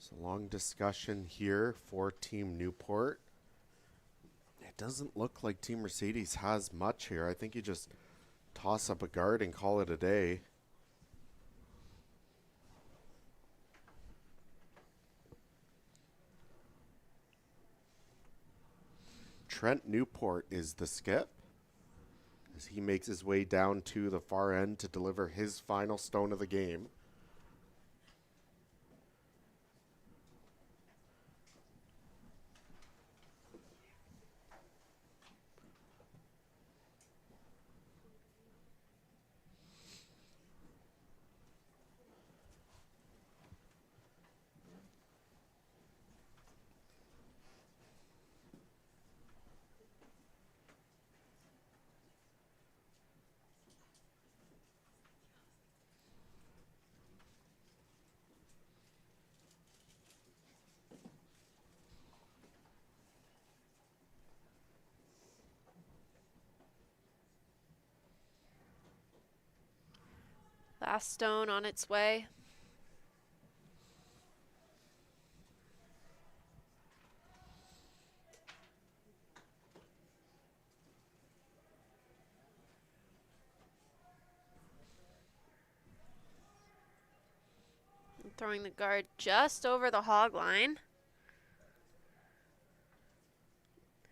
It's a long discussion here for Team Newport. It doesn't look like Team Mercedes has much here. I think you just toss up a guard and call it a day. Trent Newport is the skip as he makes his way down to the far end to deliver his final stone of the game. Last stone on its way. Throwing the guard just over the hog line.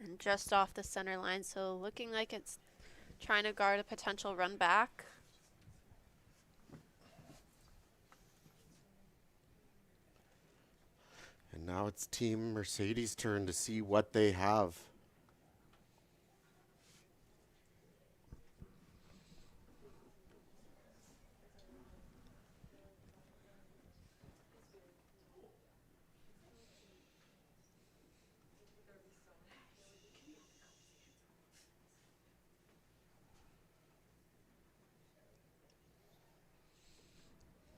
And just off the center line, so looking like it's trying to guard a potential run back. And now it's Team Mercedes' turn to see what they have.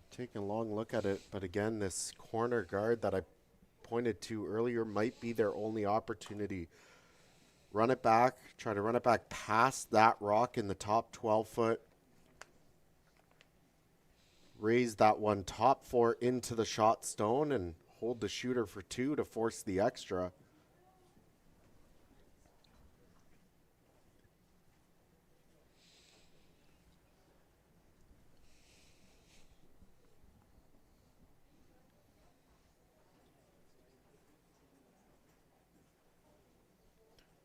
Taking a long look at it, but again, this corner guard that I pointed to earlier might be their only opportunity. Run it back, try to run it back past that rock in the top 12 foot. Raise that one top 4 into the shot stone and hold the shooter for 2 to force the extra.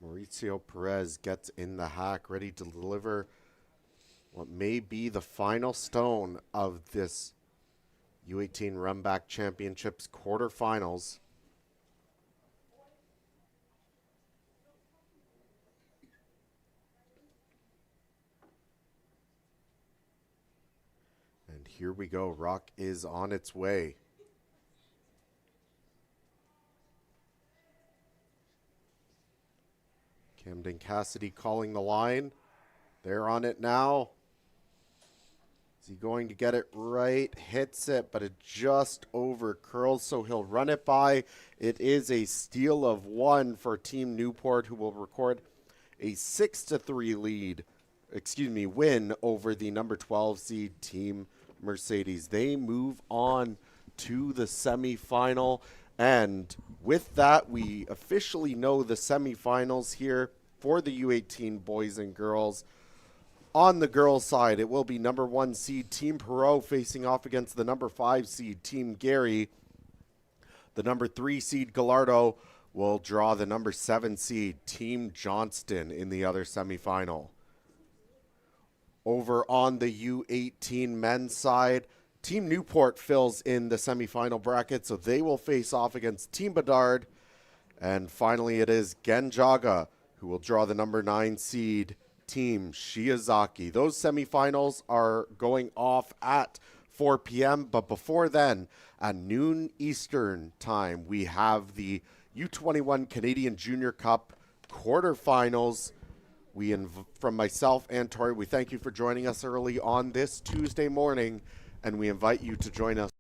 Mauricio Perez gets in the hack, ready to deliver what may be the final stone of this U18 Runback Championships quarterfinals. And here we go. Rock is on its way. Camden Cassidy calling the line. They're on it now. Is he going to get it right? Hits it, but it just over curls, so he'll run it by. It is a steal of 1 for Team Newport, who will record a 6-3 win over the number 12 seed Team Mercedes. They move on to the semifinal. And with that, we officially know the semifinals here for the U18 boys and girls. On the girls' side, it will be number 1 seed Team Perot facing off against the number 5 seed Team Gary. The number 3 seed Gallardo will draw the number 7 seed Team Johnston in the other semifinal. Over on the U18 men's side, Team Newport fills in the semifinal bracket, so they will face off against Team Bedard. And finally, it is Genjaga who will draw the number 9 seed Team Shiozaki. Those semifinals are going off at 4 p.m., but before then, at noon Eastern time, we have the U21 Canadian Junior Cup quarterfinals. From myself and Tori, we thank you for joining us early on this Tuesday morning, and we invite you to join us